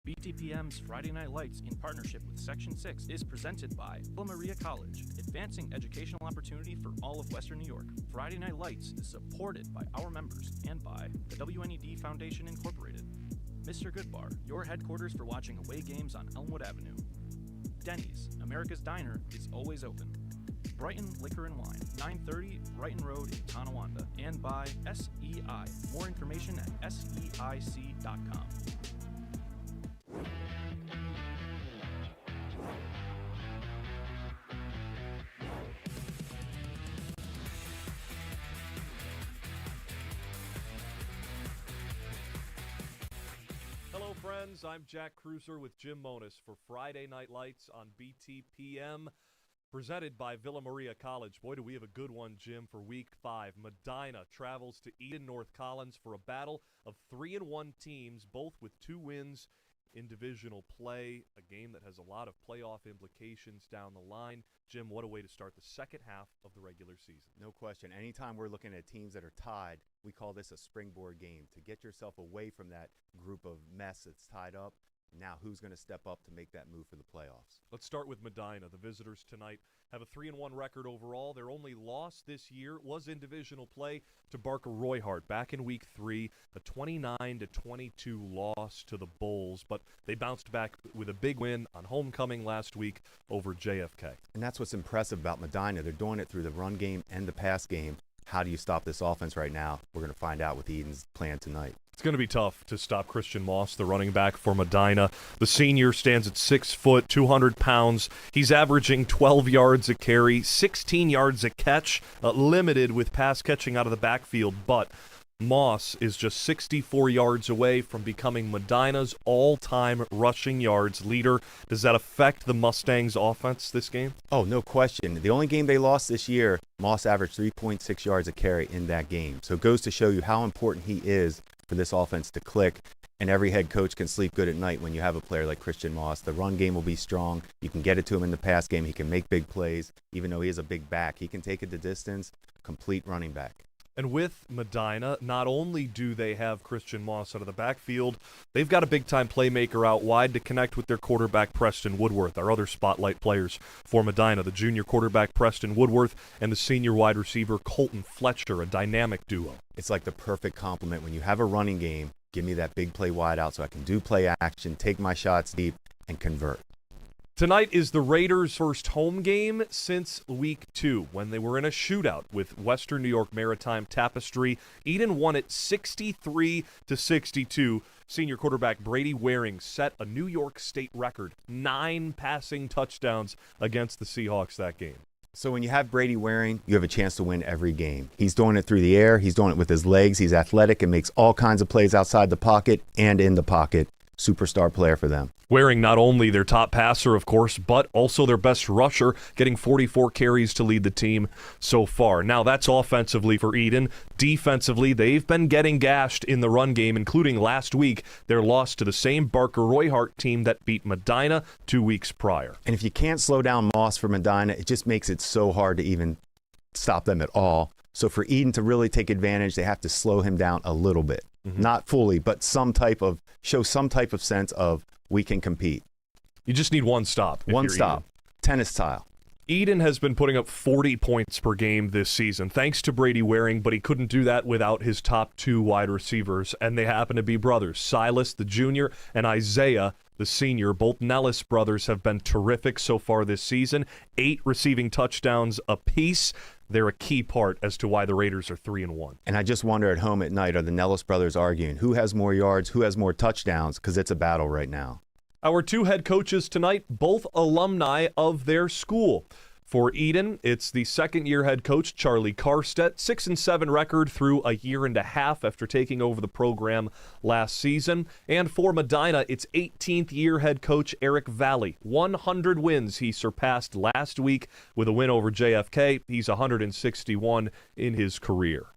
BTPM's Friday Night Lights, in partnership with Section 6, is presented by Villa Maria College, advancing educational opportunity for all of Western New York. Friday Night Lights is supported by our members and by the WNED Foundation Incorporated. Mr. Goodbar, your headquarters for watching away games on Elmwood Avenue. Denny's, America's Diner, is always open. Brighton Liquor and Wine, 930 Brighton Road in Tonawanda. And by SEI. More information at seic.com. Hello, friends. I'm Jack Kreuzer with Jim Monis for Friday Night Lights on BTPM, presented by Villa Maria College. Boy, do we have a good one, Jim, for Week 5. Medina travels to Eden North Collins for a battle of 3-1 teams, both with 2 wins in divisional play, a game that has a lot of playoff implications down the line. Jim, what a way to start the second half of the regular season. No question. Anytime we're looking at teams that are tied, we call this a springboard game. To get yourself away from that group of mess that's tied up, now who's going to step up to make that move for the playoffs? Let's start with Medina. The visitors tonight have a 3-1 record overall. Their only loss this year was in divisional play to Barker Royhart back in Week 3, a 29-22 loss to the Bulls, but they bounced back with a big win on homecoming last week over JFK. And that's what's impressive about Medina. They're doing it through the run game and the pass game. How do you stop this offense right now? We're going to find out with Eden's plan tonight. It's going to be tough to stop Christian Moss, the running back for Medina. The senior stands at 6 foot, 200 pounds. He's averaging 12 yards a carry, 16 yards a catch, limited with pass catching out of the backfield, but Moss is just 64 yards away from becoming Medina's all-time rushing yards leader. Does that affect the Mustangs' offense this game? Oh, no question. The only game they lost this year, Moss averaged 3.6 yards a carry in that game. So it goes to show you how important he is for this offense to click. And every head coach can sleep good at night when you have a player like Christian Moss. The run game will be strong. You can get it to him in the pass game. He can make big plays. Even though he is a big back, he can take it the distance. Complete running back. And with Medina, not only do they have Christian Moss out of the backfield, they've got a big-time playmaker out wide to connect with their quarterback, Preston Woodworth, our other spotlight players for Medina, the junior quarterback, Preston Woodworth, and the senior wide receiver, Colton Fletcher, a dynamic duo. It's like the perfect complement. When you have a running game, give me that big play wide out so I can do play action, take my shots deep, and convert. Tonight is the Raiders' first home game since Week 2, when they were in a shootout with Western New York Maritime Tapestry. Eden won it 63-62. Senior quarterback Brady Waring set a New York State record, 9 passing touchdowns against the Seahawks that game. So when you have Brady Waring, you have a chance to win every game. He's doing it through the air. He's doing it with his legs. He's athletic and makes all kinds of plays outside the pocket and in the pocket. Superstar player for them. Waring not only their top passer, of course, but also their best rusher, getting 44 carries to lead the team so far. Now, that's offensively for Eden. Defensively, they've been getting gashed in the run game, including last week, their loss to the same Barker Royhart team that beat Medina 2 weeks prior. And if you can't slow down Moss for Medina, it just makes it so hard to even stop them at all. So for Eden to really take advantage, they have to slow him down a little bit. Mm-hmm. Not fully, but show some type of sense of we can compete. You just need one stop. One stop. Eden. Tennis style. Eden has been putting up 40 points per game this season, thanks to Brady Waring, but he couldn't do that without his top 2 wide receivers, and they happen to be brothers, Silas, the junior, and Isaiah, the senior. Both Nellis brothers have been terrific so far this season, 8 receiving touchdowns apiece. They're a key part as to why the Raiders are 3-1. And I just wonder at home at night, are the Nellis brothers arguing who has more yards, who has more touchdowns, because it's a battle right now. Our 2 head coaches tonight, both alumni of their school. For Eden, it's the second-year head coach, Charlie Karstedt, 6-7 record through a year and a half after taking over the program last season. And for Medina, it's 18th-year head coach Eric Valley. 100 wins he surpassed last week with a win over JFK. He's 161 in his career.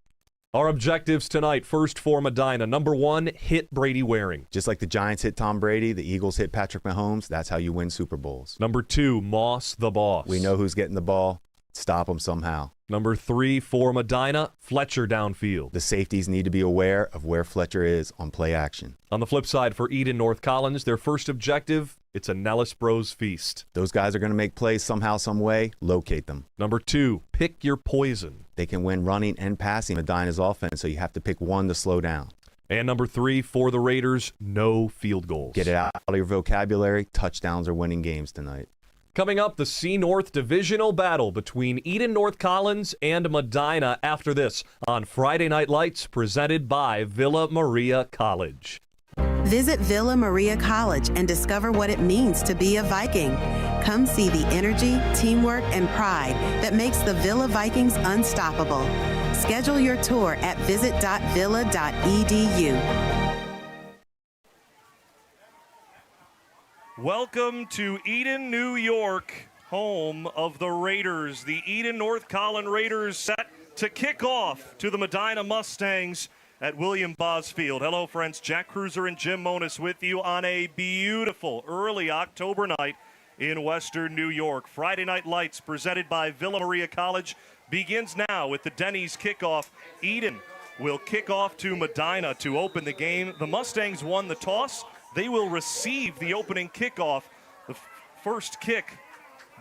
Our objectives tonight, first for Medina. Number 1, hit Brady Waring. Just like the Giants hit Tom Brady, the Eagles hit Patrick Mahomes, that's how you win Super Bowls. Number 2, Moss the boss. We know who's getting the ball. It's Stop them somehow. Number 3 for Medina, Fletcher downfield. The safeties need to be aware of where Fletcher is on play action. On the flip side for Eden North Collins, their first objective, it's a Nellis Bros feast. Those guys are going to make plays somehow, some way. Locate them. Number 2, pick your poison. They can win running and passing Medina's offense, so you have to pick one to slow down. And number 3 for the Raiders, no field goals. Get it out of your vocabulary. Touchdowns are winning games tonight. Coming up, the C-North divisional battle between Eden North Collins and Medina after this on Friday Night Lights, presented by Villa Maria College. Visit Villa Maria College and discover what it means to be a Viking. Come see the energy, teamwork, and pride that makes the Villa Vikings unstoppable. Schedule your tour at visit.villa.edu. Welcome to Eden, New York, home of the Raiders. The Eden North Collins Raiders set to kick off to the Medina Mustangs at William Bos Field. Hello, friends. Jack Kreuzer and Jim Monis with you on a beautiful early October night in Western New York. Friday Night Lights, presented by Villa Maria College, begins now with the Denny's kickoff. Eden will kick off to Medina to open the game. The Mustangs won the toss. They will receive the opening kickoff. The first kick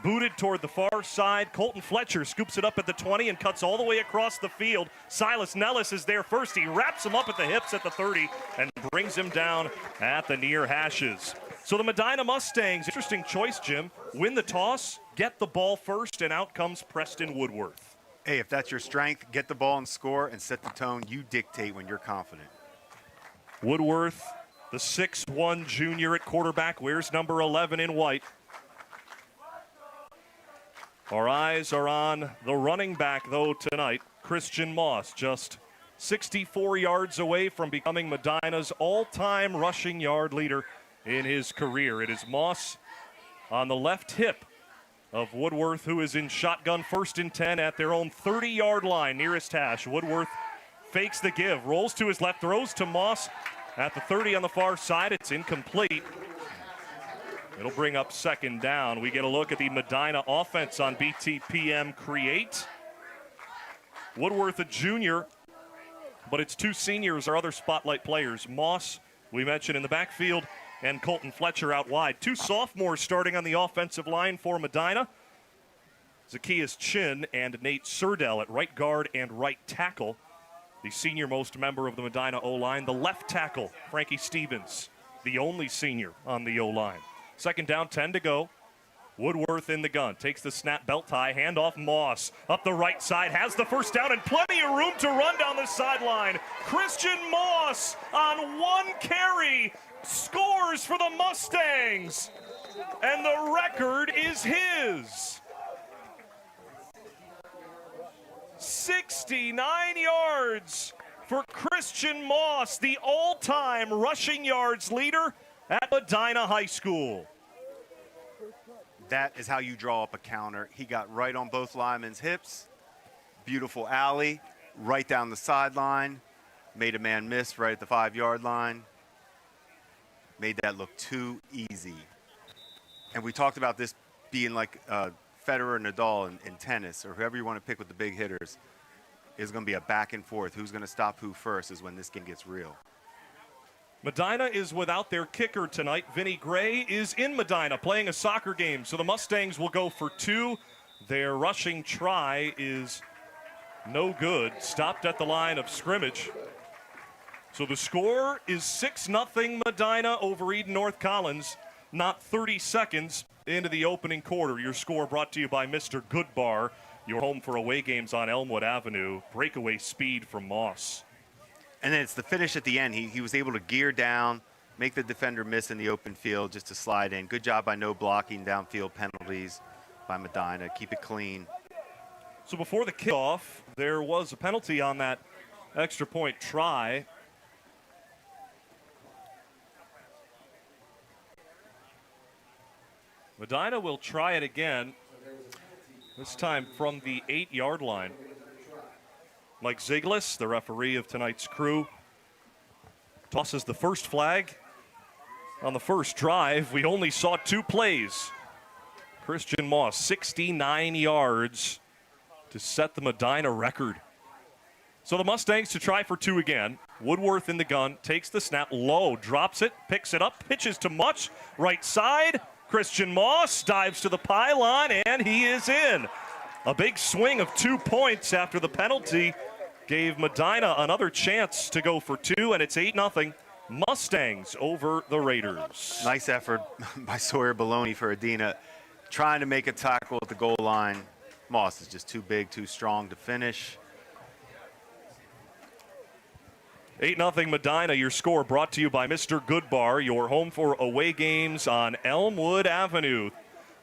booted toward the far side. Colton Fletcher scoops it up at the 20 and cuts all the way across the field. Silas Nellis is there first. He wraps him up at the hips at the 30 and brings him down at the near hashes. So the Medina Mustangs, interesting choice, Jim. Win the toss, get the ball first, and out comes Preston Woodworth. Hey, if that's your strength, get the ball and score and set the tone. You dictate when you're confident. Woodworth, the 6'1 junior at quarterback, wears number 11 in white. Our eyes are on the running back, though, tonight. Christian Moss, just 64 yards away from becoming Medina's all-time rushing yard leader in his career. It is Moss on the left hip of Woodworth, who is in shotgun 1st and 10 at their own 30-yard line, nearest hash. Woodworth fakes the give, rolls to his left, throws to Moss at the 30 on the far side. It's incomplete. It'll bring up 2nd down. We get a look at the Medina offense on BTPM Create. Woodworth, a junior, but it's 2 seniors, our other spotlight players. Moss, we mentioned in the backfield, and Colton Fletcher out wide. 2 sophomores starting on the offensive line for Medina. Zacchaeus Chin and Nate Surdell at right guard and right tackle. The senior-most member of the Medina O-line, the left tackle, Frankie Stevens, the only senior on the O-line. 2nd down, 10 to go. Woodworth in the gun, takes the snap, belt tie, handoff Moss. Up the right side, has the 1st down and plenty of room to run down the sideline. Christian Moss on 1 carry scores for the Mustangs. And the record is his. 69 yards for Christian Moss, the all-time rushing yards leader at Medina High School. That is how you draw up a counter. He got right on both linemen's hips. Beautiful alley, right down the sideline. Made a man miss right at the 5-yard line. Made that look too easy. And we talked about this being like Federer, Nadal in tennis, or whoever you want to pick with the big hitters. Is going to be a back and forth. Who's going to stop who first is when this game gets real. Medina is without their kicker tonight. Vinny Gray is in Medina playing a soccer game, so the Mustangs will go for 2. Their rushing try is no good. Stopped at the line of scrimmage. So the score is 6-0 Medina over Eden North Collins, not 30 seconds into the opening quarter. Your score brought to you by Mr. Goodbar, your home for away games on Elmwood Avenue. Breakaway speed from Moss. And then it's the finish at the end. He was able to gear down, make the defender miss in the open field just to slide in. Good job by no blocking, downfield penalties by Medina. Keep it clean. So before the kickoff, there was a penalty on that extra point try. Medina will try it again, this time from the 8-yard line. Mike Ziglis, the referee of tonight's crew, tosses the first flag. On the first drive, we only saw 2 plays. Christian Moss, 69 yards to set the Medina record. So the Mustangs to try for two again. Woodworth in the gun, takes the snap, low, drops it, picks it up, pitches to Much, right side. Christian Moss dives to the pylon, and he is in. A big swing of 2 points after the penalty gave Medina another chance to go for two, and it's 8-0. Mustangs over the Raiders. Nice effort by Sawyer Baloney for Adina, trying to make a tackle at the goal line. Moss is just too big, too strong to finish. 8-0 Medina, your score brought to you by Mr. Goodbar, your home for away games on Elmwood Avenue.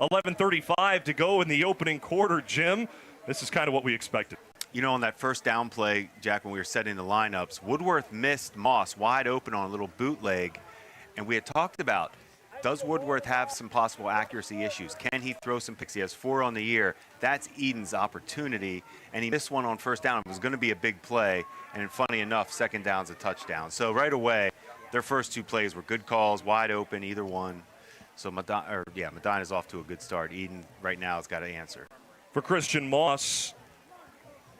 11:35 to go in the opening quarter, Jim. This is kind of what we expected. You know, on that first down play, Jack, when we were setting the lineups, Woodworth missed Moss wide open on a little bootleg. And we had talked about, does Woodworth have some possible accuracy issues? Can he throw some picks? He has 4 on the year. That's Eden's opportunity. And he missed one on first down. It was going to be a big play. And funny enough, second down's a touchdown. So right away, their first 2 plays were good calls, wide open, either one. So Medina's off to a good start. Eden right now has got to answer. For Christian Moss,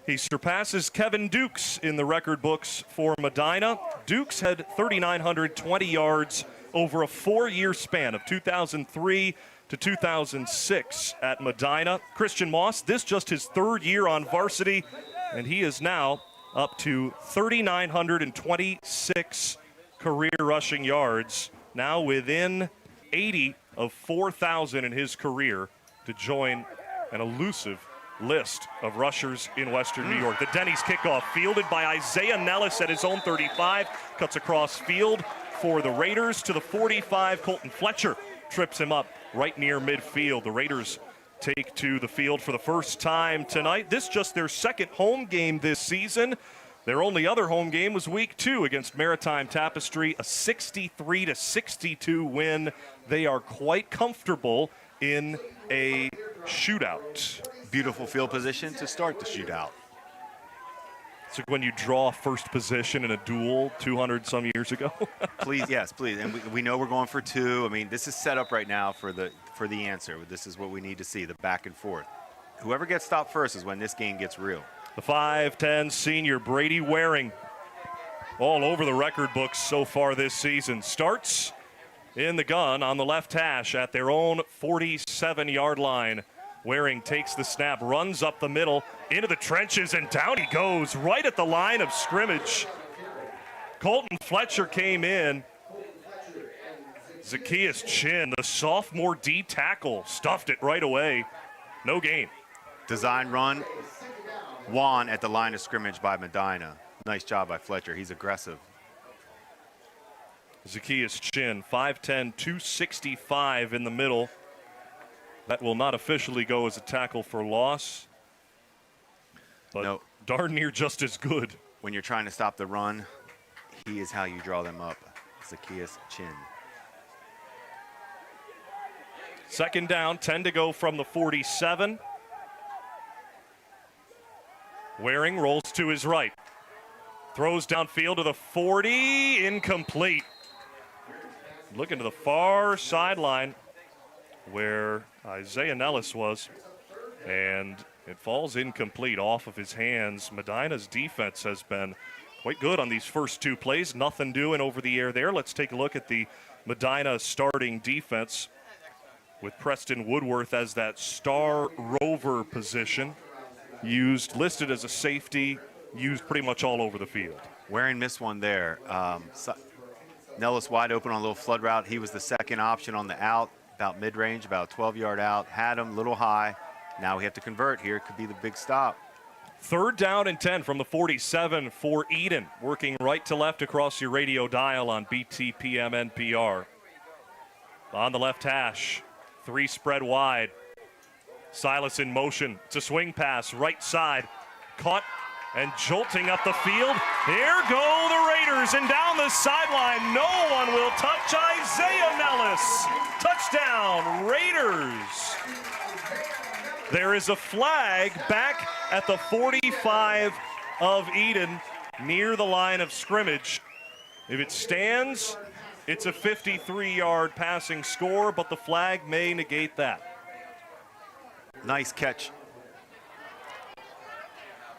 he surpasses Kevin Dukes in the record books for Medina. Dukes had 3,920 yards over a 4-year span of 2003 to 2006 at Medina. Christian Moss, this just his 3rd year on varsity, and he is now up to 3,926 career rushing yards, now within 80 of 4,000 in his career to join an elusive list of rushers in Western New York. The Denny's kickoff fielded by Isaiah Nellis at his own 35, cuts across field for the Raiders to the 45. Colton Fletcher trips him up right near midfield. The Raiders take to the field for the first time tonight. This just their second home game this season. Their only other home game was week 2 against Maritime Tapestry, a 63-62 win. They are quite comfortable in a shootout. Beautiful field position to start the shootout. So when you draw first position in a duel 200 some years ago. Please, yes, please. And we know we're going for 2. I mean, this is set up right now for the answer. This is what we need to see, the back and forth. Whoever gets stopped first is when this game gets real. The 5'10 senior Brady Waring, all over the record books so far this season, starts in the gun on the left hash at their own 47-yard line. Waring takes the snap, runs up the middle, into the trenches, and down he goes right at the line of scrimmage. Colton Fletcher came in. Zacchaeus Chin, the sophomore D tackle, stuffed it right away. No gain. Design run, won at the line of scrimmage by Medina. Nice job by Fletcher. He's aggressive. Zacchaeus Chin, 5'10", 265 in the middle. That will not officially go as a tackle for loss, but no, darn near just as good. When you're trying to stop the run, he is how you draw them up. Zacchaeus Chin. Second down, 10 to go from the 47. Waring rolls to his right. Throws downfield to the 40, incomplete. Looking to the far sideline where Isaiah Nellis was, and it falls incomplete off of his hands. Medina's defense has been quite good on these first 2 plays. Nothing doing over the air there. Let's take a look at the Medina starting defense with Preston Woodworth as that star rover position, listed as a safety, used pretty much all over the field. Waring missed one there. Nellis wide open on a little flood route. He was the second option on the out, about mid-range, about a 12-yard out. Had him a little high. Now we have to convert here. Could be the big stop. 3rd down and 10 from the 47 for Eden. Working right to left across your radio dial on BTPM NPR. On the left hash, 3 spread wide. Silas in motion. It's a swing pass, right side. Caught and jolting up the field. Here go the Raiders, and down the sideline, no one will touch Isaiah Nellis. Touchdown, Raiders. There is a flag back at the 45 of Eden near the line of scrimmage. If it stands, it's a 53-yard passing score, but the flag may negate that. Nice catch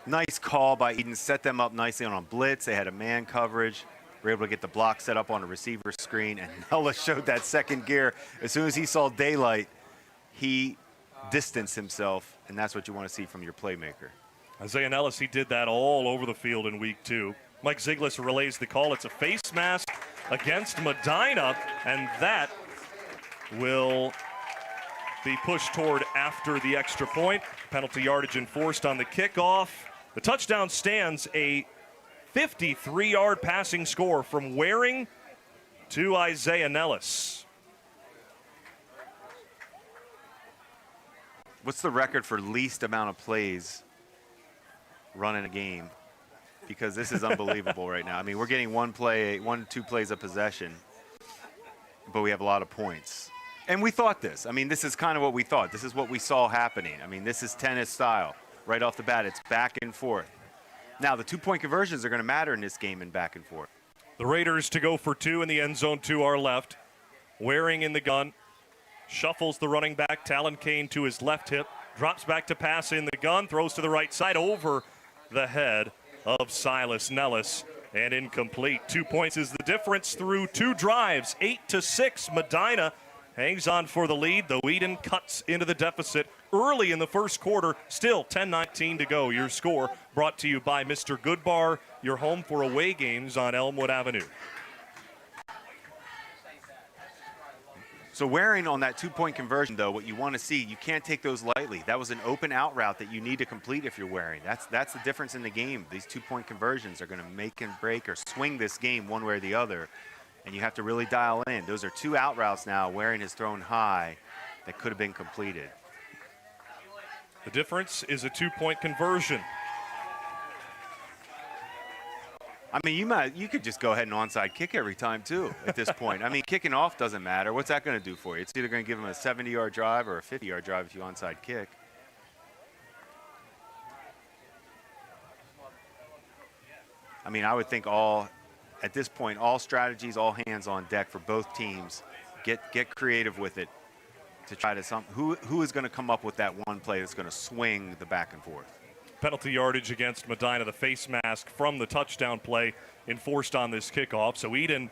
Nice call by Eden, set them up nicely on a blitz. They had a man coverage. Were able to get the block set up on a receiver screen, and Ellis showed that second gear. As soon as he saw daylight, he distanced himself, and that's what you want to see from your playmaker. Isaiah Ellis, he did that all over the field in week 2. Mike Ziglis relays the call. It's a face mask against Medina, and that will be pushed toward after the extra point. Penalty yardage enforced on the kickoff. The touchdown stands a 53-yard passing score from Waring to Isaiah Ellis. What's the record for least amount of plays run in a game? Because this is unbelievable right now. I mean, we're getting 1 to 2 plays of possession, but we have a lot of points. And we thought this. I mean, this is kind of what we thought. This is what we saw happening. I mean, this is tennis style. Right off the bat, it's back and forth. Now, the 2-point conversions are going to matter in this game in back and forth. The Raiders to go for 2 in the end zone to our left. Waring in the gun. Shuffles the running back, Talon Kane, to his left hip. Drops back to pass in the gun. Throws to the right side over the head of Silas Nellis. And incomplete. 2 points is the difference through 2 drives. 8-6. Medina hangs on for the lead, though Eden cuts into the deficit early in the first quarter. Still 10-19 to go. Your score brought to you by Mr. Goodbar, your home for away games on Elmwood Avenue. So Waring on that 2-point conversion, though, what you want to see, you can't take those lightly. That was an open out route that you need to complete if you're Waring. That's the difference in the game. These 2-point conversions are going to make and break or swing this game one way or the other. And you have to really dial in. Those are 2 out routes now. Waring has thrown high that could have been completed. The difference is a 2-point conversion. I mean, you could just go ahead and onside kick every time, too, at this point. I mean, kicking off doesn't matter. What's that going to do for you? It's either going to give them a 70-yard drive or a 50-yard drive if you onside kick. I mean, I would think at this point, all strategies, all hands on deck for both teams. Get creative with it to try to who is going to come up with that one play that's going to swing the back and forth. Penalty yardage against Medina, the face mask from the touchdown play enforced on this kickoff. So Eden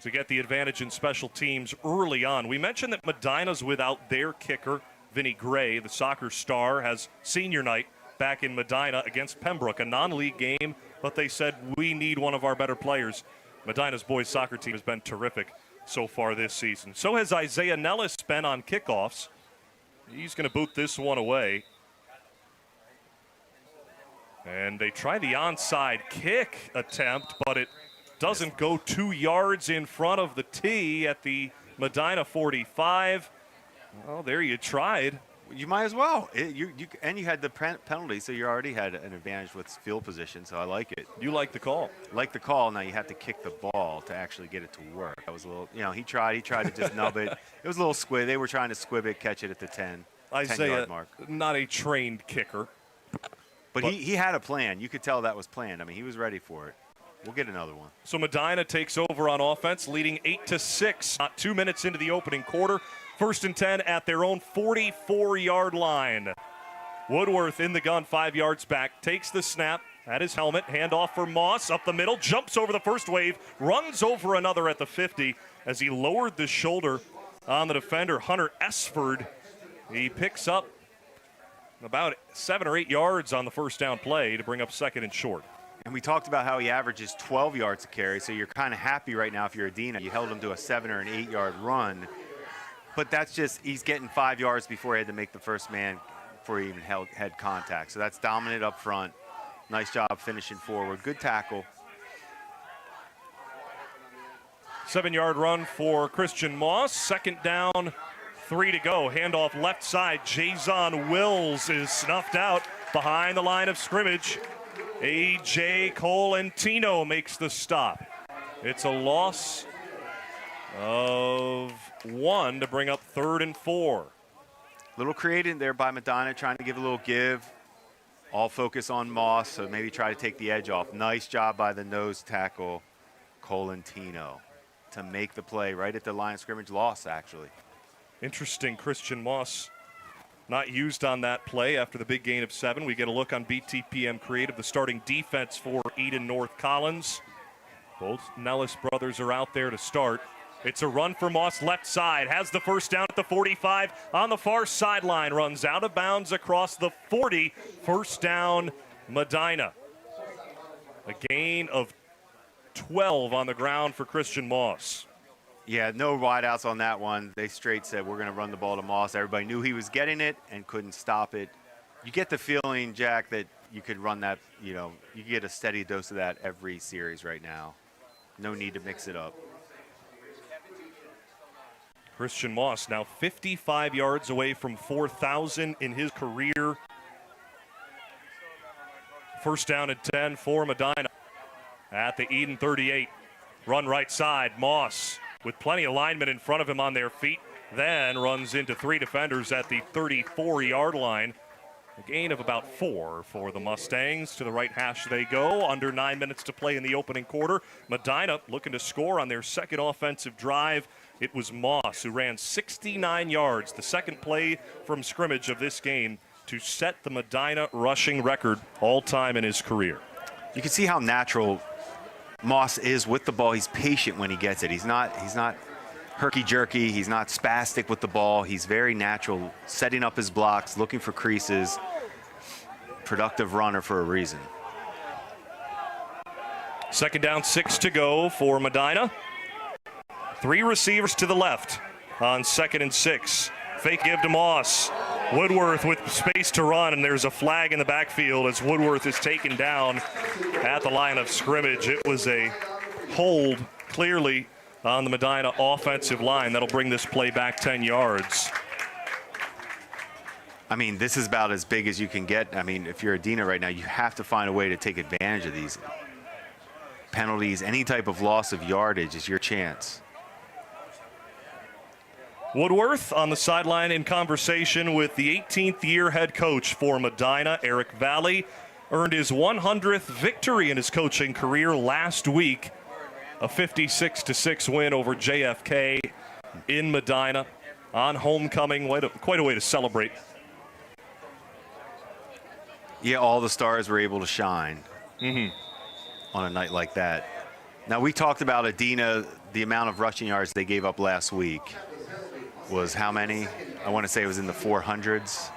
to get the advantage in special teams early on. We mentioned that Medina's without their kicker, Vinny Gray, the soccer star, has senior night back in Medina against Pembroke, a non-league game, but they said we need one of our better players. Medina's boys soccer team has been terrific so far this season. So has Isaiah Nellis been on kickoffs. He's going to boot this one away. And they try the onside kick attempt, but it doesn't go 2 yards in front of the tee at the Medina 45. Well, there you tried. You might as well. You had the penalty, so you already had an advantage with field position, so I like it. You like the call. Like the call. Now you have to kick the ball to actually get it to work. That was a little, he tried to just nub it. It was a little squib. They were trying to squib it, catch it at the 10-yard mark. Not a trained kicker. But he had a plan. You could tell that was planned. I mean, he was ready for it. We'll get another one. So Medina takes over on offense, leading 8-6. Not 2 minutes into the opening quarter. 1st and 10 at their own 44-yard line. Woodworth in the gun, 5 yards back, takes the snap at his helmet. Handoff for Moss up the middle, jumps over the first wave, runs over another at the 50 as he lowered the shoulder on the defender, Hunter Esford. He picks up about 7 or 8 yards on the first down play to bring up 2nd and short. And we talked about how he averages 12 yards a carry, so you're kind of happy right now if you're Adina. You held him to a 7 or an 8-yard run. But that's just, he's getting 5 yards before he had to make the first man before he even had contact. So that's dominant up front. Nice job finishing forward. Good tackle. 7-yard run for Christian Moss. 2nd down, 3 to go. Handoff left side. Jason Wills is snuffed out behind the line of scrimmage. A.J. Colentino makes the stop. It's a loss of 1 to bring up 3rd and 4. Little creative there by Medina, trying to give a little give. All focus on Moss, so maybe try to take the edge off. Nice job by the nose tackle, Colentino, to make the play right at the line of scrimmage. Loss, actually. Interesting, Christian Moss not used on that play after the big gain of 7. We get a look on BTPM Creative, the starting defense for Eden North Collins. Both Nellis brothers are out there to start. It's a run for Moss left side, has the first down at the 45 on the far sideline, runs out of bounds across the 40. First down, Medina. A gain of 12 on the ground for Christian Moss. Yeah, no wideouts on that one. They straight said, we're going to run the ball to Moss. Everybody knew he was getting it and couldn't stop it. You get the feeling, Jack, that you could run that, you get a steady dose of that every series right now. No need to mix it up. Christian Moss now 55 yards away from 4,000 in his career. First down and 10 for Medina at the Eden 38. Run right side, Moss with plenty of linemen in front of him on their feet, then runs into 3 defenders at the 34-yard line. A gain of about 4 for the Mustangs. To the right hash they go. Under 9 minutes to play in the opening quarter. Medina looking to score on their second offensive drive. It was Moss who ran 69 yards, the second play from scrimmage of this game, to set the Medina rushing record all-time in his career. You can see how natural Moss is with the ball. He's patient when he gets it. He's not herky-jerky. He's not spastic with the ball. He's very natural, setting up his blocks, looking for creases. Productive runner for a reason. Second down, 6 to go for Medina. 3 receivers to the left on 2nd and 6. Fake give to Moss. Woodworth with space to run, and there's a flag in the backfield as Woodworth is taken down at the line of scrimmage. It was a hold clearly on the Medina offensive line. That'll bring this play back 10 yards. I mean, this is about as big as you can get. I mean, if you're Adina right now, you have to find a way to take advantage of these penalties. Any type of loss of yardage is your chance. Woodworth on the sideline in conversation with the 18th year head coach for Medina, Eric Valley. Earned his 100th victory in his coaching career last week. A 56-6 win over JFK in Medina on homecoming. Quite a way to celebrate. Yeah, all the stars were able to shine on a night like that. Now, we talked about Adina, the amount of rushing yards they gave up last week was how many? I want to say it was in the 400s.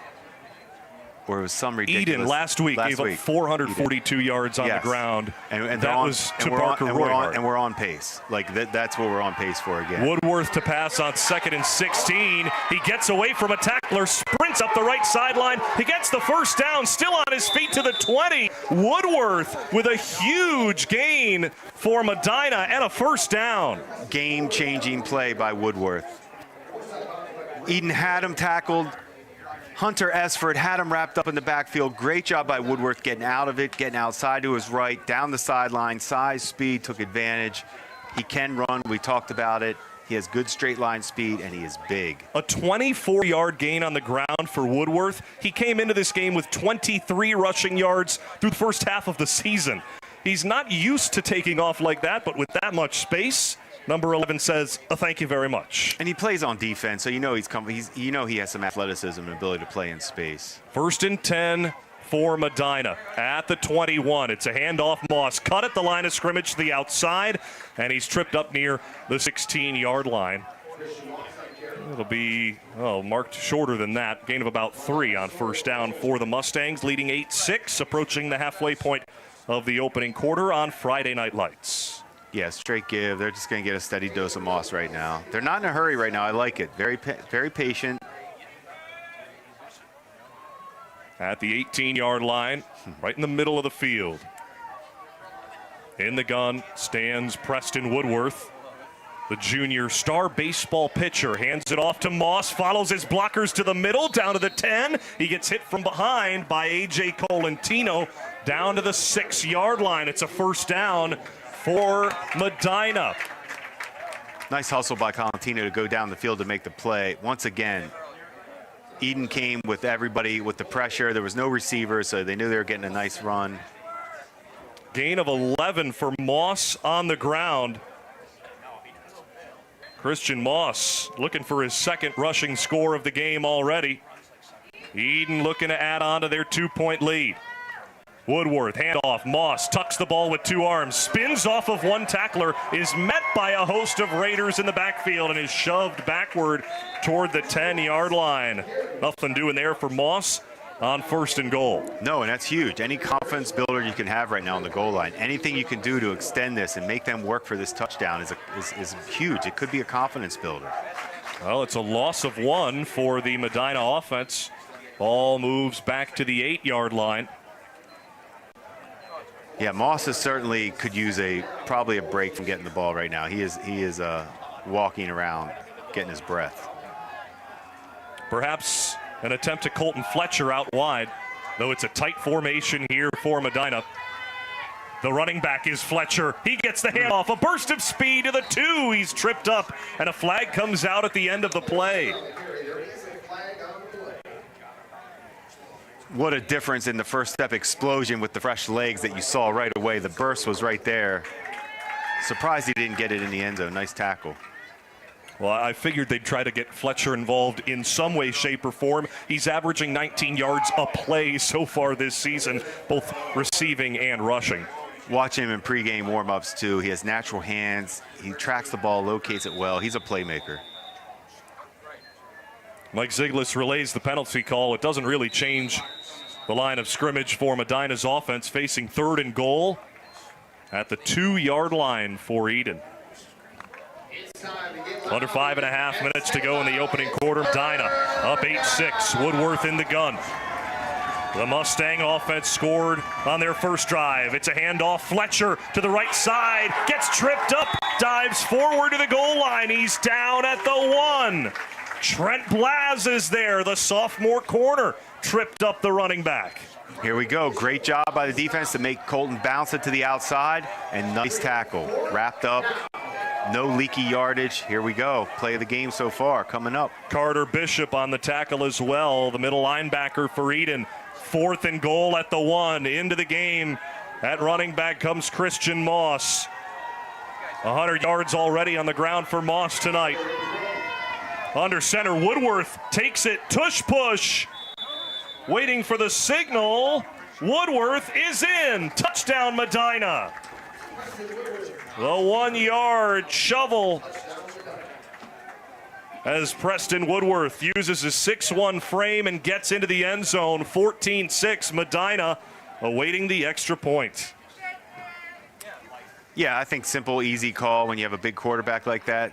Or it was some ridiculous. Eden last week gave up 442 yards on the ground. And that was to Barker Roy. And we're on pace. Like, that's what we're on pace for again. Woodworth to pass on 2nd and 16. He gets away from a tackler, sprints up the right sideline. He gets the first down, still on his feet to the 20. Woodworth with a huge gain for Medina and a first down. Game-changing play by Woodworth. Eden had him tackled. Hunter Esford had him wrapped up in the backfield. Great job by Woodworth getting out of it, getting outside to his right, down the sideline, size, speed, took advantage. He can run. We talked about it. He has good straight line speed, and he is big. A 24-yard gain on the ground for Woodworth. He came into this game with 23 rushing yards through the first half of the season. He's not used to taking off like that, but with that much space, number 11 says, thank you very much. And he plays on defense, so you know he has some athleticism and ability to play in space. 1st and 10 for Medina at the 21. It's a handoff. Moss cut at the line of scrimmage to the outside, and he's tripped up near the 16-yard line. It'll be marked shorter than that. Gain of about 3 on first down for the Mustangs, leading 8-6, approaching the halfway point of the opening quarter on Friday Night Lights. Yeah, straight give. They're just going to get a steady dose of Moss right now. They're not in a hurry right now. I like it. Very patient. At the 18-yard line, right in the middle of the field. In the gun stands Preston Woodworth. The junior star baseball pitcher hands it off to Moss, follows his blockers to the middle, down to the 10. He gets hit from behind by A.J. Colantino, down to the 6-yard line. It's a first down for Medina. Nice hustle by Colantino to go down the field to make the play. Once again, Eden came with everybody with the pressure. There was no receiver, so they knew they were getting a nice run. Gain of 11 for Moss on the ground. Christian Moss looking for his second rushing score of the game already. Eden looking to add on to their 2-point lead. Woodworth, handoff, Moss tucks the ball with 2 arms, spins off of one tackler, is met by a host of Raiders in the backfield and is shoved backward toward the 10-yard line. Nothing doing there for Moss on 1st and goal. No, and that's huge. Any confidence builder you can have right now on the goal line, anything you can do to extend this and make them work for this touchdown is huge. It could be a confidence builder. Well, it's a loss of 1 for the Medina offense. Ball moves back to the 8-yard line. Yeah, Moss is certainly could use probably a break from getting the ball right now. He is walking around, getting his breath. Perhaps an attempt to Colton Fletcher out wide, though it's a tight formation here for Medina. The running back is Fletcher. He gets the handoff, a burst of speed to the 2. He's tripped up, and a flag comes out at the end of the play. What a difference in the first step explosion with the fresh legs that you saw right away. The burst was right there. Surprised he didn't get it in the end zone. Nice tackle. Well, I figured they'd try to get Fletcher involved in some way, shape, or form. He's averaging 19 yards a play so far this season, both receiving and rushing. Watch him in pregame warm-ups, too. He has natural hands. He tracks the ball, locates it well. He's a playmaker. Mike Ziglis relays the penalty call. It doesn't really change the line of scrimmage for Medina's offense, facing 3rd and goal at the 2-yard line for Eden. Under 5.5 minutes to go in the opening quarter. Medina up 8-6. Woodworth in the gun. The Mustang offense scored on their first drive. It's a handoff. Fletcher to the right side. Gets tripped up. Dives forward to the goal line. He's down at the 1. Trent Blaz is there. The sophomore corner tripped up the running back. Here we go. Great job by the defense to make Colton bounce it to the outside. And nice tackle. Wrapped up. No leaky yardage. Here we go. Play of the game so far coming up. Carter Bishop on the tackle as well. The middle linebacker for Eden. 4th and goal at the 1. Into the game. At running back comes Christian Moss. 100 yards already on the ground for Moss tonight. Under center, Woodworth takes it. Tush push. Waiting for the signal. Woodworth is in. Touchdown, Medina. The 1-yard shovel as Preston Woodworth uses his 6'1" frame and gets into the end zone. 14-6, Medina awaiting the extra point. Yeah, I think simple, easy call when you have a big quarterback like that.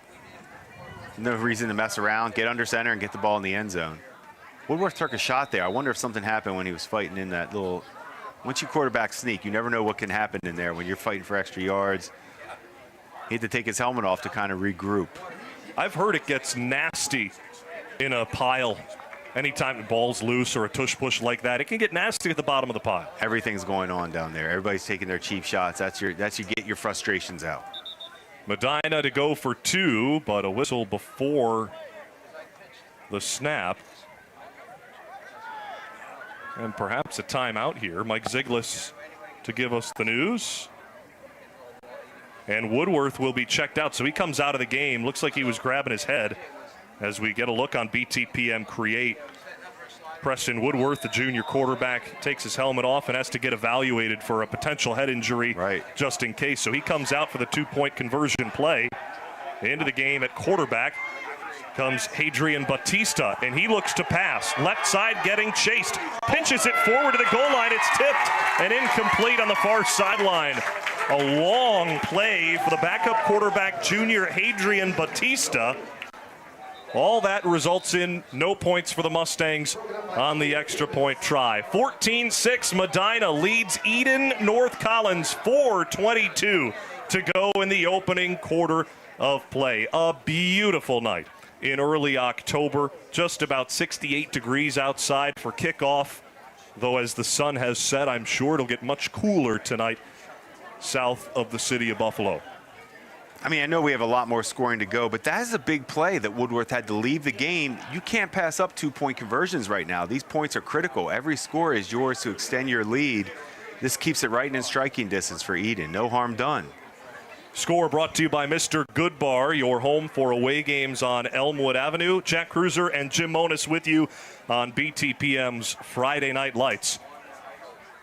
No reason to mess around. Get under center and get the ball in the end zone. Woodworth took a shot there. I wonder if something happened when he was fighting in that little... Once you quarterback sneak, you never know what can happen in there when you're fighting for extra yards. He had to take his helmet off to kind of regroup. I've heard it gets nasty in a pile. Anytime the ball's loose or a tush push like that, it can get nasty at the bottom of the pile. Everything's going on down there. Everybody's taking their cheap shots. That's you get your frustrations out. Medina to go for 2, but a whistle before the snap. And perhaps a timeout here. Mike Ziglis to give us the news. And Woodworth will be checked out, so he comes out of the game. Looks like he was grabbing his head as we get a look on BTPM Create. Preston Woodworth, the junior quarterback, takes his helmet off and has to get evaluated for a potential head injury just in case. So he comes out for the 2-point conversion play. Into the game at quarterback comes Hadrian Batista, and he looks to pass. Left side getting chased. Pinches it forward to the goal line. It's tipped and incomplete on the far sideline. A long play for the backup quarterback, junior Hadrian Batista. All that results in no points for the Mustangs on the extra point try. 14-6, Medina leads Eden North Collins, 4:22 to go in the opening quarter of play. A beautiful night in early October, just about 68 degrees outside for kickoff. Though as the sun has set, I'm sure it'll get much cooler tonight south of the city of Buffalo. I mean, I know we have a lot more scoring to go, but that is a big play that Woodworth had to leave the game. You can't pass up 2-point conversions right now. These points are critical. Every score is yours to extend your lead. This keeps it right in striking distance for Eden. No harm done. Score brought to you by Mr. Goodbar, your home for away games on Elmwood Avenue. Jack Kreuzer and Jim Monis with you on BTPM's Friday Night Lights.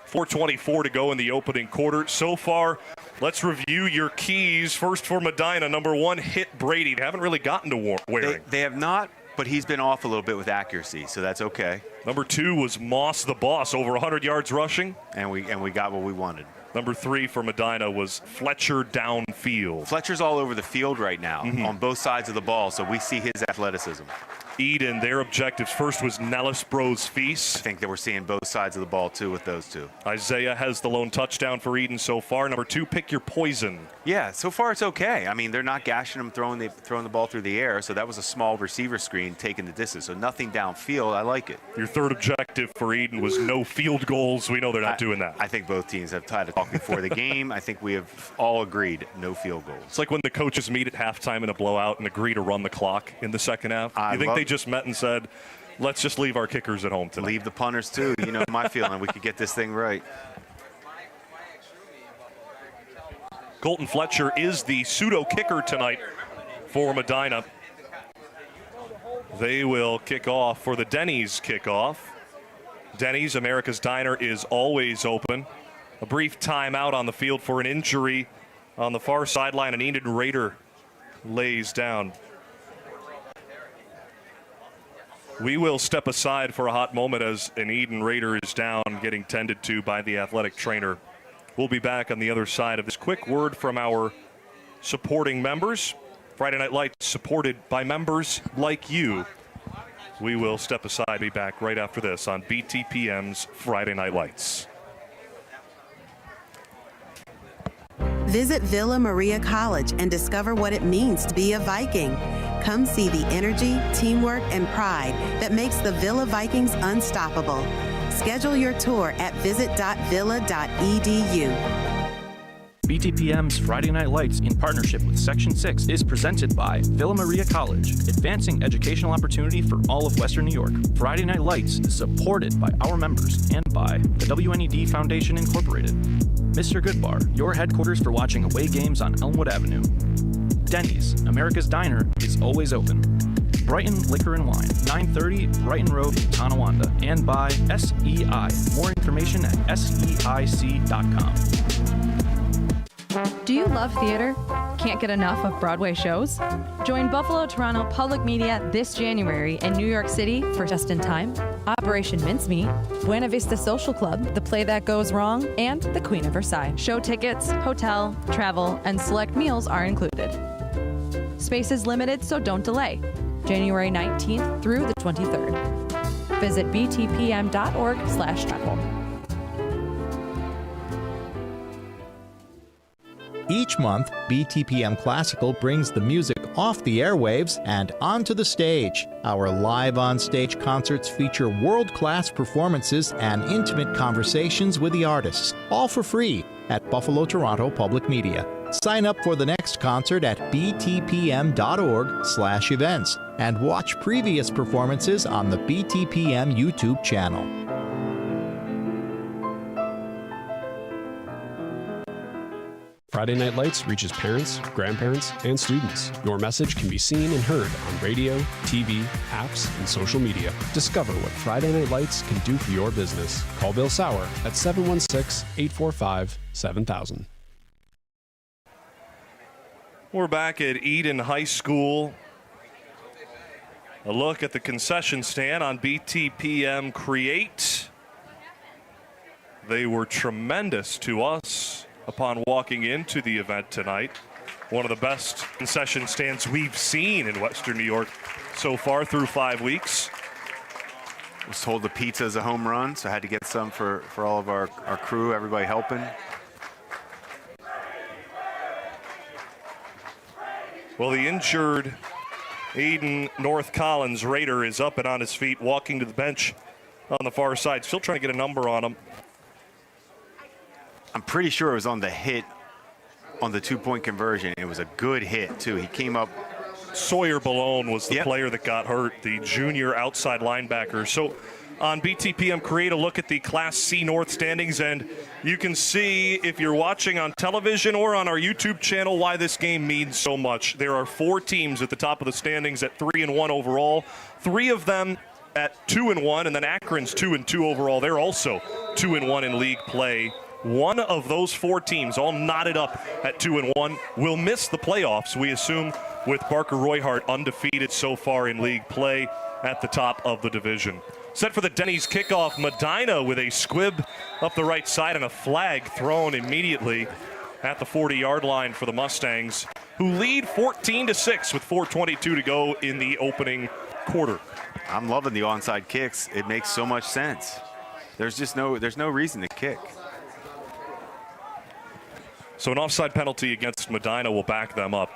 4:24 to go in the opening quarter. So far, let's review your keys. First for Medina, number 1, hit Brady. They haven't really gotten to Waring. They have not, but he's been off a little bit with accuracy, so that's okay. Number 2 was Moss the Boss, over 100 yards rushing. And we got what we wanted. Number 3 for Medina was Fletcher downfield. Fletcher's all over the field right now on both sides of the ball, so we see his athleticism. Eden, their objectives first was Nellis Bros Feast. I think that we're seeing both sides of the ball, too, with those two. Isaiah has the lone touchdown for Eden so far. Number 2, pick your poison. Yeah, so far it's okay. I mean, they're not gashing him, throwing the ball through the air, so that was a small receiver screen taking the distance, so nothing downfield. I like it. Your third objective for Eden was no field goals. We know they're not doing that. I think both teams have had a talk before the game. I think we have all agreed no field goals. It's like when the coaches meet at halftime in a blowout and agree to run the clock in the second half. You think they just met and said, let's just leave our kickers at home tonight? Leave the punters, too. You know my feeling. We could get this thing right. Colton Fletcher is the pseudo kicker tonight for Medina. They will kick off for the Denny's kickoff. Denny's, America's Diner, is always open. A brief timeout on the field for an injury on the far sideline, and Eden Raider lays down. We will step aside for a hot moment as an Eden Raider is down, getting tended to by the athletic trainer. We'll be back on the other side of this. Quick word from our supporting members. Friday Night Lights supported by members like you. We will step aside, be back right after this on BTPM's Friday Night Lights. Visit Villa Maria College and discover what it means to be a Viking. Come see the energy, teamwork, and pride that makes the Villa Vikings unstoppable. Schedule your tour at visit.villa.edu. BTPM's Friday Night Lights in partnership with Section 6 is presented by Villa Maria College, advancing educational opportunity for all of Western New York. Friday Night Lights is supported by our members and by the WNED Foundation Incorporated. Mr. Goodbar, your headquarters for watching away games on Elmwood Avenue. Denny's, America's Diner, is always open. Brighton Liquor and Wine, 930 Brighton Road, Tonawanda. And by SEI. More information at SEIC.com. Do you love theater? Can't get enough of Broadway shows? Join Buffalo Toronto Public Media this January in New York City for Just in Time, Operation Mincemeat, Buena Vista Social Club, The Play That Goes Wrong, and The Queen of Versailles. Show tickets, hotel, travel, and select meals are included. Space is limited, so don't delay. January 19th through the 23rd. Visit btpm.org/travel. Each month, BTPM Classical brings the music off the airwaves and onto the stage. Our live on-stage concerts feature world-class performances and intimate conversations with the artists, all for free at Buffalo Toronto Public Media. Sign up for the next concert at btpm.org/events and watch previous performances on the BTPM YouTube channel. Friday Night Lights reaches parents, grandparents, and students. Your message can be seen and heard on radio, TV, apps, and social media. Discover what Friday Night Lights can do for your business. Call Bill Saurer at 716-845-7000. We're back at Eden High School. A look at the concession stand on BTPM Create. They were tremendous to us upon walking into the event tonight. One of the best concession stands we've seen in Western New York so far through 5 weeks. I was told the pizza is a home run, so I had to get some for all of our crew, everybody helping. Well, the injured Aiden North Collins Raider is up and on his feet, walking to the bench on the far side, still trying to get a number on him. I'm pretty sure it was on the hit on the two-point conversion. It was a good hit, too. He came up. Sawyer Balone was the player that got hurt, the junior outside linebacker. So on BTPM Create a look at the Class C North standings, and you can see, if you're watching on television or on our YouTube channel, why this game means so much. There are 4 teams at the top of the standings at 3-1 overall, 3 of them at 2-1, and then Akron's 2-2 overall. They're also 2-1 in league play. One of those 4 teams, all knotted up at 2-1, will miss the playoffs, we assume, with Barker Royhart undefeated so far in league play at the top of the division. Set for the Denny's kickoff, Medina with a squib up the right side and a flag thrown immediately at the 40-yard line for the Mustangs, who lead 14-6 with 4:22 to go in the opening quarter. I'm loving the onside kicks. It makes so much sense. There's no reason to kick. So an offside penalty against Medina will back them up.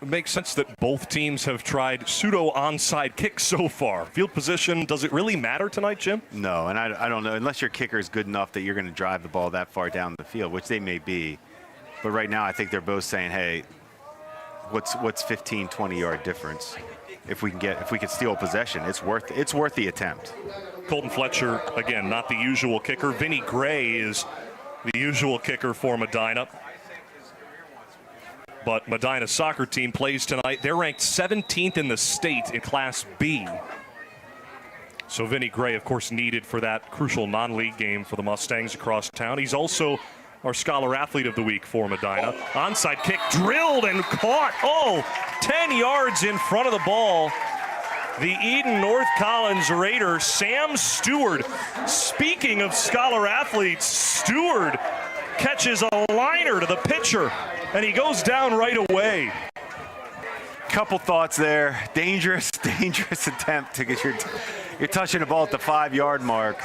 It makes sense that both teams have tried pseudo onside kicks so far. Field position, does it really matter tonight, Jim? No, and I don't know, unless your kicker is good enough that you're going to drive the ball that far down the field, which they may be. But right now, I think they're both saying, hey, what's 15, 20-yard difference? If we can steal possession, it's worth the attempt. Colton Fletcher, again, not the usual kicker. Vinny Gray is the usual kicker for Medina. But Medina's soccer team plays tonight. They're ranked 17th in the state in Class B. So Vinny Gray, of course, needed for that crucial non-league game for the Mustangs across town. He's also our Scholar Athlete of the Week for Medina. Onside kick drilled and caught. 10 yards in front of the ball. The Eden North Collins Raider, Sam Stewart. Speaking of Scholar Athletes, Stewart catches a liner to the pitcher, and he goes down right away. Couple thoughts there. Dangerous attempt to get you're touching the ball at the 5-yard mark.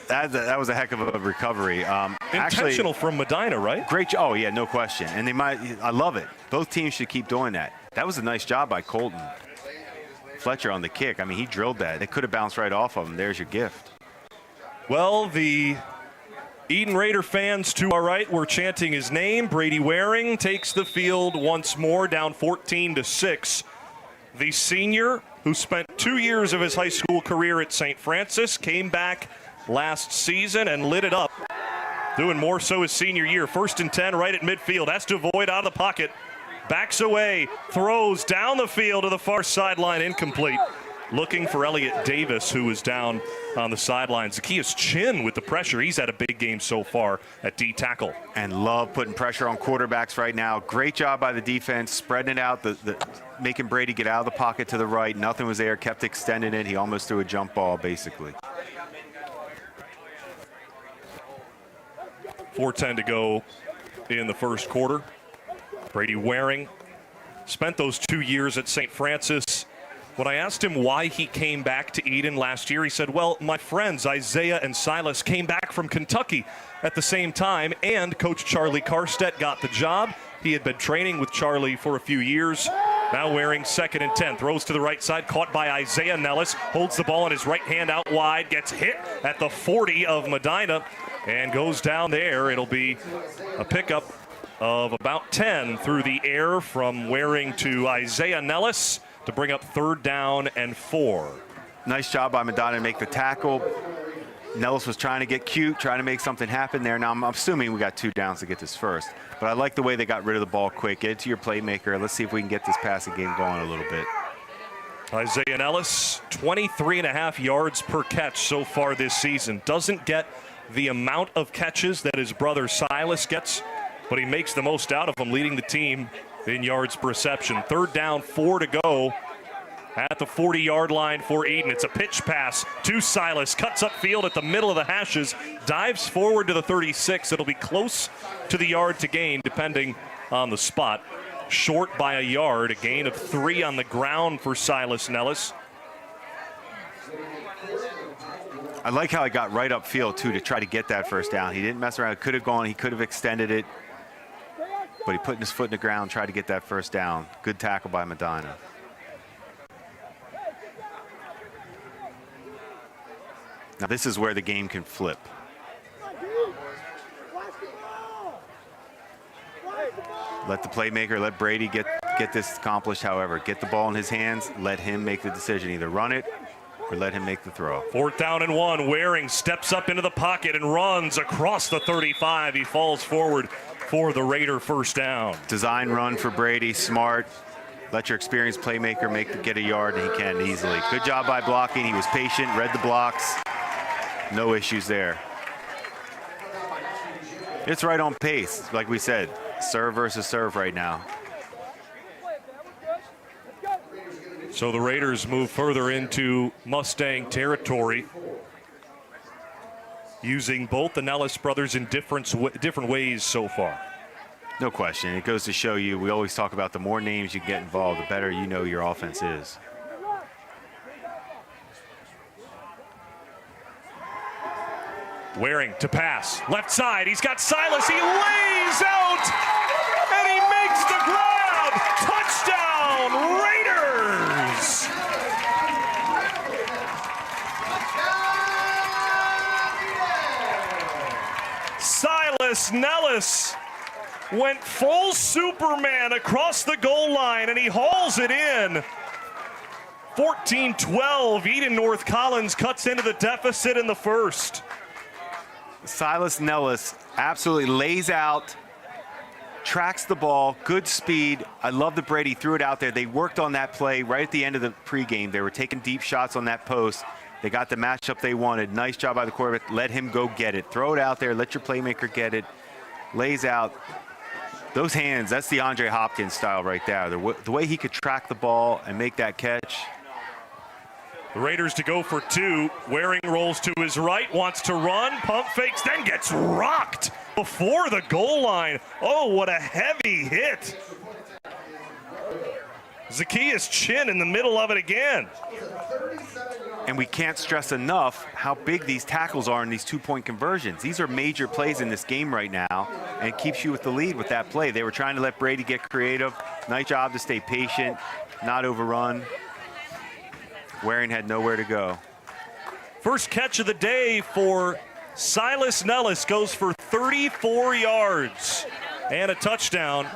That was a heck of a recovery. Intentional from Medina, right? Great. Oh yeah, no question. And I love it. Both teams should keep doing that. That was a nice job by Colton Fletcher on the kick. I mean, he drilled that. It could have bounced right off of him. There's your gift. Well, the Eden Raider fans to our right were chanting his name. Brady Waring takes the field once more, down 14-6. The senior, who spent 2 years of his high school career at St. Francis, came back last season and lit it up, doing more so his senior year. 1st and 10 right at midfield, has to avoid out of the pocket, backs away, throws down the field to the far sideline, incomplete. Looking for Elliott Davis, who is down on the sidelines. Zacchaeus Chin with the pressure. He's had a big game so far at D tackle. And love putting pressure on quarterbacks right now. Great job by the defense, spreading it out, making Brady get out of the pocket to the right. Nothing was there, kept extending it. He almost threw a jump ball, basically. 4:10 to go in the first quarter. Brady Waring spent those 2 years at St. Francis. When I asked him why he came back to Eden last year, he said, well, my friends Isaiah and Silas came back from Kentucky at the same time, and Coach Charlie Karstedt got the job. He had been training with Charlie for a few years. Now Waring 2nd and 10, throws to the right side, caught by Isaiah Nellis, holds the ball in his right hand out wide, gets hit at the 40 of Medina, and goes down there. It'll be a pickup of about 10 through the air from Waring to Isaiah Nellis to bring up 3rd down and 4. Nice job by Medina to make the tackle. Nellis was trying to get cute, trying to make something happen there. Now I'm assuming we got 2 downs to get this first, but I like the way they got rid of the ball quick. Get it to your playmaker. Let's see if we can get this passing game going a little bit. Isaiah Nellis, 23.5 yards per catch so far this season. Doesn't get the amount of catches that his brother Silas gets, but he makes the most out of them, leading the team in yards per reception. 3rd down, 4 to go at the 40-yard line for Eden. It's a pitch pass to Silas, cuts upfield at the middle of the hashes, dives forward to the 36. It'll be close to the yard to gain, depending on the spot. Short by a yard, a gain of 3 on the ground for Silas Nellis. I like how he got right upfield, too, to try to get that first down. He didn't mess around. Could have gone. He could have extended it. But he put his foot in the ground, tried to get that first down. Good tackle by Medina. Now this is where the game can flip. Let the playmaker, let Brady get get this accomplished however. Get the ball in his hands, let him make the decision. Either run it or let him make the throw. 4th down and 1. Waring steps up into the pocket and runs across the 35. He falls forward for the Raider first down. Design run for Brady, smart. Let your experienced playmaker get a yard, and he can easily. Good job by blocking. He was patient, read the blocks. No issues there. It's right on pace, like we said. Serve versus serve right now. So the Raiders move further into Mustang territory, using both the Nellis brothers in different ways so far. No question. It goes to show you, we always talk about the more names you get involved, the better you know your offense is. Waring to pass. Left side. He's got Silas. He lays out, and he makes the grab. Touchdown, Raiders! Silas Nellis went full Superman across the goal line, and he hauls it in. 14-12. Eden North Collins cuts into the deficit in the first. Silas Nellis absolutely lays out, tracks the ball, good speed. I love that Brady threw it out there. They worked on that play right at the end of the pregame. They were taking deep shots on that post. They got the matchup they wanted. Nice job by the quarterback. Let him go get it. Throw it out there. Let your playmaker get it. Lays out. Those hands, that's the Andre Hopkins style right there. The way he could track the ball and make that catch. The Raiders to go for 2. Waring rolls to his right, wants to run, pump fakes, then gets rocked before the goal line. Oh, what a heavy hit. Zacchaeus Chin in the middle of it again. And we can't stress enough how big these tackles are in these 2-point conversions. These are major plays in this game right now, and it keeps you with the lead with that play. They were trying to let Brady get creative. Nice job to stay patient, not overrun. Waring had nowhere to go. First catch of the day for Silas Nellis, goes for 34 yards and a touchdown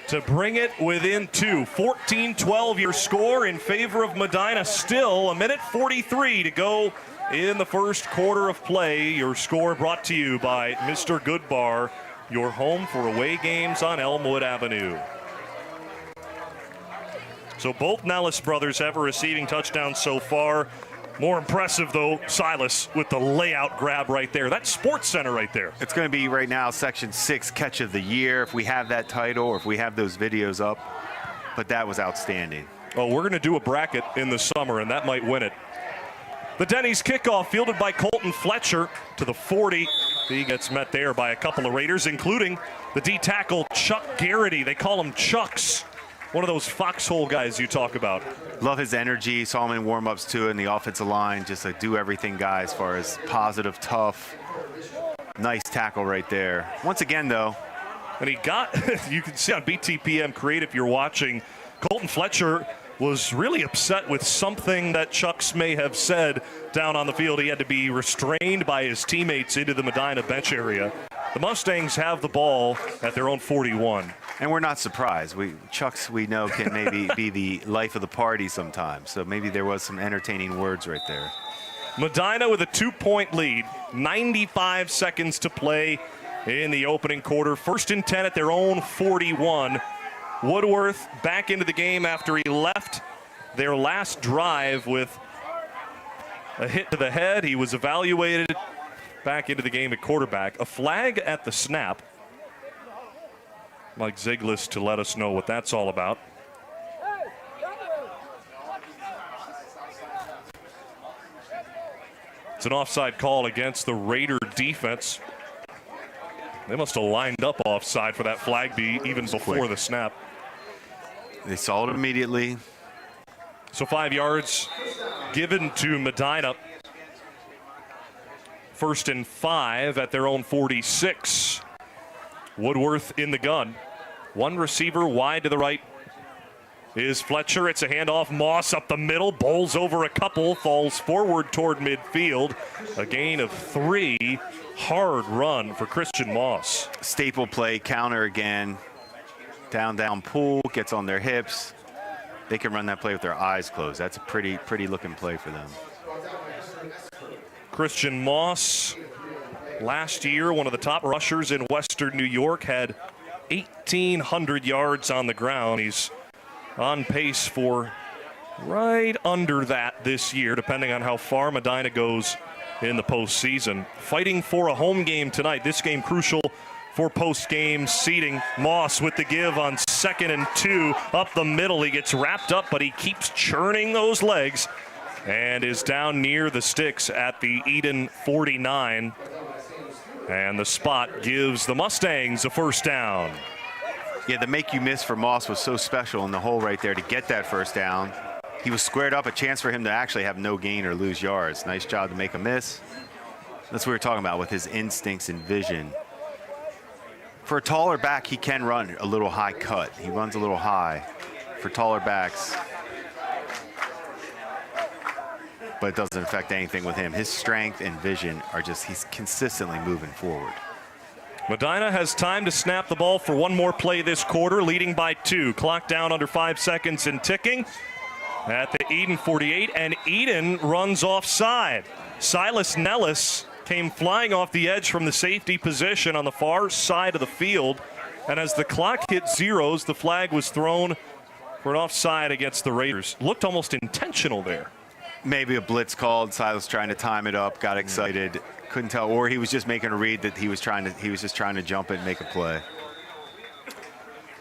to bring it within 2. 14-12 your score in favor of Medina. Still a minute 43 to go in the first quarter of play. Your score brought to you by Mr. Goodbar, your home for away games on Elmwood Avenue. So both Nellis brothers have a receiving touchdown so far. More impressive, though, Silas with the layout grab right there. That's Sports Center right there. It's going to be right now Section 6 Catch of the Year, if we have that title or if we have those videos up. But that was outstanding. Oh, we're going to do a bracket in the summer, and that might win it. The Denny's kickoff fielded by Colton Fletcher to the 40. He gets met there by a couple of Raiders, including the D-tackle Chuck Garrity. They call him Chucks. One of those foxhole guys you talk about. Love his energy. Saw him in warm-ups too, in the offensive line. Just a do-everything guy as far as positive, tough. Nice tackle right there. Once again, though. And he got, you can see on BTPM Create if you're watching, Colton Fletcher was really upset with something that Chucks may have said down on the field. He had to be restrained by his teammates into the Medina bench area. The Mustangs have the ball at their own 41. And we're not surprised. Chucks, we know, can maybe be the life of the party sometimes. So maybe there was some entertaining words right there. Medina with a 2-point lead. 95 seconds to play in the opening quarter. 1st and 10 at their own 41. Woodworth back into the game after he left their last drive with a hit to the head. He was evaluated back into the game at quarterback. A flag at the snap. Mike Ziglis to let us know what that's all about. It's an offside call against the Raider defense. They must have lined up offside for that flag be even before the snap. They saw it immediately. So 5 yards given to Medina. 1st and 5 at their own 46. Woodworth in the gun. One receiver wide to the right is Fletcher. It's a handoff. Moss up the middle, bowls over a couple, falls forward toward midfield. A gain of 3. Hard run for Christian Moss. Staple play, counter again. Down pull, gets on their hips. They can run that play with their eyes closed. That's a pretty looking play for them. Christian Moss, last year, one of the top rushers in Western New York, had 1,800 yards on the ground. He's on pace for right under that this year, depending on how far Medina goes in the postseason. Fighting for a home game tonight. This game crucial for post-game seeding. Moss with the give on 2nd and 2. Up the middle, he gets wrapped up, but he keeps churning those legs and is down near the sticks at the Eden 49. And the spot gives the Mustangs a first down. Yeah, the make you miss for Moss was so special in the hole right there to get that first down. He was squared up, a chance for him to actually have no gain or lose yards. Nice job to make a miss. That's what we were talking about with his instincts and vision. For a taller back, he can run a little high cut. He runs a little high for taller backs. But it doesn't affect anything with him. His strength and vision are just, he's consistently moving forward. Medina has time to snap the ball for one more play this quarter, leading by 2. Clock down under 5 seconds and ticking at the Eden 48, and Eden runs offside. Silas Nellis came flying off the edge from the safety position on the far side of the field, and as the clock hit zeros, the flag was thrown for an offside against the Raiders. Looked almost intentional there. Maybe a blitz called. Silas trying to time it up, got excited, couldn't tell, or he was just making a read that he was just trying to jump it and make a play.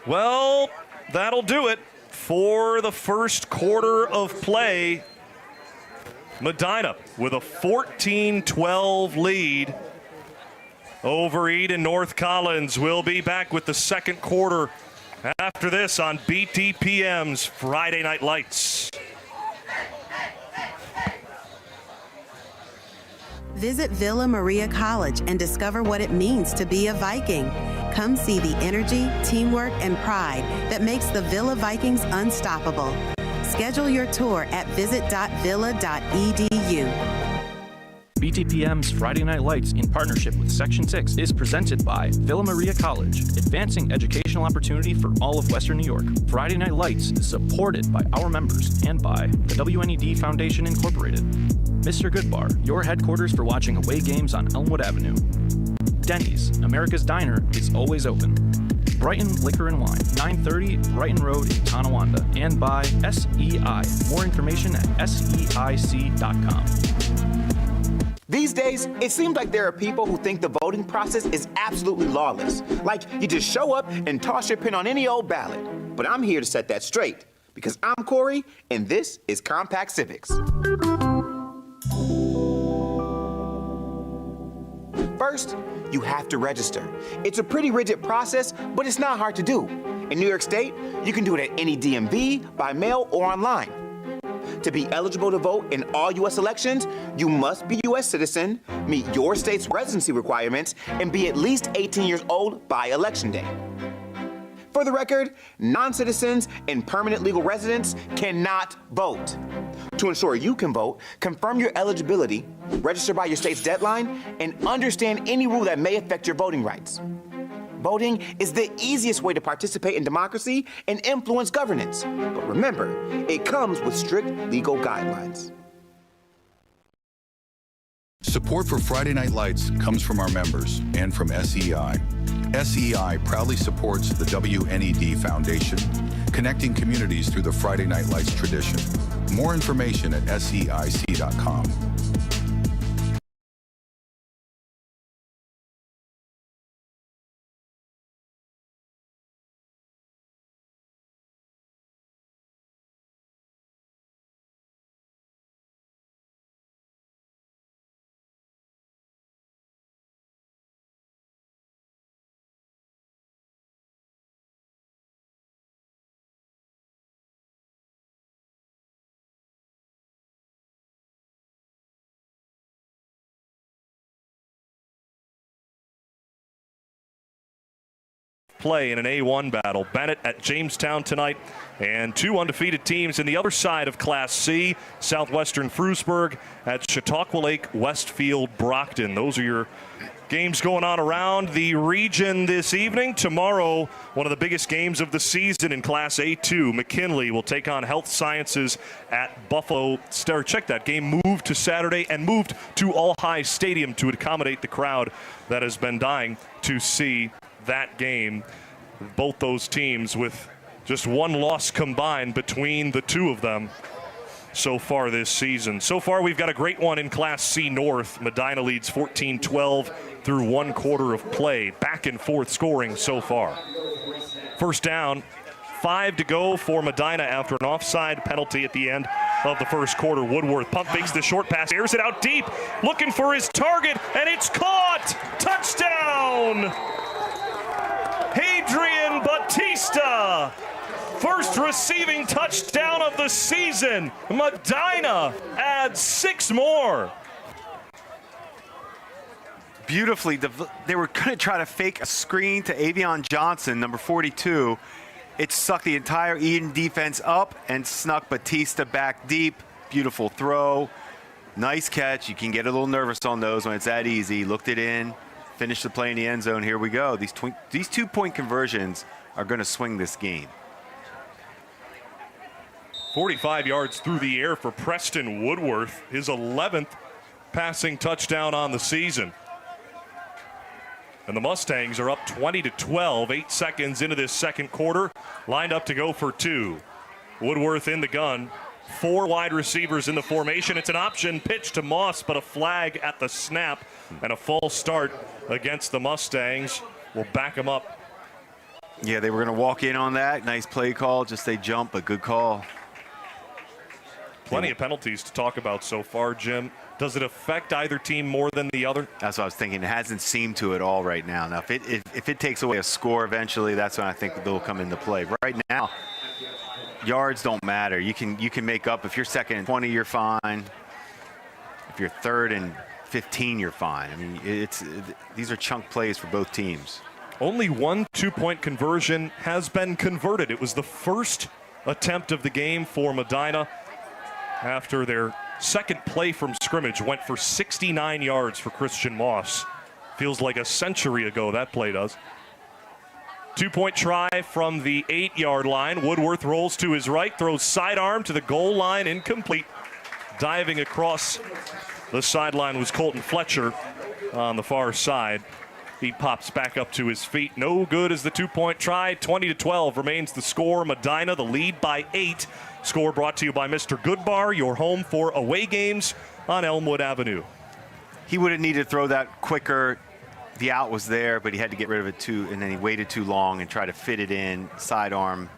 Well, that'll do it for the first quarter of play. Medina with a 14-12 lead over Eden North Collins. We'll be back with the second quarter after this on BTPM's Friday Night Lights. Visit Villa Maria College and discover what it means to be a Viking. Come see the energy, teamwork, and pride that makes the Villa Vikings unstoppable. Schedule your tour at visit.villa.edu. BTPM's Friday Night Lights in partnership with Section 6 is presented by Villa Maria College, advancing educational opportunity for all of Western New York. Friday Night Lights is supported by our members and by the WNED Foundation Incorporated. Mr. Goodbar, your headquarters for watching away games on Elmwood Avenue. Denny's, America's Diner, is always open. Brighton Liquor and Wine, 930 Brighton Road in Tonawanda. And by SEI. More information at SEIC.com. These days, it seems like there are people who think the voting process is absolutely lawless. Like you just show up and toss your pin on any old ballot. But I'm here to set that straight. Because I'm Corey, and this is Compact Civics. First, you have to register. It's a pretty rigid process, but it's not hard to do. In New York State, you can do it at any DMV, by mail, or online. To be eligible to vote in all U.S. elections, you must be a U.S. citizen, meet your state's residency requirements, and be at least 18 years old by Election Day. For the record, non-citizens and permanent legal residents cannot vote. To ensure you can vote, confirm your eligibility, register by your state's deadline, and understand any rule that may affect your voting rights. Voting is the easiest way to participate in democracy and influence governance. But remember, it comes with strict legal guidelines. Support for Friday Night Lights comes from our members and from SEI. SEI proudly supports the WNED Foundation, connecting communities through the Friday Night Lights tradition. More information at SEIC.com. Play in an A1 battle. Bennett at Jamestown tonight, and two undefeated teams in the other side of Class C. Southwestern Frewsburg at Chautauqua Lake, Westfield, Brockton. Those are your Games going on around the region this evening. Tomorrow, one of the biggest games of the season in Class A2. McKinley will take on Health Sciences at Buffalo. Check that. Game moved to Saturday and moved to All-High Stadium to accommodate the crowd that has been dying to see that game. Both those teams with just one loss combined between the two of them so far this season. So far, we've got a great one in Class C North. Medina leads 14-12 through 1 quarter of play. Back and forth scoring so far. First down, 5 to go for Medina after an offside penalty at the end of the first quarter. Woodworth pump fakes the short pass, airs it out deep, looking for his target, and it's caught! Touchdown! Hadrian Batista! First receiving touchdown of the season. Medina adds 6 more. Beautifully, they were going to try to fake a screen to Avion Johnson, number 42. It sucked the entire Eden defense up and snuck Batista back deep. Beautiful throw. Nice catch. You can get a little nervous on those when it's that easy. Looked it in, finished the play in the end zone. Here we go. These 2-point conversions are going to swing this game. 45 yards through the air for Preston Woodworth, his 11th passing touchdown on the season. And the Mustangs are up 20-12, 8 seconds into this second quarter, lined up to go for 2. Woodworth in the gun, 4 wide receivers in the formation. It's an option pitch to Moss, but a flag at the snap and a false start against the Mustangs will back him up. Yeah, they were going to walk in on that. Nice play call, just a jump, but good call. Plenty of penalties to talk about so far, Jim. Does it affect either team more than the other? That's what I was thinking. It hasn't seemed to at all right now. Now, if it takes away a score eventually, that's when I think they'll come into play. Right now, yards don't matter. You can make up. If you're second and 20, you're fine. If you're third and 15, you're fine. I mean, these are chunk plays for both teams. Only one 2-point conversion has been converted. It was the first attempt of the game for Medina after their second play from scrimmage went for 69 yards for Christian Moss. Feels like a century ago that play does. 2-point try from the 8-yard line. Woodworth rolls to his right, throws sidearm to the goal line, incomplete. Diving across the sideline was Colton Fletcher on the far side. He pops back up to his feet. No good as the 2-point try. 20-12 remains the score. Medina the lead by 8. Score brought to you by Mr. Goodbar, your home for away games on Elmwood Avenue. He would have needed to throw that quicker. The out was there, but he had to get rid of it too, and then he waited too long and tried to fit it in. Sidearm,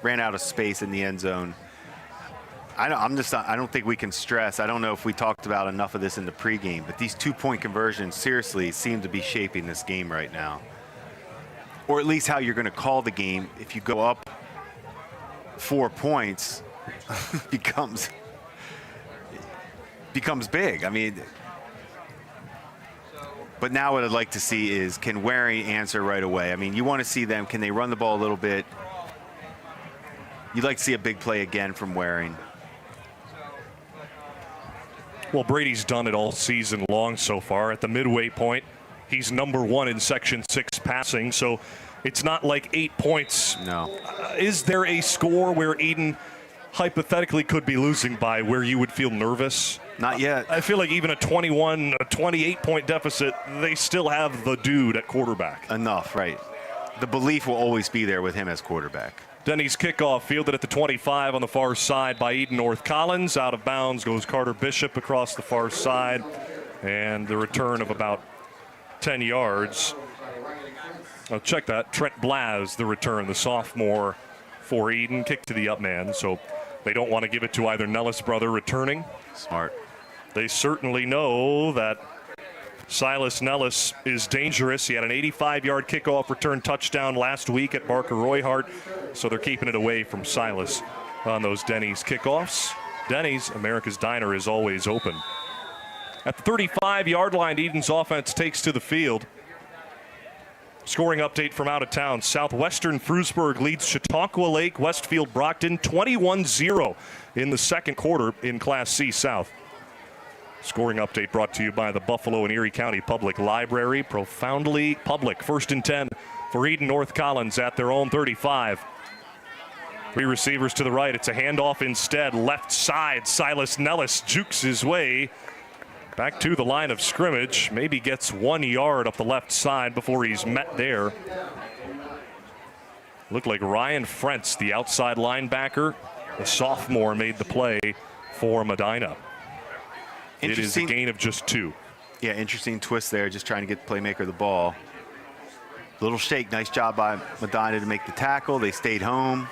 ran out of space in the end zone. I don't think we can stress. I don't know if we talked about enough of this in the pregame, but these 2-point conversions seriously seem to be shaping this game right now. Or at least how you're going to call the game. If you go up 4 points, becomes big. I mean, but now what I'd like to see is, can Waring answer right away? I mean, you want to see them, can they run the ball a little bit? You'd like to see a big play again from Waring. Well, Brady's done it all season long so far. At the midway point, he's number 1 in Section 6 passing, so it's not like 8 points. No. Is there a score where Eden hypothetically could be losing by where you would feel nervous? Not yet. I feel like even a 28-point deficit, they still have the dude at quarterback. Enough, right. The belief will always be there with him as quarterback. Denny's kickoff fielded at the 25 on the far side by Eden North Collins. Out of bounds goes Carter Bishop across the far side. And the return of about 10 yards. Oh, check that. Trent Blaz, the return, the sophomore for Eden. Kick to the up man. So they don't want to give it to either Nellis brother returning. Smart. They certainly know that Silas Nellis is dangerous. He had an 85-yard kickoff return touchdown last week at Barker Royhart, so they're keeping it away from Silas on those Denny's kickoffs. Denny's, America's Diner, is always open. At the 35-yard line, Eden's offense takes to the field. Scoring update from out of town. Southwestern Frewsburg leads Chautauqua Lake, Westfield Brockton 21-0 in the second quarter in Class C South. Scoring update brought to you by the Buffalo and Erie County Public Library. Profoundly public. 1st and 10 for Eden North Collins at their own 35. 3 receivers to the right. It's a handoff instead. Left side, Silas Nellis jukes his way back to the line of scrimmage. Maybe gets 1 yard up the left side before he's met there. Looked like Ryan Frentz, the outside linebacker, the sophomore, made the play for Medina. It is a gain of just 2. Yeah, interesting twist there, just trying to get the playmaker the ball. Little shake, nice job by Medina to make the tackle. They stayed home.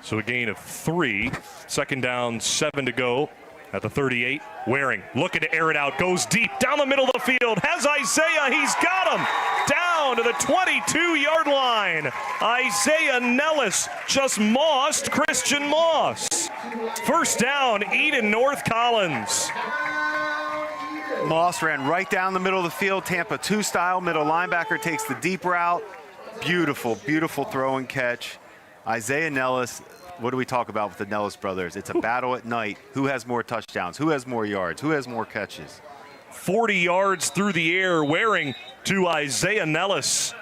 So a gain of 3. 2nd down, 7 to go at the 38. Waring looking to air it out, goes deep down the middle of the field, has Isaiah, he's got him down to the 22-yard line. Isaiah Nellis just mossed Christian Moss. 1st down, Eden North Collins. Moss ran right down the middle of the field, Tampa 2 style. Middle linebacker takes the deep route. Beautiful, beautiful throw and catch. Isaiah Nellis, what do we talk about with the Nellis brothers? It's a battle at night. Who has more touchdowns? Who has more yards? Who has more catches? 40 yards through the air, Waring to Isaiah Nellis.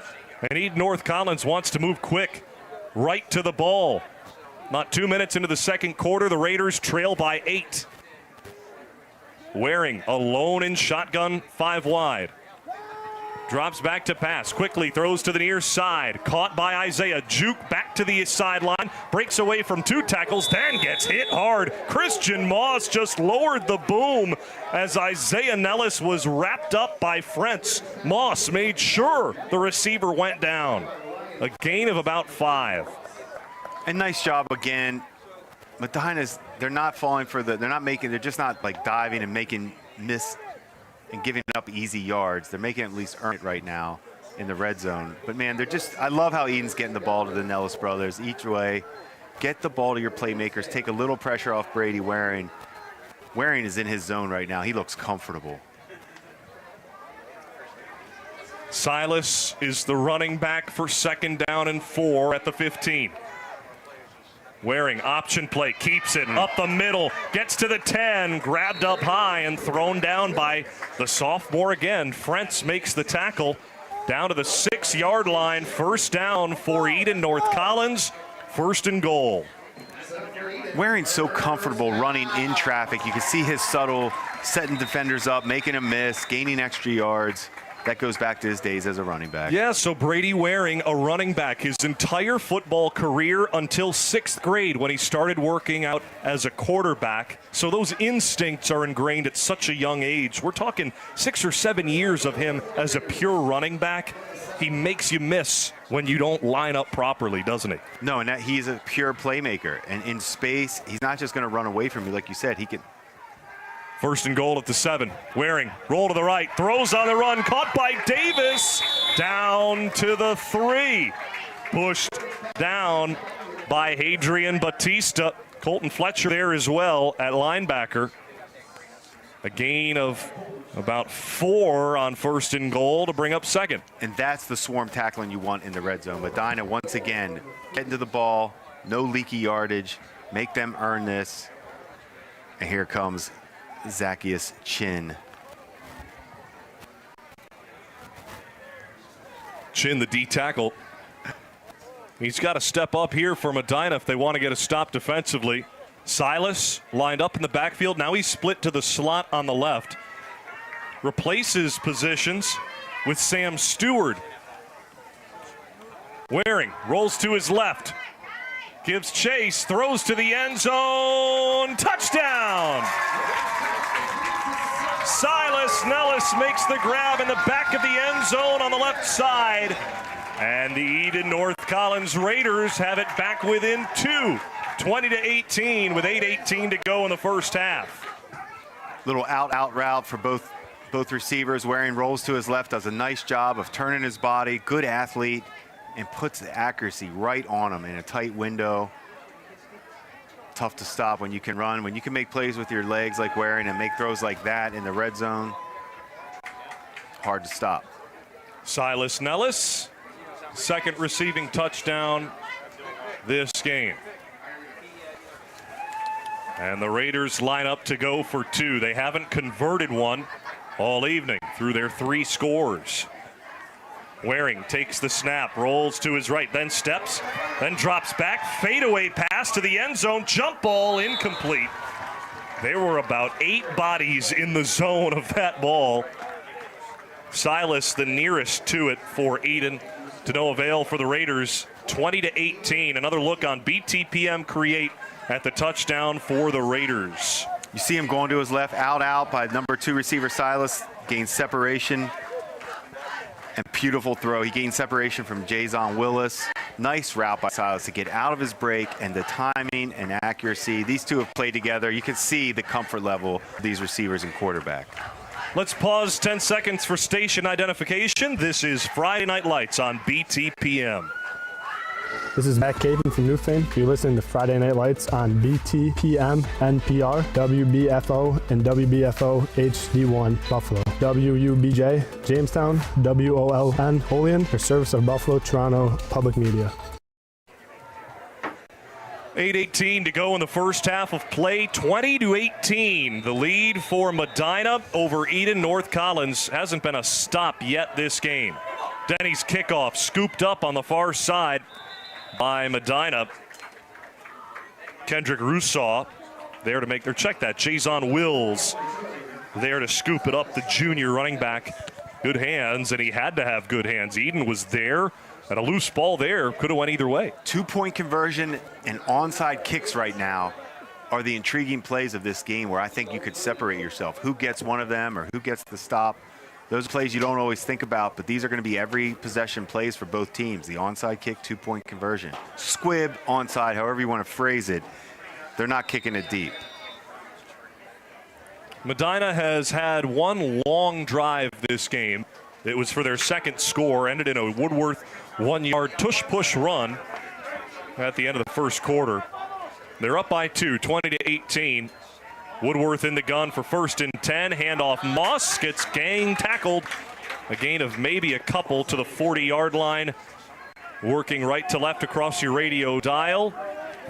And Eden North Collins wants to move quick, right to the ball. Not 2 minutes into the 2nd quarter, the Raiders trail by 8. Waring alone in shotgun, 5 wide. Drops back to pass, quickly throws to the near side. Caught by Isaiah, juke back to the sideline. Breaks away from 2 tackles, then gets hit hard. Christian Moss just lowered the boom as Isaiah Nellis was wrapped up by Frentz. Moss made sure the receiver went down. A gain of about 5. And nice job again. Medina's, they're not falling for they're just not like diving and making miss and giving up easy yards. They're making at least earn it right now in the red zone. But man, I love how Eden's getting the ball to the Nellis brothers each way. Get the ball to your playmakers. Take a little pressure off Brady Waring. Waring is in his zone right now. He looks comfortable. Silas is the running back for 2nd down and 4 at the 15. Waring, option play, keeps it up the middle, gets to the 10, grabbed up high and thrown down by the sophomore again. Frentz makes the tackle down to the 6-yard line. 1st down for Eden North Collins. 1st and goal. Waring's so comfortable running in traffic. You can see his subtle setting defenders up, making a miss, gaining extra yards. That goes back to his days as a running back. Yeah, so Brady Waring, a running back, his entire football career until 6th grade when he started working out as a quarterback. So those instincts are ingrained at such a young age. We're talking 6 or 7 years of him as a pure running back. He makes you miss when you don't line up properly, doesn't he? No, and he's a pure playmaker. And in space, he's not just going to run away from you. Like you said, he can. 1st and goal at the 7. Waring, roll to the right, throws on the run, caught by Davis, down to the 3. Pushed down by Hadrian Batista. Colton Fletcher there as well at linebacker. A gain of about 4 on 1st and goal to bring up 2nd. And that's the swarm tackling you want in the red zone. Medina, once again, getting to the ball, no leaky yardage, make them earn this. And here comes Zacchaeus Chin. Chin, the D tackle. He's got to step up here for Medina if they want to get a stop defensively. Silas lined up in the backfield. Now he's split to the slot on the left. Replaces positions with Sam Stewart. Waring rolls to his left. Gives chase, throws to the end zone. Touchdown! Silas Nellis makes the grab in the back of the end zone on the left side. And the Eden North Collins Raiders have it back within 2, 20-18 with 8:18 to go in the 1st half. Little out route for both receivers. Waring rolls to his left, does a nice job of turning his body. Good athlete, and puts the accuracy right on him in a tight window. Tough to stop when you can run, when you can make plays with your legs like Waring and make throws like that in the red zone. Hard to stop. Silas Nellis, 2nd receiving touchdown this game. And the Raiders line up to go for two. They haven't converted one all evening through their 3 scores. Waring takes the snap, rolls to his right, then steps, then drops back. Fadeaway pass to the end zone. Jump ball incomplete. There were about 8 bodies in the zone of that ball. Silas the nearest to it for Eden. To no avail for the Raiders. 20-18. Another look on BTPM Create at the touchdown for the Raiders. You see him going to his left, out by number 2 receiver Silas. Gains separation. And beautiful throw. He gained separation from Jason Willis. Nice route by Silas to get out of his break, and the timing and accuracy. These two have played together. You can see the comfort level of these receivers and quarterback. Let's pause 10 seconds for station identification. This is Friday Night Lights on BTPM. This is Matt Caven from Newfane. You're listening to Friday Night Lights on BTPM, NPR, WBFO, and WBFO HD1 Buffalo. WUBJ, Jamestown, WOLN, Olean, for service of Buffalo, Toronto Public Media. 8:18 to go in the first half of play. 20-18. The lead for Medina over Eden. North Collins hasn't been a stop yet this game. Denny's kickoff scooped up on the far side by Medina. Kendrick Rousseau there to make their check that. Jason Wills there to scoop it up, the junior running back. Good hands, and he had to have good hands. Eden was there, and a loose ball there could have went either way. 2-point conversion and onside kicks right now are the intriguing plays of this game, where I think you could separate yourself. Who gets one of them or who gets the stop? Those plays you don't always think about, but these are going to be every possession plays for both teams. The onside kick, 2-point conversion. Squib, onside, however you want to phrase it. They're not kicking it deep. Medina has had one long drive this game. It was for their second score, ended in a Woodworth 1-yard tush-push run at the end of the first quarter. They're up by 2, 20-18. Woodworth in the gun for 1st and 10. Handoff, Moss gets gang tackled. A gain of maybe a couple to the 40-yard line. Working right to left across your radio dial.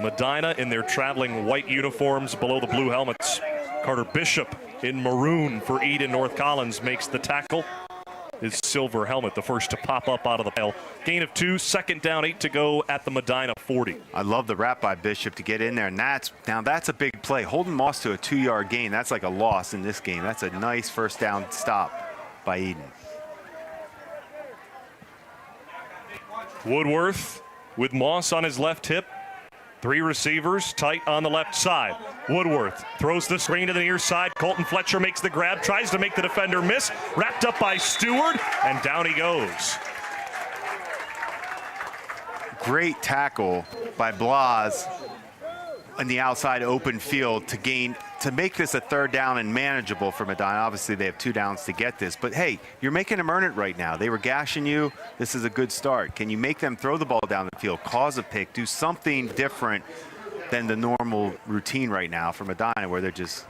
Medina in their traveling white uniforms below the blue helmets. Carter Bishop in maroon for Eden. North Collins makes the tackle. His silver helmet, the first to pop up out of the pile. Gain of 2, 2nd down, 8 to go at the Medina 40. I love the wrap by Bishop to get in there, and that's a big play. Holding Moss to a 2-yard gain, that's like a loss in this game. That's a nice first down stop by Eden. Woodworth with Moss on his left hip. 3 receivers tight on the left side. Woodworth throws the screen to the near side. Colton Fletcher makes the grab, tries to make the defender miss. Wrapped up by Stewart, and down he goes. Great tackle by Blas in the outside open field to make this a 3rd down and manageable for Medina. Obviously, they have 2 downs to get this, but hey, you're making them earn it right now. They were gashing you. This is a good start. Can you make them throw the ball down the field, cause a pick, do something different than the normal routine right now for Medina, where they're just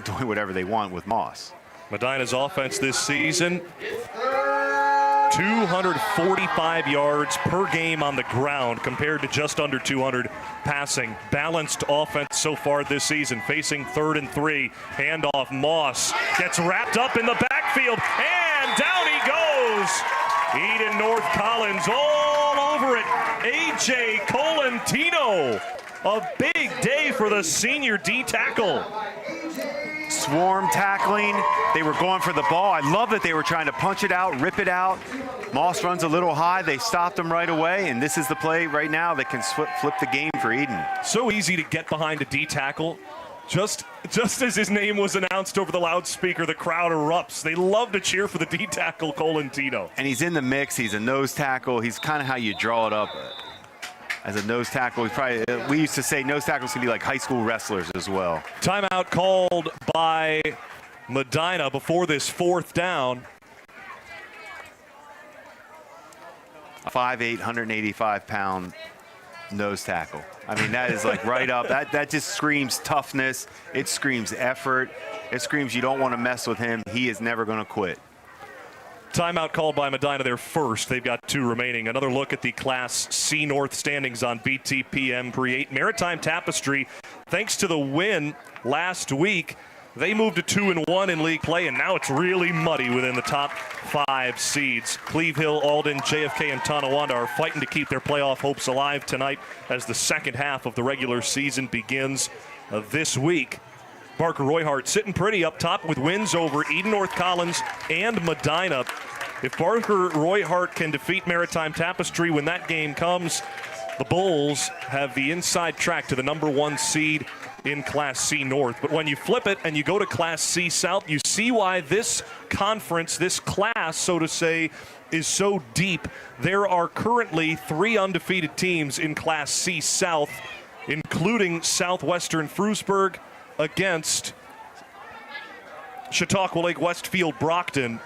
doing whatever they want with Moss? Medina's offense this season, 245 yards per game on the ground compared to just under 200 passing. Balanced offense so far this season, facing 3rd and 3. Handoff, Moss gets wrapped up in the backfield, and down he goes. Eden North Collins all over it. A.J. Colantino, a big day for the senior D tackle. Swarm tackling. They were going for the ball. I love that they were trying to punch it out, rip it out. Moss runs a little high. They stopped him right away, and this is the play right now that can flip the game for Eden. So easy to get behind a D tackle. Just as his name was announced over the loudspeaker, the crowd erupts. They love to cheer for the D tackle, Colantino. And he's in the mix. He's a nose tackle. He's kind of how you draw it up as a nose tackle. We used to say nose tackles can be like high school wrestlers as well. Timeout called by Medina before this 4th down. 5'8", 185-pound nose tackle. I mean, that is like right up. That just screams toughness. It screams effort. It screams you don't want to mess with him. He is never going to quit. Timeout called by Medina there first. They've got 2 remaining. Another look at the Class C North standings on BTPM Create. Maritime Tapestry, thanks to the win last week, they moved to 2-1 in league play, and now it's really muddy within the top 5 seeds. Cleve Hill, Alden, JFK, and Tonawanda are fighting to keep their playoff hopes alive tonight as the second half of the regular season begins this week. Parker Royhart sitting pretty up top with wins over Eden North Collins and Medina. If Parker Royhart can defeat Maritime Tapestry when that game comes, the Bulls have the inside track to the number 1 seed in Class C North. But when you flip it and you go to Class C South, you see why this conference, this class, so to say, is so deep. There are currently 3 undefeated teams in Class C South, including Southwestern Frewsburg against Chautauqua Lake, Westfield, Brockton.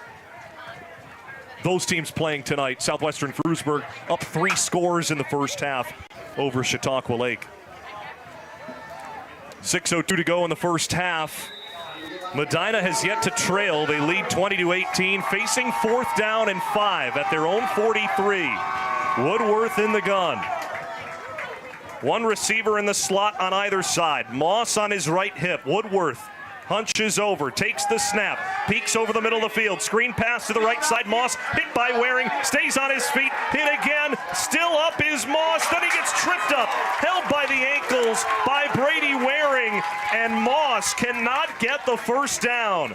Those teams playing tonight. Southwestern Frewsburg up 3 scores in the first half over Chautauqua Lake. 6:02 to go in the first half. Medina has yet to trail. They lead 20-18, facing 4th down and 5 at their own 43. Woodworth in the gun. 1 receiver in the slot on either side. Moss on his right hip. Woodworth hunches over, takes the snap, peeks over the middle of the field. Screen pass to the right side. Moss hit by Waring, stays on his feet, hit again. Still up is Moss. Then he gets tripped up, held by the ankles by Brady Waring, and Moss cannot get the first down.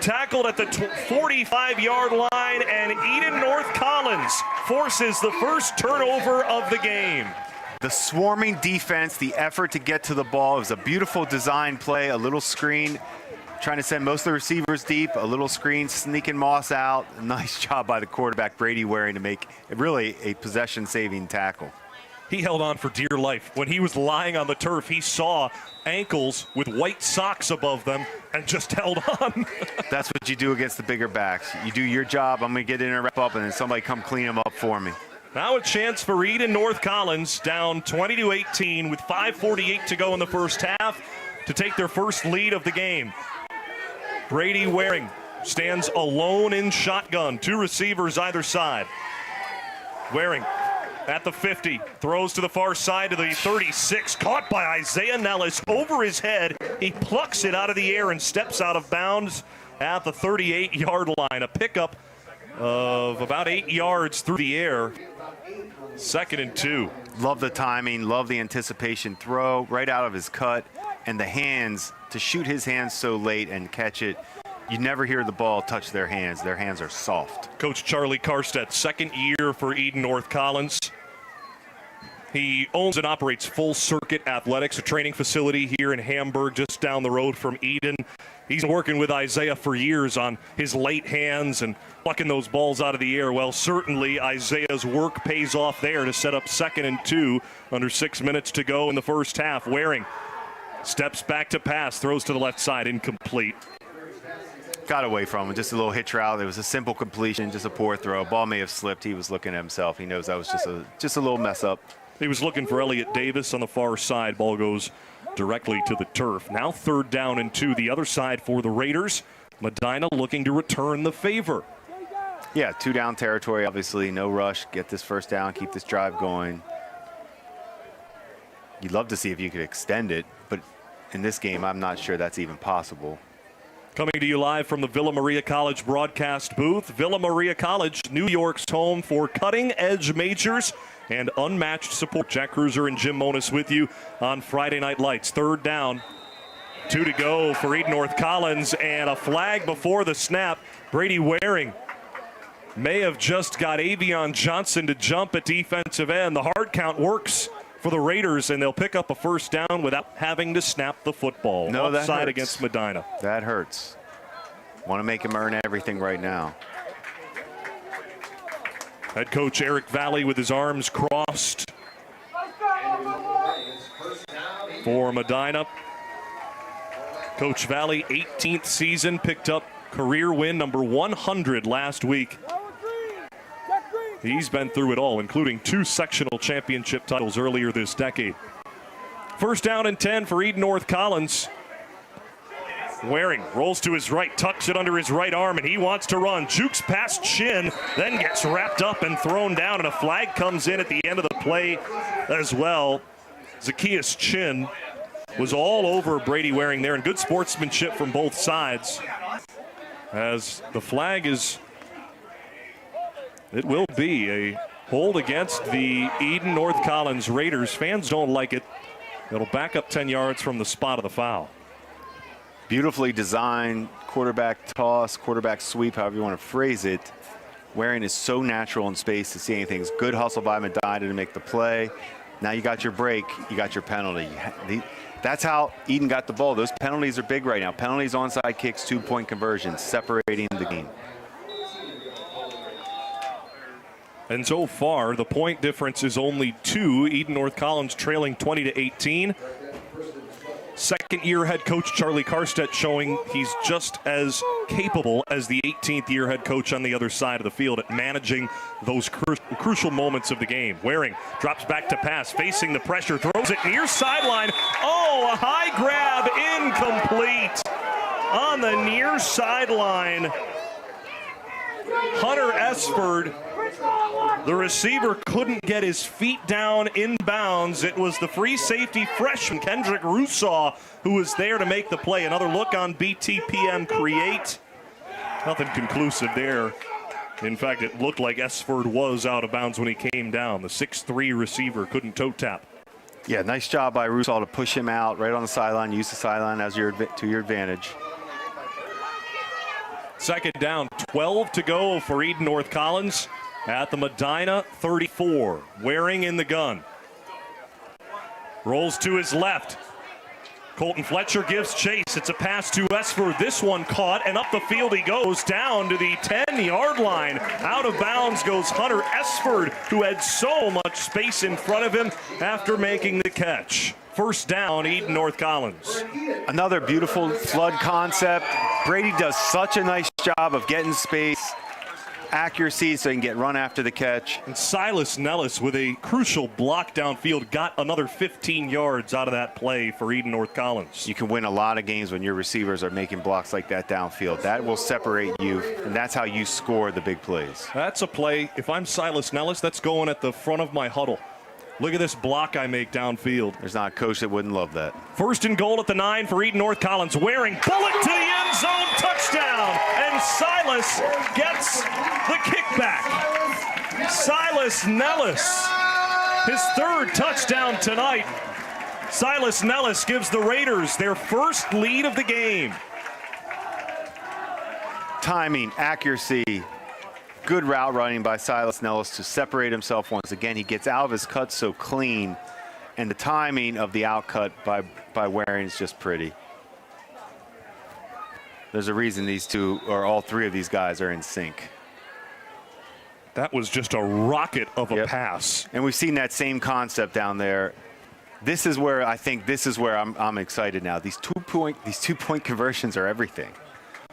Tackled at the 45-yard line, and Eden North Collins forces the first turnover of the game. The swarming defense, the effort to get to the ball. It was a beautiful design play, a little screen, trying to send most of the receivers deep, a little screen, sneaking Moss out. Nice job by the quarterback, Brady Waring, to make really a possession-saving tackle. He held on for dear life. When he was lying on the turf, he saw ankles with white socks above them and just held on. That's what you do against the bigger backs. You do your job, I'm going to get in and wrap up, and then somebody come clean them up for me. Now a chance for Eden North Collins, down 20-18 with 5:48 to go in the first half, to take their first lead of the game. Brady Waring stands alone in shotgun, 2 receivers either side. Waring at the 50, throws to the far side to the 36, caught by Isaiah Nellis over his head. He plucks it out of the air and steps out of bounds at the 38-yard line. A pickup of about 8 yards through the air. 2nd and 2. Love the timing, love the anticipation throw right out of his cut, and the hands, to shoot his hands so late and catch it. You never hear the ball touch their hands. Their hands are soft. Coach Charlie Karstedt, 2nd year for Eden North Collins. He owns and operates Full Circuit Athletics, a training facility here in Hamburg, just down the road from Eden. He's working with Isaiah for years on his late hands and plucking those balls out of the air. Well, certainly Isaiah's work pays off there to set up 2nd and 2 under 6 minutes to go in the first half. Waring steps back to pass, throws to the left side, incomplete. Got away from him, just a little hitch route. It was a simple completion, just a poor throw. Ball may have slipped. He was looking at himself. He knows that was just a little mess up. He was looking for Elliott Davis on the far side. Ball goes directly to the turf. Now 3rd down and 2. The other side for the Raiders. Medina looking to return the favor. Yeah, 2 down territory, obviously. No rush. Get this first down. Keep this drive going. You'd love to see if you could extend it, but in this game, I'm not sure that's even possible. Coming to you live from the Villa Maria College broadcast booth. Villa Maria College, New York's home for cutting-edge majors and unmatched support. Jack Kreuzer and Jim Monis with you on Friday Night Lights. 3rd down, 2 to go for Eden North Collins, and a flag before the snap. Brady Waring may have just got Avion Johnson to jump at defensive end. The hard count works for the Raiders, and they'll pick up a first down without having to snap the football. No, that offside hurts. Against Medina. That hurts. Want to make him earn everything right now. Head coach Eric Valley with his arms crossed for Medina. Coach Valley, 18th season, picked up career win number 100 last week. He's been through it all, including 2 sectional championship titles earlier this decade. First down and 10 for Eden North Collins. Waring rolls to his right, tucks it under his right arm, and he wants to run. Jukes past Chin, then gets wrapped up and thrown down, and a flag comes in at the end of the play as well. Zacchaeus Chin was all over Brady Waring there, and good sportsmanship from both sides. As the flag is, it will be a hold against the Eden North Collins Raiders. Fans don't like it. It'll back up 10 yards from the spot of the foul. Beautifully designed quarterback toss, quarterback sweep, however you want to phrase it. Waring is so natural in space to see anything. It's good hustle by Medina to make the play. Now you got your break, you got your penalty. That's how Eden got the ball. Those penalties are big right now. Penalties, onside kicks, 2-point conversions, separating the game. And so far, the point difference is only 2. Eden North Collins trailing 20-18. Second-year head coach Charlie Karstedt showing he's just as capable as the 18th-year head coach on the other side of the field at managing those crucial moments of the game. Waring drops back to pass, facing the pressure, throws it near sideline. Oh, a high grab, incomplete on the near sideline. Hunter Esford, the receiver, couldn't get his feet down inbounds. It was the free safety freshman, Kendrick Rousseau, who was there to make the play. Another look on BTPM Create. Nothing conclusive there. In fact, it looked like Esford was out of bounds when he came down. The 6'3" receiver couldn't toe tap. Yeah, nice job by Rousseau to push him out right on the sideline, use the sideline as to your advantage. Second down, 12 to go for Eden North Collins at the Medina 34. Waring in the gun. Rolls to his left. Colton Fletcher gives chase. It's a pass to Esford. This one caught, and up the field he goes down to the 10-yard line. Out of bounds goes Hunter Esford, who had so much space in front of him after making the catch. First down, Eden North Collins. Another beautiful flood concept. Brady does such a nice job of getting space, accuracy, so he can get run after the catch. And Silas Nellis with a crucial block downfield got another 15 yards out of that play for Eden North Collins. You can win a lot of games when your receivers are making blocks like that downfield. That will separate you, and that's how you score the big plays. That's a play. If I'm Silas Nellis, that's going at the front of my huddle. Look at this block I make downfield. There's not a coach that wouldn't love that. First and goal at the 9 for Eden North Collins. Waring, bullet to the end zone, touchdown. And Silas gets the kickback. Silas Nellis, his third touchdown tonight. Silas Nellis gives the Raiders their first lead of the game. Timing, accuracy. Good route running by Silas Nellis to separate himself once again. He gets out of his cut so clean, and the timing of the outcut by Waring is just pretty. There's a reason these two, or all three of these guys, are in sync. That was just a rocket of a pass. And we've seen that same concept down there. This is where I think I'm excited now. These two-point conversions are everything.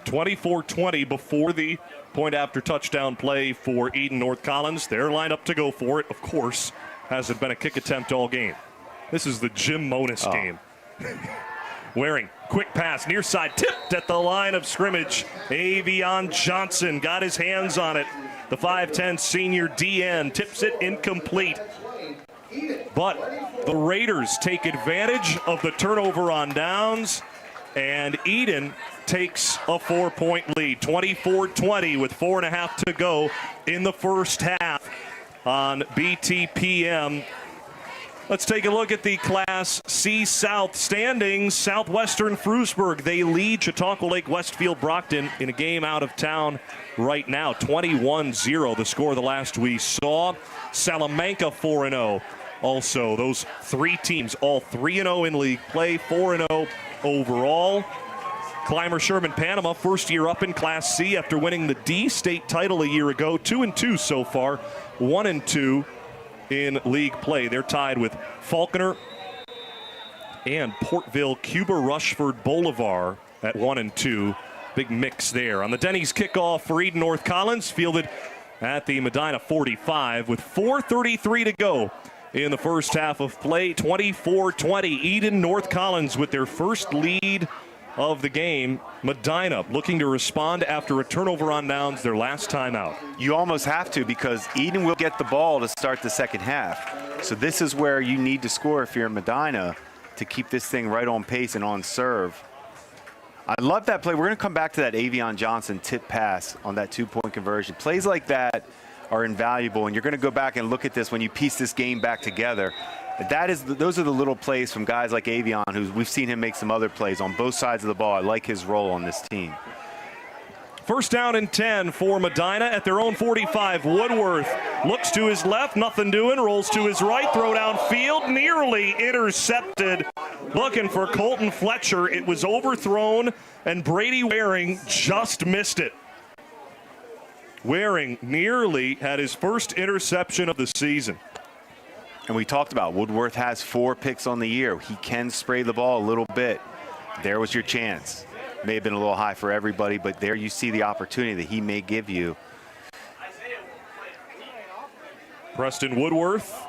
24-20 before the point after touchdown play for Eden North Collins. They're lined up to go for it. Of course, hasn't been a kick attempt all game. This is the Jim Monis game. Waring, quick pass, near side, tipped at the line of scrimmage. Avion Johnson got his hands on it. The 5'10 senior DN tips it incomplete. But the Raiders take advantage of the turnover on downs, and Eden takes a 4-point lead, 24-20 with 4.5 to go in the first half on BTPM. Let's take a look at the Class C South standings. Southwestern Frewsburg, they lead Chautauqua Lake Westfield Brockton in a game out of town right now, 21-0, the score the last we saw. Salamanca 4-0. Also, those three teams, all 3-0 in league play, 4-0 overall. Clymer Sherman Panama, first year up in Class C after winning the D state title a year ago. 2-2 so far, 1-2 in league play. They're tied with Falconer and Portville Cuba Rushford Bolivar at 1-2. Big mix there. On the Denny's kickoff for Eden North Collins, fielded at the Medina 45 with 4:33 to go in the first half of play. 24-20. Eden North Collins with their first lead of the game. Medina looking to respond after a turnover on downs their last time out. You almost have to, because Eden will get the ball to start the second half. So this is where you need to score if you're Medina to keep this thing right on pace and on serve. I love that play. We're going to come back to that Avion Johnson tip pass on that two-point conversion. Plays like that are invaluable, and you're going to go back and look at this when you piece this game back together. Those are the little plays from guys like Avion, who we've seen him make some other plays on both sides of the ball. I like his role on this team. First down and 10 for Medina at their own 45. Woodworth looks to his left, nothing doing, rolls to his right, throw downfield, nearly intercepted. Looking for Colton Fletcher. It was overthrown, and Brady Waring just missed it. Waring nearly had his first interception of the season. And we talked about Woodworth has 4 picks on the year. He can spray the ball a little bit. There was your chance. May have been a little high for everybody, but there you see the opportunity that he may give you. Preston Woodworth,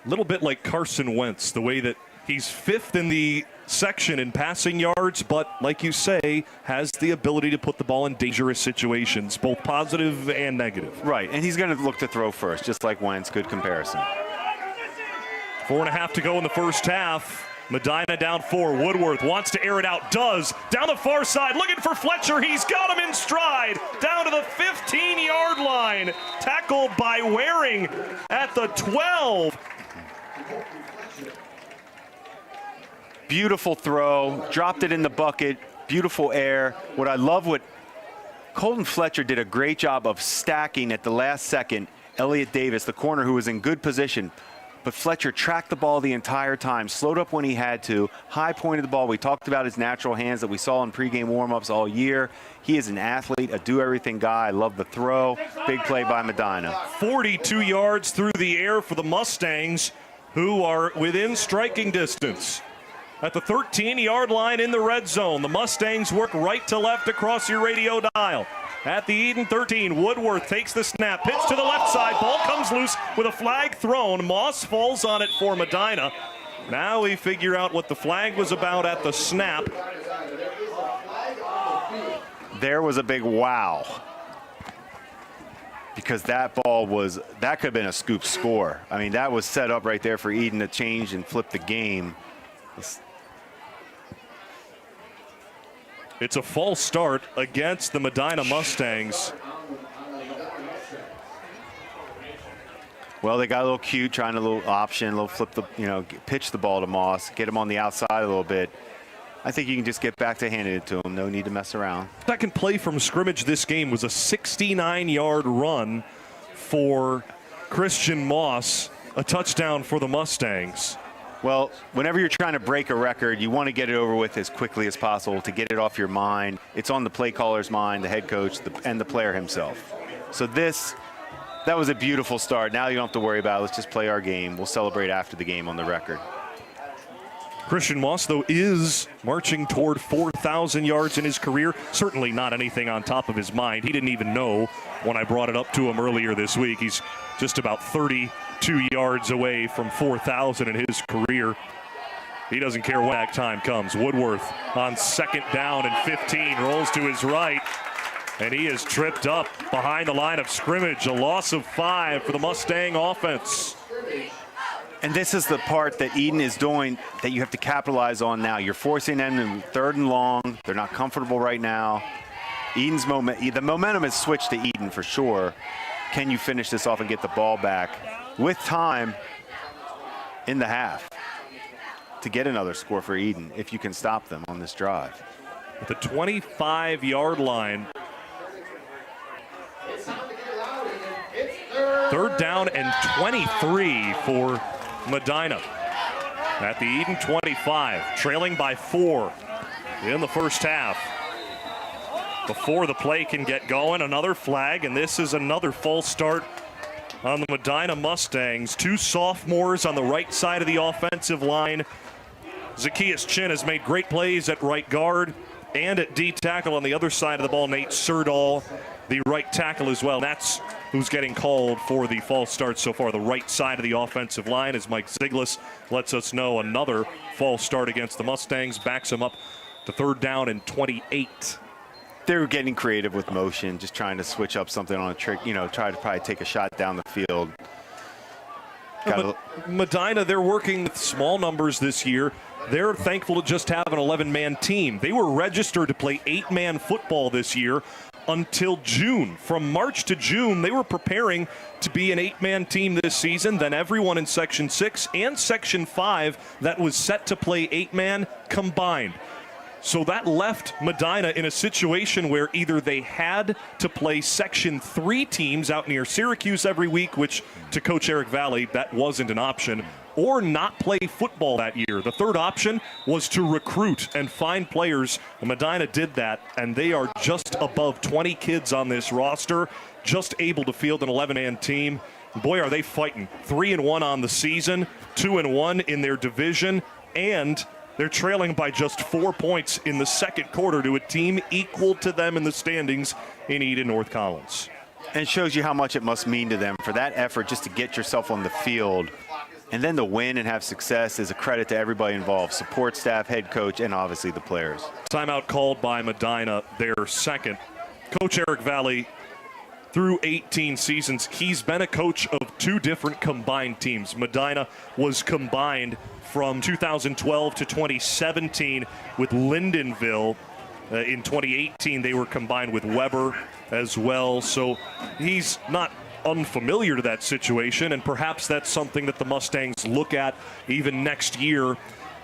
a little bit like Carson Wentz, the way that he's 5th in the section in passing yards, but like you say, has the ability to put the ball in dangerous situations, both positive and negative. Right, and he's going to look to throw first, just like Wentz. Good comparison. 4.5 to go in the first half. Medina down 4. Woodworth wants to air it out. Does. Down the far side. Looking for Fletcher. He's got him in stride. Down to the 15-yard line. Tackled by Waring at the 12. Beautiful throw. Dropped it in the bucket. Beautiful air. What I love, what Colton Fletcher did a great job of stacking at the last second. Elliott Davis, the corner, who was in good position. But Fletcher tracked the ball the entire time, slowed up when he had to, high pointed the ball. We talked about his natural hands that we saw in pregame warmups all year. He is an athlete, a do-everything guy. I love the throw. Big play by Medina. 42 yards through the air for the Mustangs, who are within striking distance. At the 13-yard line in the red zone, the Mustangs work right to left across your radio dial. At the Eden 13, Woodworth takes the snap, pitch to the left side, ball comes loose with a flag thrown. Moss falls on it for Medina. Now we figure out what the flag was about at the snap. There was a big wow, because that could have been a scoop score. I mean, that was set up right there for Eden to change and flip the game. It's a false start against the Medina Mustangs. Well, they got a little cute, trying a little option, a little flip pitch the ball to Moss, get him on the outside a little bit. I think you can just get back to handing it to him. No need to mess around. Second play from scrimmage this game was a 69-yard run for Christian Moss, a touchdown for the Mustangs. Well, whenever you're trying to break a record, you want to get it over with as quickly as possible to get it off your mind. It's on the play caller's mind, the head coach, and the player himself. So that was a beautiful start. Now you don't have to worry about it. Let's just play our game. We'll celebrate after the game on the record. Christian Moss, though, is marching toward 4,000 yards in his career. Certainly not anything on top of his mind. He didn't even know when I brought it up to him earlier this week. He's just about 32 yards away from 4,000 in his career. He doesn't care when that time comes. Woodworth on second down and 15 rolls to his right, and he is tripped up behind the line of scrimmage. A loss of 5 for the Mustang offense. And this is the part that Eden is doing that you have to capitalize on now. You're forcing them to 3rd and long. They're not comfortable right now. The momentum has switched to Eden for sure. Can you finish this off and get the ball back with time in the half to get another score for Eden if you can stop them on this drive? At the 25-yard line. 3rd down and 23 for Medina. At the Eden 25, trailing by 4 in the first half. Before the play can get going, another flag, and this is another false start on the Medina Mustangs. 2 sophomores on the right side of the offensive line. Zacchaeus Chin has made great plays at right guard and at D tackle. On the other side of the ball, Nate Serdal, the right tackle as well. And that's who's getting called for the false start so far. The right side of the offensive line, as Mike Ziglis lets us know, another false start against the Mustangs, backs him up to 3rd down and 28. They were getting creative with motion, just trying to switch up something on a trick, try to probably take a shot down the field. Medina, they're working with small numbers this year. They're thankful to just have an 11-man team. They were registered to play 8-man football this year until June. From March to June, they were preparing to be an 8-man team this season. Then everyone in Section 6 and Section 5 that was set to play 8-man combined. So that left Medina in a situation where either they had to play Section 3 teams out near Syracuse every week, which to Coach Eric Valley, that wasn't an option, or not play football that year. The third option was to recruit and find players. Medina did that, and they are just above 20 kids on this roster, just able to field an 11-man team. Boy, are they fighting. 3-1 on the season, 2-1 in their division, and they're trailing by just 4 points in the second quarter to a team equal to them in the standings in Eden North Collins. And it shows you how much it must mean to them for that effort just to get yourself on the field. And then to win and have success is a credit to everybody involved, support staff, head coach, and obviously the players. Timeout called by Medina, their second. Coach Eric Valley, through 18 seasons, he's been a coach of 2 different combined teams. Medina was combined from 2012 to 2017 with Lindenville. In 2018, they were combined with Weber as well. So he's not unfamiliar to that situation, and perhaps that's something that the Mustangs look at even next year.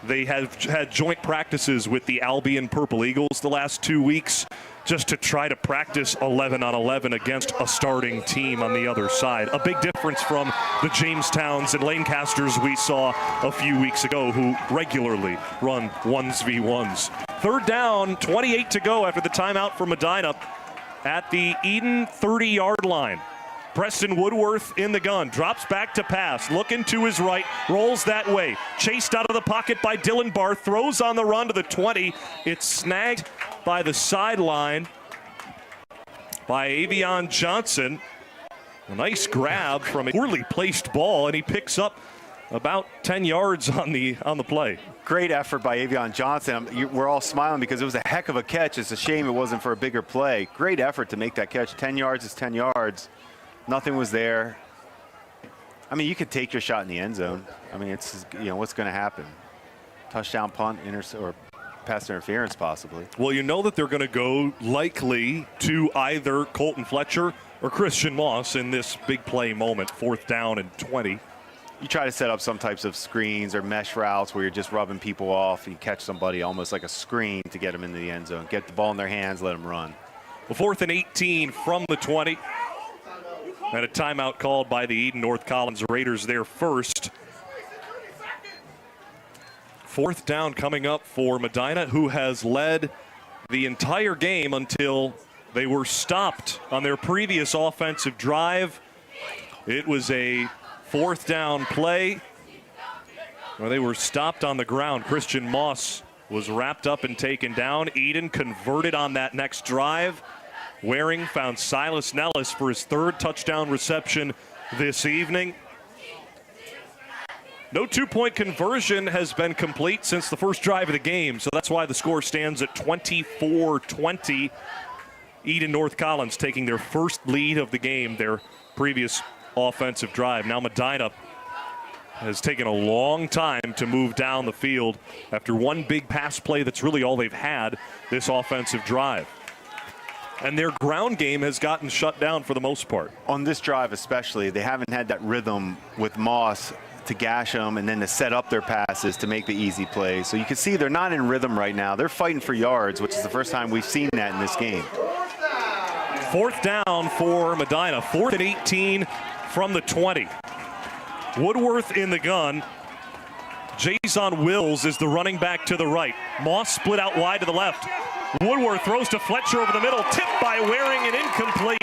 They have had joint practices with the Albion Purple Eagles the last 2 weeks just to try to practice 11-on-11 against a starting team on the other side. A big difference from the Jamestowns and Lancasters we saw a few weeks ago, who regularly run 1v1s. 3rd down, 28 to go after the timeout for Medina at the Eden 30-yard line. Preston Woodworth in the gun, drops back to pass, looking to his right, rolls that way. Chased out of the pocket by Dylan Barth, throws on the run to the 20. It's snagged by the sideline by Avion Johnson. A nice grab from a poorly placed ball, and he picks up about 10 yards on the play. Great effort by Avion Johnson. We're all smiling because it was a heck of a catch. It's a shame it wasn't for a bigger play. Great effort to make that catch. 10 yards is 10 yards. Nothing was there. I mean, you could take your shot in the end zone. I mean, it's, what's going to happen? Touchdown, punt, or pass interference possibly. Well, you know that they're going to go likely to either Colton Fletcher or Christian Moss in this big play moment, 4th down and 20. You try to set up some types of screens or mesh routes where you're just rubbing people off. You catch somebody almost like a screen to get them into the end zone. Get the ball in their hands, let them run. Well, 4th and 18 from the 20. And a timeout called by the Eden North Collins Raiders there first. 4th down coming up for Medina, who has led the entire game until they were stopped on their previous offensive drive. It was a 4th down play where they were stopped on the ground. Christian Moss was wrapped up and taken down. Eden converted on that next drive. Waring found Silas Nellis for his 3rd touchdown reception this evening. No 2-point conversion has been complete since the first drive of the game, so that's why the score stands at 24-20. Eden North Collins taking their first lead of the game, their previous offensive drive. Now Medina has taken a long time to move down the field after one big pass play that's really all they've had this offensive drive. And their ground game has gotten shut down for the most part. On this drive especially, they haven't had that rhythm with Moss to gash them and then to set up their passes to make the easy plays. So you can see they're not in rhythm right now. They're fighting for yards, which is the first time we've seen that in this game. 4th down for Medina. 4th and 18 from the 20. Woodworth in the gun. Jason Wills is the running back to the right. Moss split out wide to the left. Woodworth throws to Fletcher over the middle, tipped by Waring and incomplete.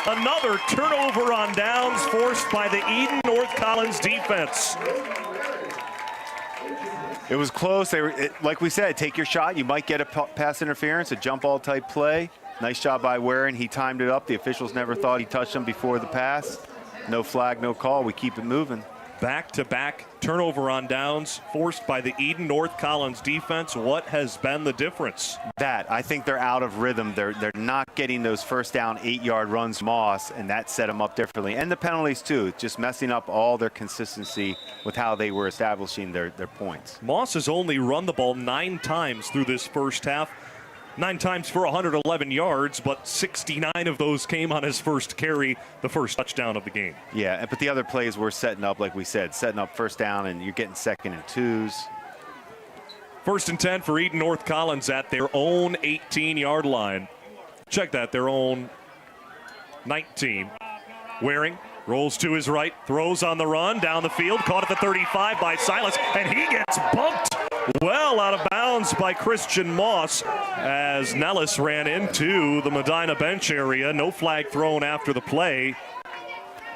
Another turnover on downs forced by the Eden North Collins defense. It was close. Like we said, take your shot. You might get a pass interference, a jump ball type play. Nice job by Waring. He timed it up. The officials never thought he touched him before the pass. No flag, no call. We keep it moving. Back-to-back turnover on downs forced by the Eden North Collins defense. What has been the difference? I think they're out of rhythm. They're not getting those first down 8-yard runs from Moss, and that set them up differently. And the penalties too, just messing up all their consistency with how they were establishing their points. Moss has only run the ball 9 times through this first half. 9 times for 111 yards, but 69 of those came on his first carry, the first touchdown of the game. Yeah, but the other plays were setting up, like we said, setting up first down, and you're getting 2nd and 2s. 1st and 10 for Eden North Collins at their own 18-yard line. Check that, their own 19. Waring rolls to his right, throws on the run, down the field, caught at the 35 by Silas, and he gets bumped well out of bounds by Christian Moss as Nellis ran into the Medina bench area. No flag thrown after the play.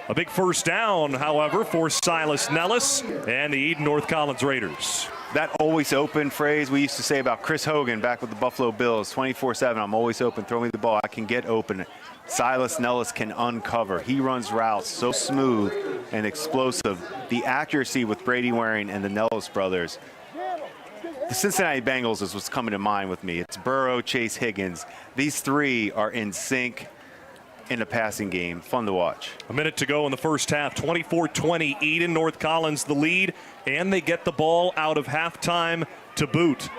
A big first down, however, for Silas Nellis and the Eden North Collins Raiders. That always open phrase we used to say about Chris Hogan back with the Buffalo Bills, 24/7, I'm always open, throw me the ball, I can get open. Silas Nellis can uncover. He runs routes so smooth and explosive. The accuracy with Brady Waring and the Nellis brothers. The Cincinnati Bengals is what's coming to mind with me. It's Burrow, Chase Higgins. These 3 are in sync in the passing game. Fun to watch. A minute to go in the first half. 24-20, Eden North Collins the lead, and they get the ball out of halftime to boot.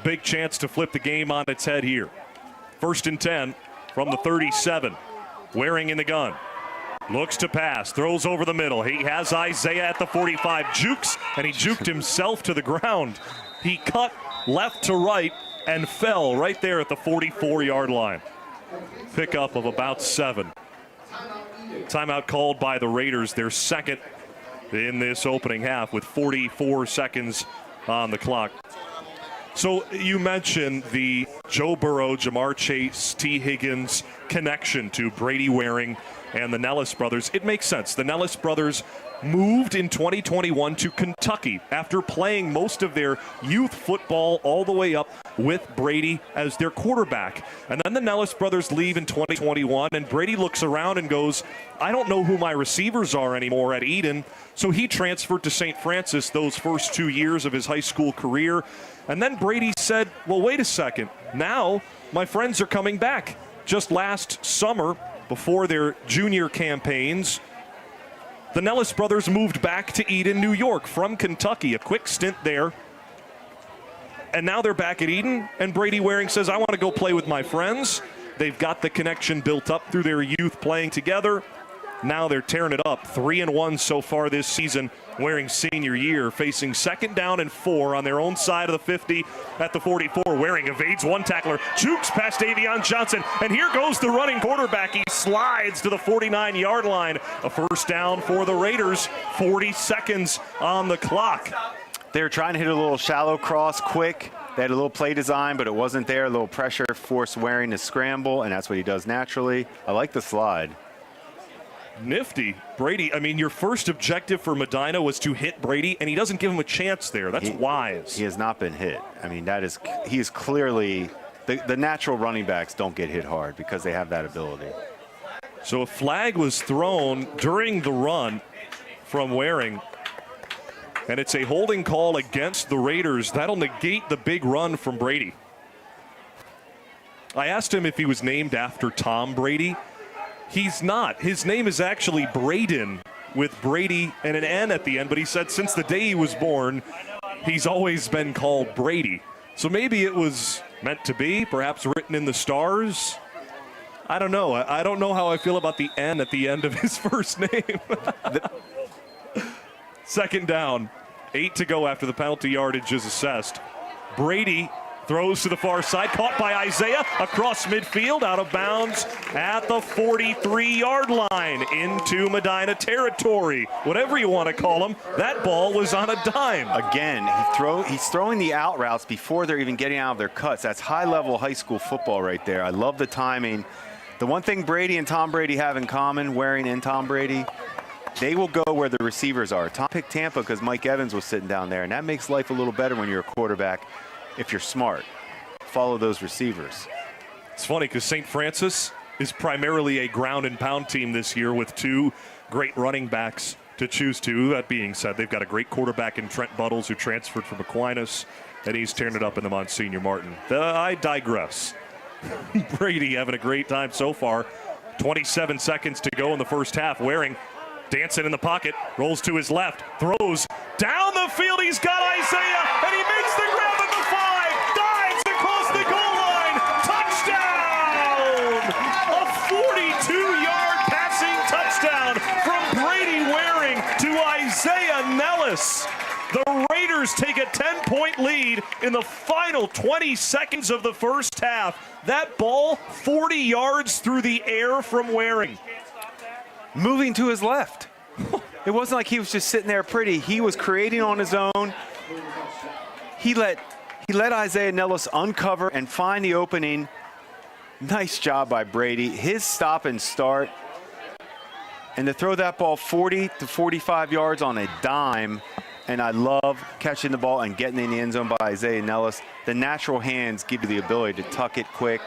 Big chance to flip the game on its head here. 1st and 10 from the 37. Waring in the gun. Looks to pass, throws over the middle. He has Isaiah at the 45, jukes, and he juked himself to the ground. He cut left to right and fell right there at the 44-yard line. Pickup of about 7. Timeout called by the Raiders, their 2nd in this opening half with 44 seconds on the clock. So you mentioned the Joe Burrow, Jamar Chase, T. Higgins connection to Brady Waring and the Nellis brothers. It makes sense. The Nellis brothers moved in 2021 to Kentucky after playing most of their youth football all the way up with Brady as their quarterback. And then the Nellis brothers leave in 2021, and Brady looks around and goes, I don't know who my receivers are anymore at Eden. So he transferred to St. Francis those first 2 years of his high school career. And then Brady said, well, wait a second. Now my friends are coming back. Just last summer, before their junior campaigns, the Nellis brothers moved back to Eden, New York from Kentucky, a quick stint there. And now they're back at Eden, and Brady Waring says, I want to go play with my friends. They've got the connection built up through their youth playing together. Now they're tearing it up. 3-1 so far this season. Waring's senior year, facing 2nd down and 4 on their own side of the 50 at the 44. Waring evades one tackler, jukes past Davion Johnson, and here goes the running quarterback. He slides to the 49-yard line. A first down for the Raiders. 40 seconds on the clock. They were trying to hit a little shallow cross quick. They had a little play design, but it wasn't there. A little pressure forced Waring to scramble, and that's what he does naturally. I like the slide. Nifty. Brady, I mean, your first objective for Medina was to hit Brady, and he doesn't give him a chance there. That's wise. He has not been hit. I mean, he is clearly, the natural running backs don't get hit hard because they have that ability. So a flag was thrown during the run from Waring, and it's a holding call against the Raiders. That'll negate the big run from Brady. I asked him if he was named after Tom Brady. He's not. His name is actually Braden, with Brady and an N at the end, but he said since the day he was born, he's always been called Brady. So maybe it was meant to be, perhaps written in the stars. I don't know. I don't know how I feel about the N at the end of his first name. 2nd down, 8 to go after the penalty yardage is assessed. Brady throws to the far side, caught by Isaiah, across midfield, out of bounds at the 43-yard line, into Medina territory. Whatever you want to call him, that ball was on a dime. Again, he's throwing the out routes before they're even getting out of their cuts. That's high-level high school football right there. I love the timing. The one thing Brady and Tom Brady have in common, Waring and Tom Brady, they will go where the receivers are. Tom picked Tampa because Mike Evans was sitting down there, and that makes life a little better when you're a quarterback. If you're smart, follow those receivers. It's funny because St. Francis is primarily a ground and pound team this year with 2 great running backs to choose to. That being said, they've got a great quarterback in Trent Buttles, who transferred from Aquinas, and he's tearing it up in the Monsignor Martin. I digress. Brady having a great time so far. 27 seconds to go in the first half. Waring dancing in the pocket, rolls to his left, throws down the field. He's got Isaiah, and he makes the grab at the 5, dives across the goal line. Touchdown! A 42-yard passing touchdown from Brady Waring to Isaiah Nellis. The Raiders take a 10-point lead in the final 20 seconds of the first half. That ball 40 yards through the air from Waring. Moving to his left. It wasn't like he was just sitting there pretty. He was creating on his own. He let Isaiah Nellis uncover and find the opening. Nice job by Brady. His stop and start. And to throw that ball 40 to 45 yards on a dime. And I love catching the ball and getting in the end zone by Isaiah Nellis. The natural hands give you the ability to tuck it quick.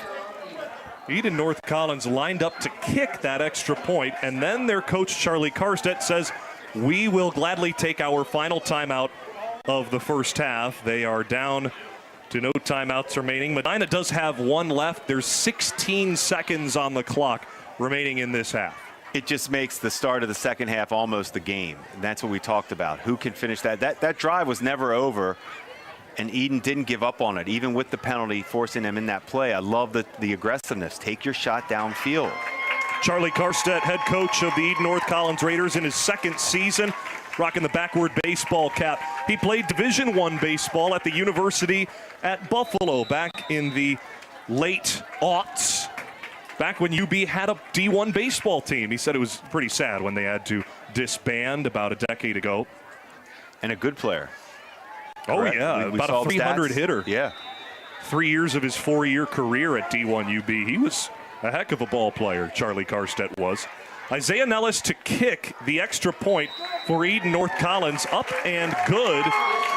Eden North Collins lined up to kick that extra point, and then their coach, Charlie Karstedt, says, we will gladly take our final timeout of the first half. They are down to no timeouts remaining. Medina does have one left. There's 16 seconds on the clock remaining in this half. It just makes the start of the second half almost the game. And that's what we talked about. Who can finish that? That drive was never over, and Eden didn't give up on it, even with the penalty forcing them in that play. I love the aggressiveness. Take your shot downfield. Charlie Karstedt, head coach of the Eden North Collins Raiders in his second season, rocking the backward baseball cap. He played Division I baseball at the University at Buffalo back in the late aughts. Back when UB had a D1 baseball team. He said it was pretty sad when they had to disband about a decade ago. And a good player. Oh, correct? yeah, we about a 300 stats. hitter. Yeah. 3 years of his 4-year career at D1 UB. He was a heck of a ball player, Charlie Karstedt was. Isaiah Nellis to kick the extra point for Eden North Collins. Up and good.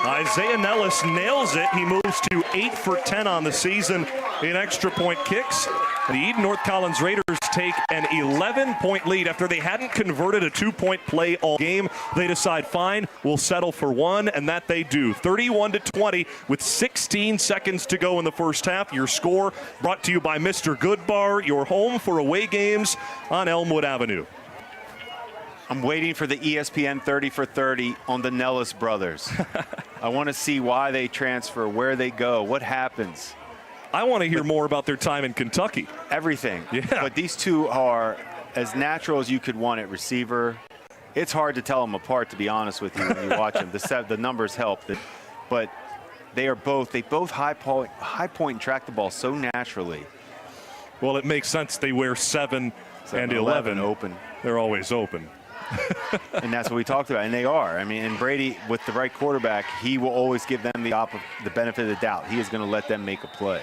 Isaiah Nellis nails it. He moves to 8 for 10 on the season in extra point kicks. The Eden North Collins Raiders take an 11-point lead after they hadn't converted a 2-point play all game. They decide, fine, we'll settle for one, and that they do. 31-20 with 16 seconds to go in the first half. Your score brought to you by Mr. Goodbar, your home for away games on Elmwood Avenue. I'm waiting for the ESPN 30 for 30 on the Nellis brothers. I want to see why they transfer, where they go, what happens. I want to hear more about their time in Kentucky. Everything. Yeah. But these two are as natural as you could want at receiver. It's hard to tell them apart, to be honest with you, when you watch them. The numbers help. But they both high point and track the ball so naturally. Well, it makes sense. They wear 7 and 11 open. They're always open. And that's what we talked about, and they are. I mean, and Brady, with the right quarterback, he will always give them the benefit of the doubt. He is going to let them make a play.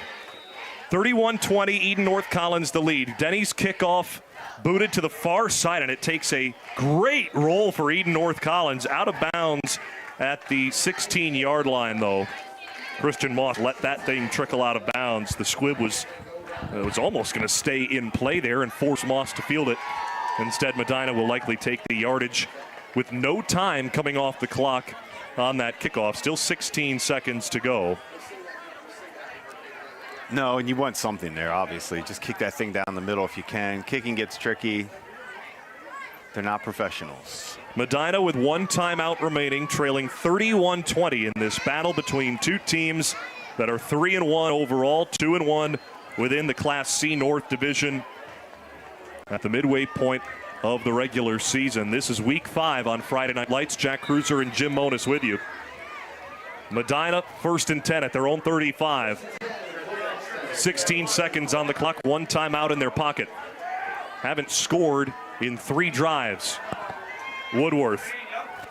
31-20, Eden North Collins the lead. Denny's kickoff booted to the far side, and it takes a great roll for Eden North Collins. Out of bounds at the 16-yard line, though. Christian Moss let that thing trickle out of bounds. The squib was almost going to stay in play there and force Moss to field it. Instead, Medina will likely take the yardage with no time coming off the clock on that kickoff. Still 16 seconds to go. No, and you want something there, obviously. Just kick that thing down the middle if you can. Kicking gets tricky. They're not professionals. Medina with one timeout remaining, trailing 31-20 in this battle between two teams that are 3-1 overall, 2-1 within the Class C North Division. At the midway point of the regular season. This is week 5 on Friday Night Lights. Jack Kreuzer and Jim Monis with you. Medina 1st and 10 at their own 35. 16 seconds on the clock, one timeout in their pocket. Haven't scored in 3 drives. Woodworth.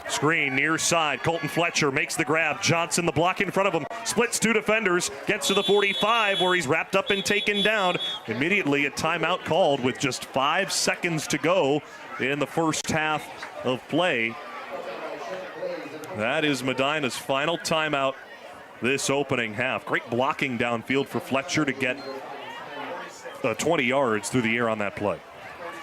Screen near side. Colton Fletcher makes the grab. Johnson, the block in front of him. Splits 2 defenders. Gets to the 45 where he's wrapped up and taken down. Immediately a timeout called with just 5 seconds to go in the first half of play. That is Medina's final timeout this opening half. Great blocking downfield for Fletcher to get 20 yards through the air on that play.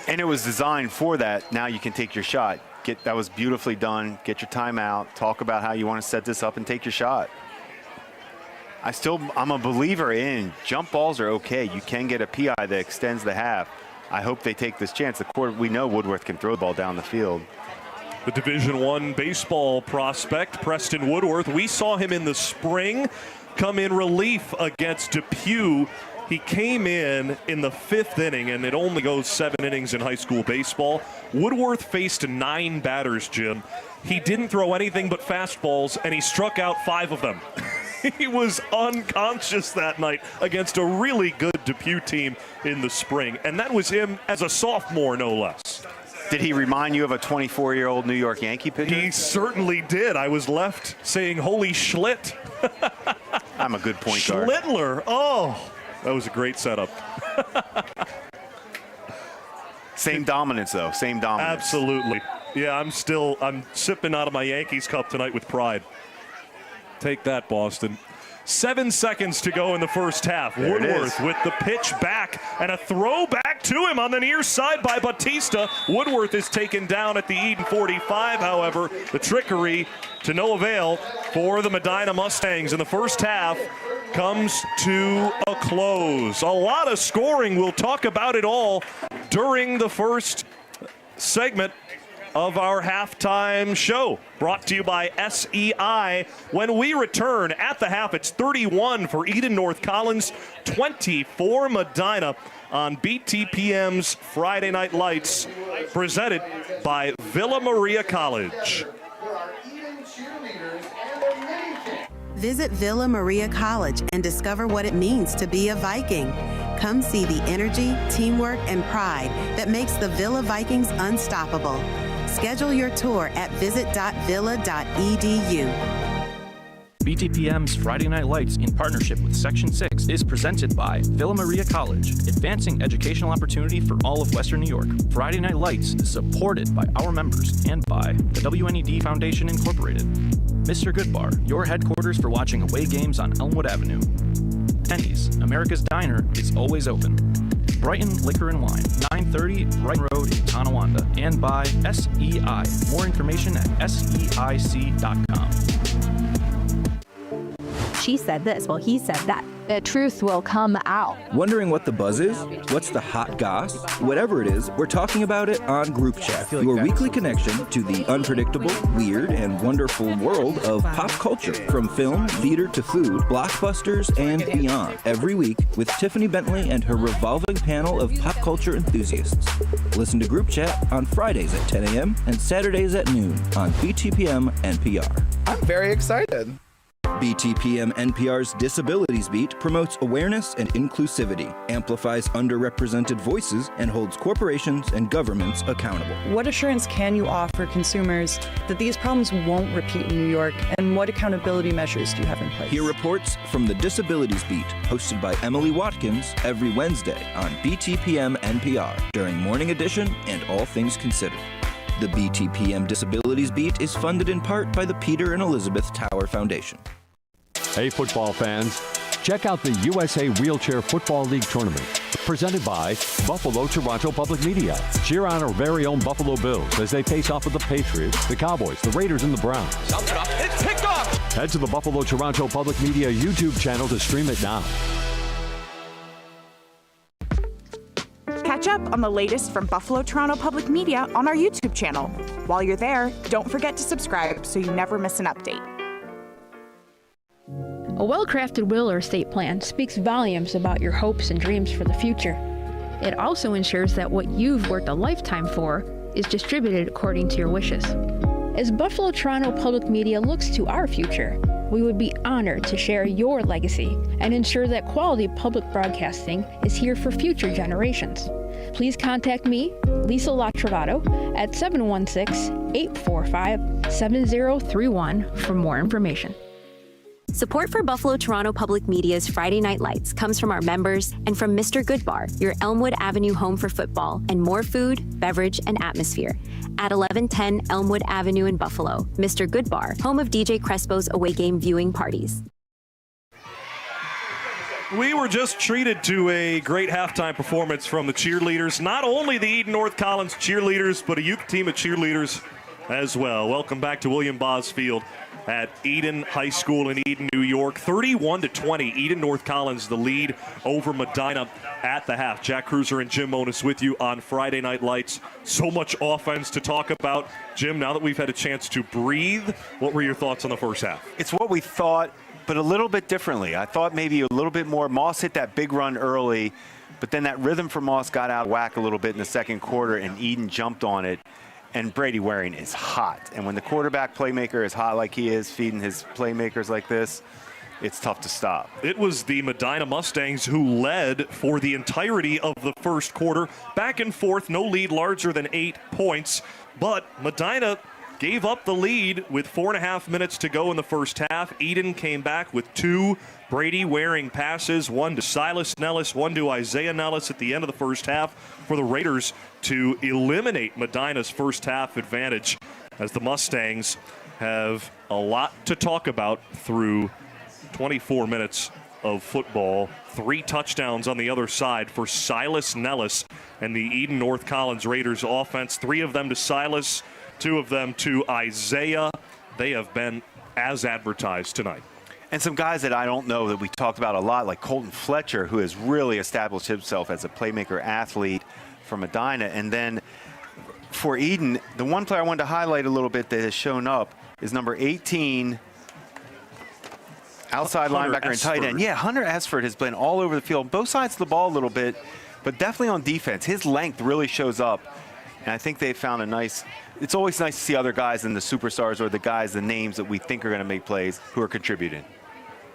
And it was designed for that. Now you can take your shot. That was beautifully done. Get your timeout. Talk about how you want to set this up and take your shot. I'm a believer in jump balls are okay. You can get a PI that extends the half. I hope they take this chance. We know Woodworth can throw the ball down the field. The Division I baseball prospect, Preston Woodworth. We saw him in the spring come in relief against Depew. He came in the 5th inning, and it only goes 7 innings in high school baseball. Woodworth faced 9 batters, Jim. He didn't throw anything but fastballs, and he struck out 5 of them. He was unconscious that night against a really good Depew team in the spring, and that was him as a sophomore, no less. Did he remind you of a 24-year-old New York Yankee pitcher? He certainly did. I was left saying, holy Schlitt. I'm a good point guard. Schlittler, oh, that was a great setup. Same dominance, though, same dominance. Absolutely. Yeah, I'm sipping out of my Yankees cup tonight with pride. Take that, Boston. 7 seconds to go in the first half. There Woodworth with the pitch back and a throw back to him on the near side by Batista. Woodworth is taken down at the Eden 45. However, the trickery to no avail for the Medina Mustangs in the first half comes to a close. A lot of scoring. We'll talk about it all during the first segment of our halftime show, brought to you by SEI. When we return at the half, it's 31 for Eden North Collins, 24 Medina on BTPM's Friday Night Lights, presented by Villa Maria College. Visit Villa Maria College and discover what it means to be a Viking. Come see the energy, teamwork, and pride that makes the Villa Vikings unstoppable. Schedule your tour at visit.villa.edu. BTPM's Friday Night Lights in partnership with Section 6 is presented by Villa Maria College, advancing educational opportunity for all of Western New York. Friday Night Lights is supported by our members and by the WNED Foundation Incorporated. Mr. Goodbar, your headquarters for watching away games on Elmwood Avenue. Penny's, America's Diner, is always open. Brighton Liquor and Wine, 930 Brighton Road in Tonawanda. And by SEI. More information at SEIC.com. She said this, well, he said that. The truth will come out. Wondering what the buzz is? What's the hot goss? Whatever it is, we're talking about it on Group Chat, your weekly connection to the unpredictable, weird, and wonderful world of pop culture, from film, theater to food, blockbusters, and beyond. Every week with Tiffany Bentley and her revolving panel of pop culture enthusiasts. Listen to Group Chat on Fridays at 10 a.m. and Saturdays at noon on BTPM NPR. I'm very excited. BTPM NPR's Disabilities Beat promotes awareness and inclusivity, amplifies underrepresented voices, and holds corporations and governments accountable. What assurance can you offer consumers that these problems won't repeat in New York, and what accountability measures do you have in place? Hear reports from the Disabilities Beat, hosted by Emily Watkins, every Wednesday on BTPM NPR during Morning Edition and All Things Considered. The BTPM Disabilities Beat is funded in part by the Peter and Elizabeth Tower Foundation. Hey, football fans, check out the USA Wheelchair Football League Tournament, presented by Buffalo Toronto Public Media. Cheer on our very own Buffalo Bills as they face off with the Patriots, the Cowboys, the Raiders, and the Browns. It's picked off! Head to the Buffalo Toronto Public Media YouTube channel to stream it now. Catch up on the latest from Buffalo Toronto Public Media on our YouTube channel. While you're there, don't forget to subscribe so you never miss an update. A well-crafted will or estate plan speaks volumes about your hopes and dreams for the future. It also ensures that what you've worked a lifetime for is distributed according to your wishes. As Buffalo Toronto Public Media looks to our future, we would be honored to share your legacy and ensure that quality public broadcasting is here for future generations. Please contact me, Lisa Latrovato, at 716-845-7031 for more information. Support for Buffalo Toronto Public Media's Friday Night Lights comes from our members and from Mr. Goodbar, your Elmwood Avenue home for football and more food, beverage, and atmosphere. At 1110 Elmwood Avenue in Buffalo, Mr. Goodbar, home of DJ Crespo's away game viewing parties. We were just treated to a great halftime performance from the cheerleaders. Not only the Eden North Collins cheerleaders, but a youth team of cheerleaders as well. Welcome back to William Bos Field at Eden High School in Eden, New York. 31-20, Eden North Collins the lead over Medina at the half. Jack Kreuzer and Jim Monis with you on Friday Night Lights. So much offense to talk about. Jim, now that we've had a chance to breathe, what were your thoughts on the first half? It's what we thought, but a little bit differently. I thought maybe a little bit more. Moss hit that big run early, but then that rhythm for Moss got out of whack a little bit in the second quarter, and Eden jumped on it. And Brady Waring is hot. And when the quarterback playmaker is hot like he is, feeding his playmakers like this, it's tough to stop. It was the Medina Mustangs who led for the entirety of the first quarter. Back and forth, no lead larger than 8 points. But Medina gave up the lead with 4.5 minutes to go in the first half. Eden came back with 2 Brady Waring passes, one to Silas Nellis, one to Isaiah Nellis at the end of the first half for the Raiders to eliminate Medina's first half advantage, as the Mustangs have a lot to talk about through 24 minutes of football. 3 touchdowns on the other side for Silas Nellis and the Eden North Collins Raiders offense. 3 of them to Silas, 2 of them to Isaiah. They have been as advertised tonight. And some guys that I don't know that we talked about a lot, like Colton Fletcher, who has really established himself as a playmaker athlete for Medina. And then for Eden, the one player I wanted to highlight a little bit that has shown up is number 18, outside linebacker and tight end. Yeah, Hunter Esford has been all over the field, both sides of the ball a little bit, but definitely on defense. His length really shows up. And I think they've found a nice, it's always nice to see other guys than the superstars or the guys, the names that we think are going to make plays who are contributing.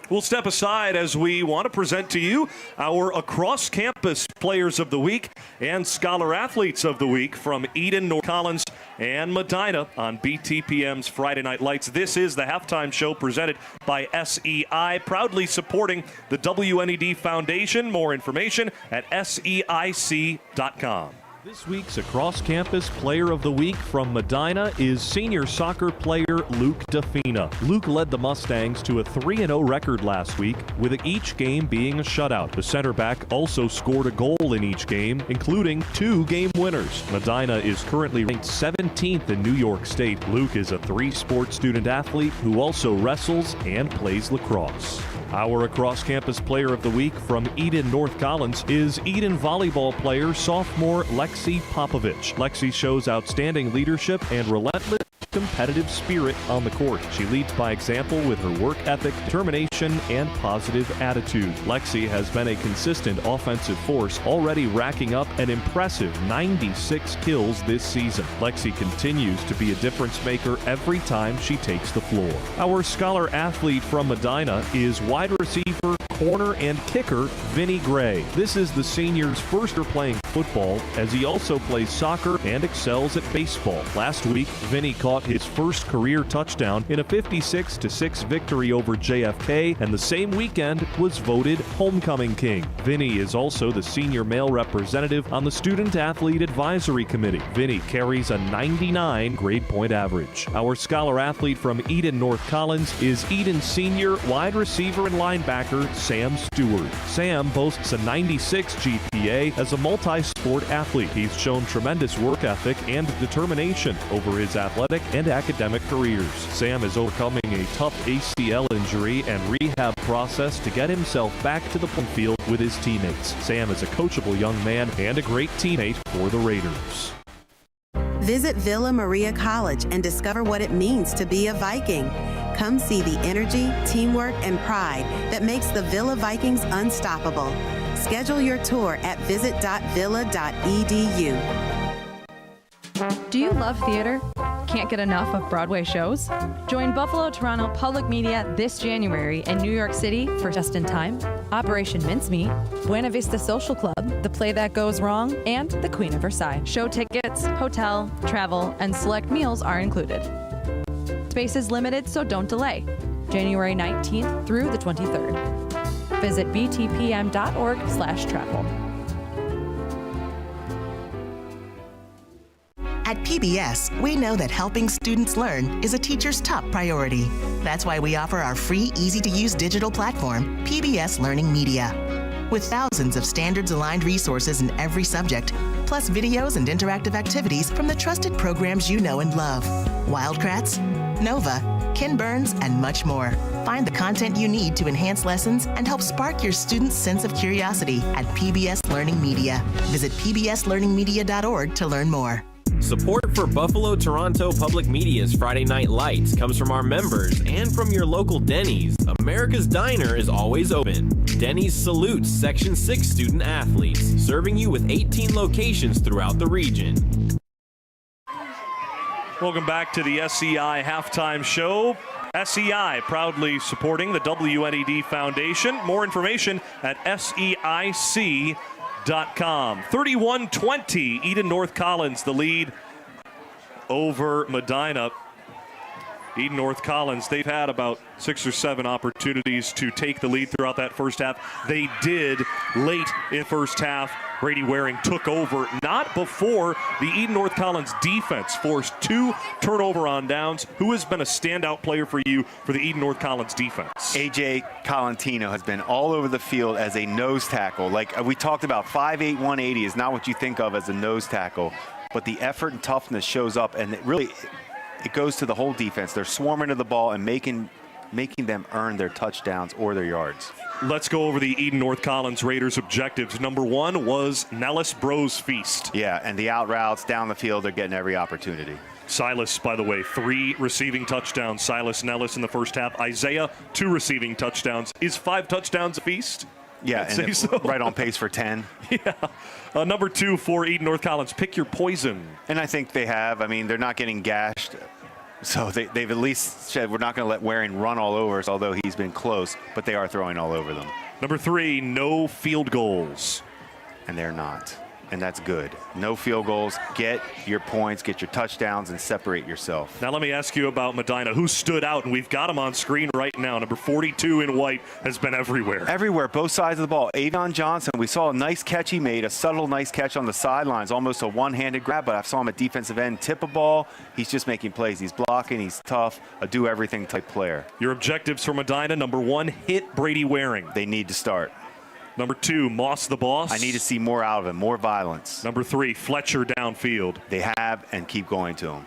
We'll step aside as we want to present to you our across-campus players of the week and scholar athletes of the week from Eden, North Collins, and Medina on BTPM's Friday Night Lights. This is the halftime show presented by SEI, proudly supporting the WNED Foundation. More information at SEIC.com. This week's across-campus player of the week from Medina is senior soccer player Luke Defina. Luke led the Mustangs to a 3-0 record last week, with each game being a shutout. The center back also scored a goal in each game, including 2 game winners. Medina is currently ranked 17th in New York State. Luke is a 3-sport student athlete who also wrestles and plays lacrosse. Our across-campus player of the week from Eden North Collins is Eden volleyball player sophomore Lexi Popovich. Lexi shows outstanding leadership and relentless competitive spirit on the court. She leads by example with her work ethic, determination, and positive attitude. Lexi has been a consistent offensive force, already racking up an impressive 96 kills this season. Lexi continues to be a difference maker every time she takes the floor. Our scholar athlete from Medina is wide receiver, corner, and kicker Vinny Gray. This is the senior's first year playing football, as he also plays soccer and excels at baseball. Last week, Vinny caught his first career touchdown in a 56-6 victory over JFK, and the same weekend was voted Homecoming King. Vinny is also the senior male representative on the Student Athlete Advisory Committee. Vinny carries a 99 grade point average. Our scholar athlete from Eden North Collins is Eden senior wide receiver and linebacker Sam Stewart. Sam boasts a 96 GPA as a multi-sport athlete. He's shown tremendous work ethic and determination over his athletic and academic careers. Sam is overcoming a tough ACL injury and rehab process to get himself back to the playing field with his teammates. Sam is a coachable young man and a great teammate for the Raiders. Visit Villa Maria College and discover what it means to be a Viking. Come see the energy, teamwork, and pride that makes the Villa Vikings unstoppable. Schedule your tour at visit.villa.edu. Do you love theater? Can't get enough of Broadway shows? Join Buffalo Toronto Public Media this January in New York City for Just in Time, Operation Mincemeat, Buena Vista Social Club, The Play That Goes Wrong, and The Queen of Versailles. Show tickets, hotel, travel, and select meals are included. Space is limited, so don't delay. January 19th through the 23rd. Visit btpm.org/travel. At PBS, we know that helping students learn is a teacher's top priority. That's why we offer our free, easy-to-use digital platform, PBS Learning Media. With thousands of standards-aligned resources in every subject, plus videos and interactive activities from the trusted programs you know and love. Wildcrats, Nova, Ken Burns, and much more. Find the content you need to enhance lessons and help spark your students' sense of curiosity at PBS Learning Media. Visit pbslearningmedia.org to learn more. Support for Buffalo Toronto Public Media's Friday Night Lights comes from our members and from your local Denny's. America's Diner is always open. Denny's salutes Section 6 student athletes, serving you with 18 locations throughout the region. Welcome back to the SEI Halftime Show. SEI proudly supporting the WNED Foundation. More information at SEIC.com. 31-20, Eden North Collins, the lead over Medina. Eden North Collins, they've had about 6 or 7 opportunities to take the lead throughout that first half. They did late in first half. Brady Waring took over, not before the Eden North Collins defense forced 2 turnover on downs. Who has been a standout player for you for the Eden North Collins defense? A.J. Colantino has been all over the field as a nose tackle. Like we talked about, 5'8", 180 is not what you think of as a nose tackle, but the effort and toughness shows up, and it goes to the whole defense. They're swarming to the ball and making them earn their touchdowns or their yards. Let's go over the Eden North Collins Raiders' objectives. Number 1 was Nellis Bros Feast. Yeah, and the out routes down the field, they're getting every opportunity. Silas, by the way, 3 receiving touchdowns. Silas Nellis in the first half. Isaiah, 2 receiving touchdowns. Is 5 touchdowns a feast? Yeah, and so. Right on pace for 10. Yeah. Number 2 for Eden North Collins, pick your poison. And I think they have. I mean, they're not getting gashed. So they've at least said we're not going to let Waring run all over us, although he's been close, but they are throwing all over them. Number 3, no field goals. And they're not. And that's good. No field goals. Get your points, get your touchdowns, and separate yourself. Now let me ask you about Medina, who stood out, and we've got him on screen right now. Number 42 in white has been everywhere. Everywhere, both sides of the ball. Avion Johnson, we saw a nice catch he made, a subtle nice catch on the sidelines, almost a one-handed grab, but I saw him at defensive end tip a ball. He's just making plays. He's blocking, he's tough, a do-everything type player. Your objectives for Medina, number 1, hit Brady Waring. They need to start. Number 2, Moss the Boss. I need to see more out of him, more violence. Number 3, Fletcher downfield. They have, and keep going to him.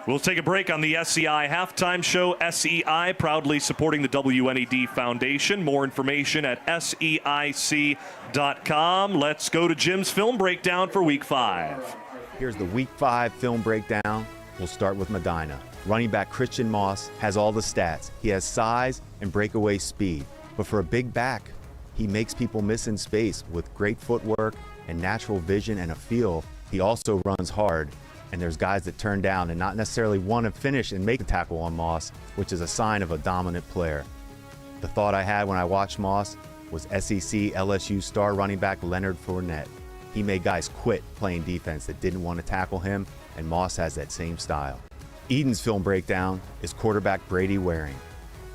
We'll take a break on the SEI Halftime Show. SEI proudly supporting the WNED Foundation. More information at SEIC.com. Let's go to Jim's film breakdown for Week 5. Here's the Week 5 film breakdown. We'll start with Medina. Running back Christian Moss has all the stats. He has size and breakaway speed. But for a big back, he makes people miss in space with great footwork and natural vision and a feel. He also runs hard, and there's guys that turn down and not necessarily want to finish and make a tackle on Moss, which is a sign of a dominant player. The thought I had when I watched Moss was SEC LSU star running back Leonard Fournette. He made guys quit playing defense that didn't want to tackle him, and Moss has that same style. Eden's film breakdown is quarterback Brady Waring.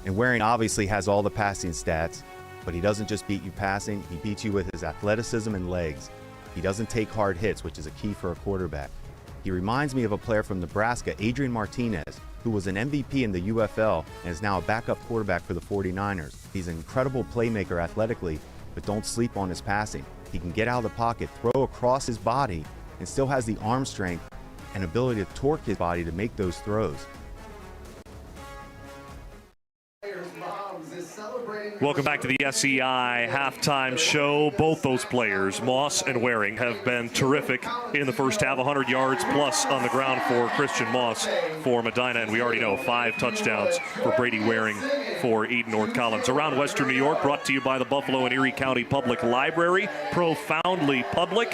And Waring obviously has all the passing stats, but he doesn't just beat you passing, he beats you with his athleticism and legs. He doesn't take hard hits, which is a key for a quarterback. He reminds me of a player from Nebraska, Adrian Martinez, who was an MVP in the UFL and is now a backup quarterback for the 49ers. He's an incredible playmaker athletically, but don't sleep on his passing. He can get out of the pocket, throw across his body, and still has the arm strength and ability to torque his body to make those throws. Welcome back to the SEI Halftime Show. Both those players, Moss and Waring, have been terrific in the first half. 100 yards plus on the ground for Christian Moss for Medina, and we already know 5 touchdowns for Brady Waring for Eden North Collins. Around Western New York, brought to you by the Buffalo and Erie County Public Library, profoundly public.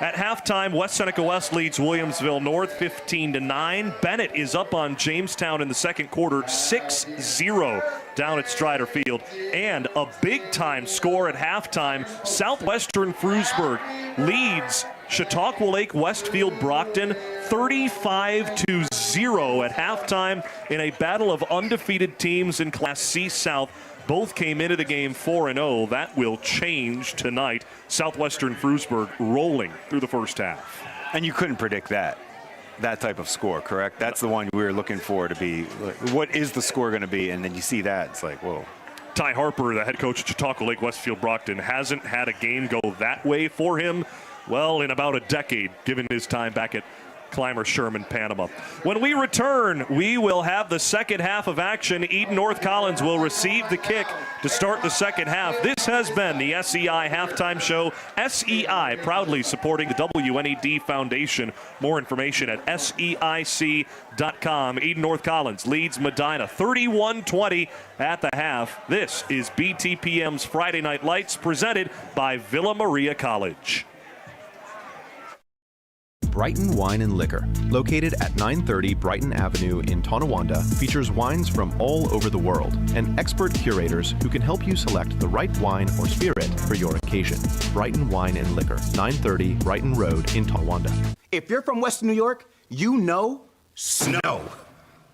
At halftime, West Seneca West leads Williamsville North 15-9. Bennett is up on Jamestown in the second quarter, 6-0 down at Strider Field. And a big-time score at halftime, Southwestern Frewsburg leads Chautauqua Lake Westfield Brockton 35-0 at halftime in a battle of undefeated teams in Class C South. Both came into the game 4-0. That will change tonight. Southwestern Frewsburg rolling through the first half. And you couldn't predict that type of score, correct? That's the one we were looking for to be. What is the score going to be? And then you see that, it's like, whoa. Ty Harper, the head coach of Chautauqua Lake Westfield Brockton, hasn't had a game go that way for him, well, in about a decade, given his time back at Clymer, Sherman, Panama. When we return, we will have the second half of action. Eden North Collins will receive the kick to start the second half. This has been the SEI Halftime Show. SEI proudly supporting the WNED Foundation. More information at SEIC.com. Eden North Collins leads Medina 31-20 at the half. This is BTPM's Friday Night Lights presented by Villa Maria College. Brighton Wine and Liquor, located at 930 Brighton Avenue in Tonawanda, features wines from all over the world and expert curators who can help you select the right wine or spirit for your occasion. Brighton Wine and Liquor, 930 Brighton Road in Tonawanda. If you're from Western New York, you know snow.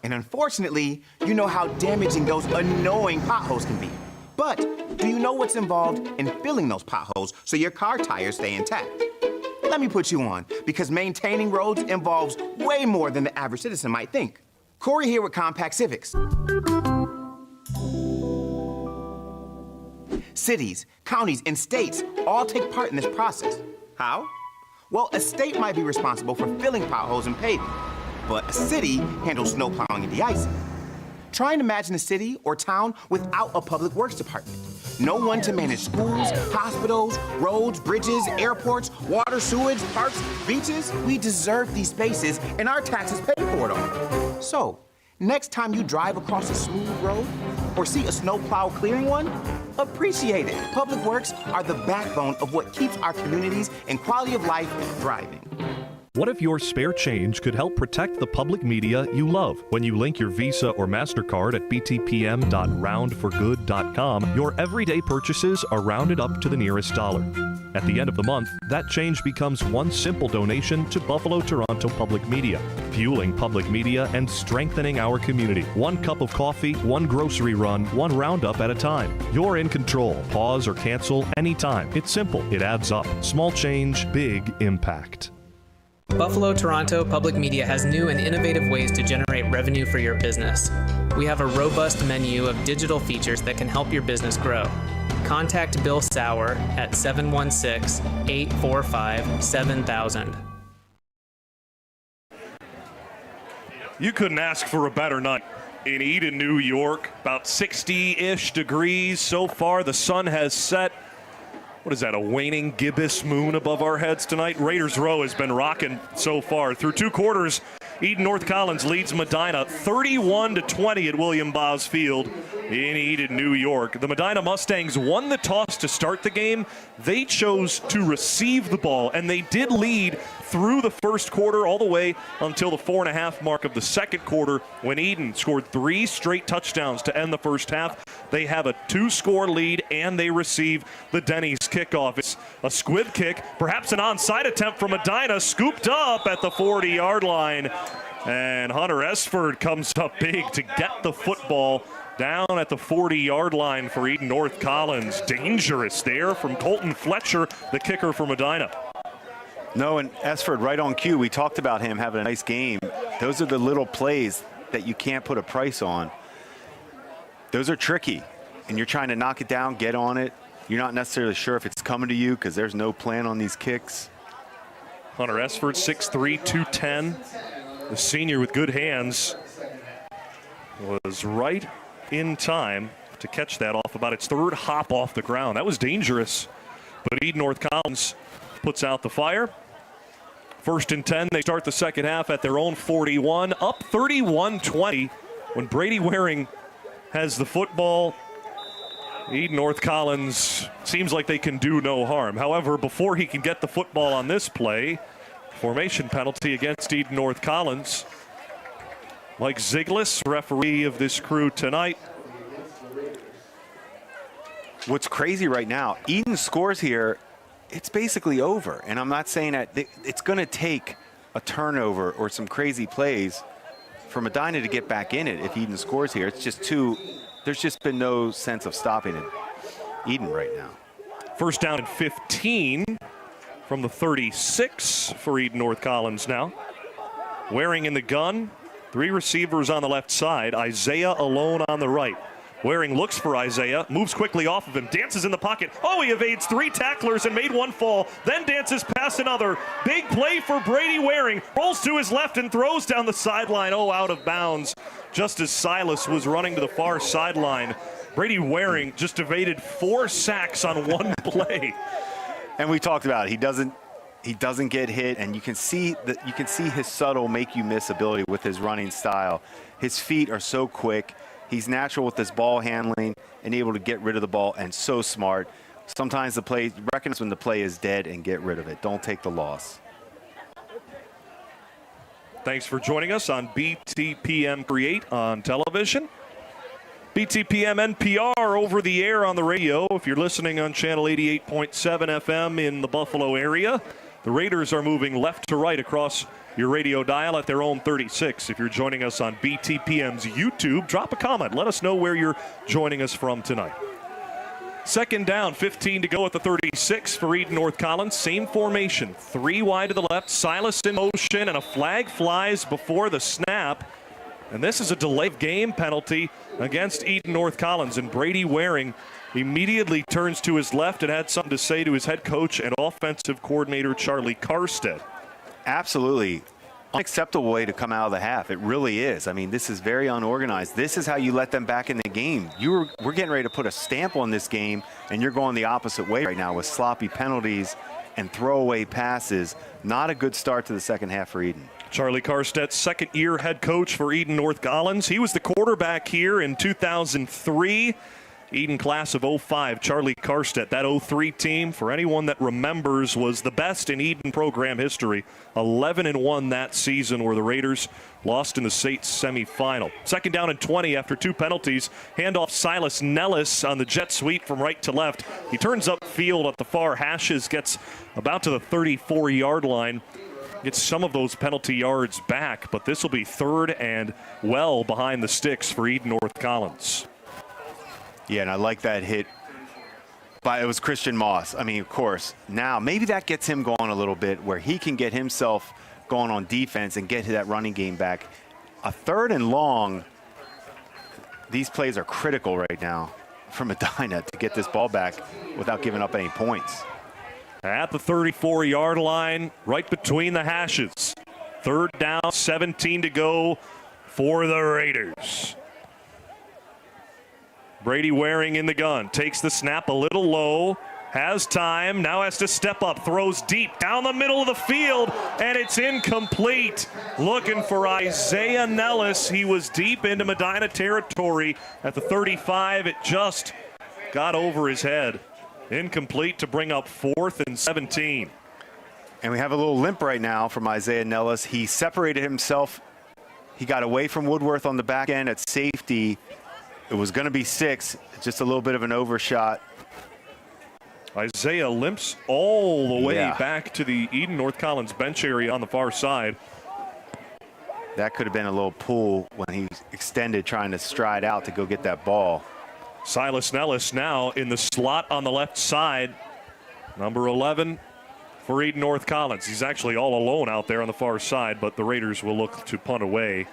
And unfortunately, you know how damaging those annoying potholes can be. But do you know what's involved in filling those potholes so your car tires stay intact? Let me put you on, because maintaining roads involves way more than the average citizen might think. Corey here with Compact Civics. Cities, counties, and states all take part in this process. How? Well, a state might be responsible for filling potholes and paving, but a city handles snow plowing and de-icing. Try and imagine a city or town without a public works department. No one to manage schools, hospitals, roads, bridges, airports, water, sewage, parks, beaches. We deserve these spaces, and our taxes pay for it all. So, next time you drive across a smooth road or see a snowplow clearing one, appreciate it. Public works are the backbone of what keeps our communities and quality of life thriving. What if your spare change could help protect the public media you love? When you link your Visa or MasterCard at btpm.roundforgood.com, your everyday purchases are rounded up to the nearest dollar. At the end of the month, that change becomes one simple donation to Buffalo Toronto Public Media, fueling public media and strengthening our community. One cup of coffee, one grocery run, one roundup at a time. You're in control. Pause or cancel anytime. It's simple. It adds up. Small change, big impact. Buffalo Toronto Public Media has new and innovative ways to generate revenue for your business. We have a robust menu of digital features that can help your business grow. Contact Bill Saurer at 716-845-7000. You couldn't ask for a better night in Eden, New York. About 60-ish degrees so far. The sun has set. What is that, a waning gibbous moon above our heads tonight? Raiders Row has been rocking so far. Through two quarters, Eden North Collins leads Medina 31-20 at William Bos Field in Eden, New York. The Medina Mustangs won the toss to start the game. They chose to receive the ball, and they did lead through the first quarter all the way until the 4.5 mark of the second quarter when Eden scored 3 straight touchdowns to end the first half. They have a 2-score lead, and they receive the Denny's kickoff. It's a squib kick, perhaps an onside attempt from Medina, scooped up at the 40-yard line. And Hunter Esford comes up big to get the football down at the 40-yard line for Eden North Collins. Dangerous there from Colton Fletcher, the kicker for Medina. No, and Esford right on cue. We talked about him having a nice game. Those are the little plays that you can't put a price on. Those are tricky, and you're trying to knock it down, get on it. You're not necessarily sure if it's coming to you because there's no plan on these kicks. Hunter Esford, 6'3", 210. The senior with good hands was right in time to catch that off about its third hop off the ground. That was dangerous, but Eden North Collins puts out the fire. 1st and 10, they start the second half at their own 41, up 31-20 when Brady Waring has the football. Eden North Collins seems like they can do no harm. However, before he can get the football on this play, formation penalty against Eden North Collins. Mike Ziglis, referee of this crew tonight. What's crazy right now, Eden scores here, it's basically over. And I'm not saying that it's going to take a turnover or some crazy plays for Medina to get back in it if Eden scores here. It's just there's just been no sense of stopping it. Eden right now. 1st down and 15 from the 36 for Eden North Collins now. Waring in the gun. 3 receivers on the left side. Isaiah alone on the right. Waring looks for Isaiah, moves quickly off of him, dances in the pocket. Oh, he evades 3 tacklers and made one fall, then dances past another. Big play for Brady Waring. Rolls to his left and throws down the sideline. Oh, out of bounds. Just as Silas was running to the far sideline, Brady Waring just evaded 4 sacks on one play. And we talked about it. He doesn't get hit, and you can see his subtle make you miss ability with his running style. His feet are so quick. He's natural with his ball handling and able to get rid of the ball, and so smart. Sometimes the play, recognize when the play is dead and get rid of it. Don't take the loss. Thanks for joining us on BTPM Create on television. BTPM NPR over the air on the radio. If you're listening on channel 88.7 FM in the Buffalo area, the Raiders are moving left to right across your radio dial at their own 36. If you're joining us on BTPM's YouTube, drop a comment. Let us know where you're joining us from tonight. Second down, 15 to go at the 36 for Eden North Collins. Same formation, 3 wide to the left. Silas in motion, and a flag flies before the snap. And this is a delay of game penalty against Eden North Collins. And Brady Waring immediately turns to his left and had something to say to his head coach and offensive coordinator, Charlie Karstedt. Absolutely. Unacceptable way to come out of the half. It really is. I mean, this is very unorganized. This is how you let them back in the game. We're getting ready to put a stamp on this game, and you're going the opposite way right now with sloppy penalties and throwaway passes. Not a good start to the second half for Eden. Charlie Karstedt, second-year head coach for Eden North Collins. He was the quarterback here in 2003. Eden class of 05, Charlie Karstedt. That 03 team, for anyone that remembers, was the best in Eden program history. 11-1 that season, where the Raiders lost in the state semifinal. Second down and 20 after 2 penalties. Handoff Silas Nellis on the jet sweep from right to left. He turns upfield at the far hashes, gets about to the 34-yard line. Gets some of those penalty yards back, but this will be third and well behind the sticks for Eden North Collins. Yeah, and I like that hit. But it was Christian Moss. I mean, of course, now maybe that gets him going a little bit where he can get himself going on defense and get to that running game back. A third and long, these plays are critical right now for Medina to get this ball back without giving up any points. At the 34-yard line, right between the hashes. Third down, 17 to go for the Raiders. Brady Waring in the gun, takes the snap a little low, has time, now has to step up, throws deep down the middle of the field, and it's incomplete. Looking for Isaiah Nellis. He was deep into Medina territory at the 35. It just got over his head. Incomplete to bring up 4th and 17. And we have a little limp right now from Isaiah Nellis. He separated himself. He got away from Woodworth on the back end at safety. It was going to be 6, just a little bit of an overshot. Isaiah limps all the way back to the Eden North Collins bench area on the far side. That could have been a little pull when he extended trying to stride out to go get that ball. Silas Nellis now in the slot on the left side. Number 11 for Eden North Collins. He's actually all alone out there on the far side, but the Raiders will look to punt away.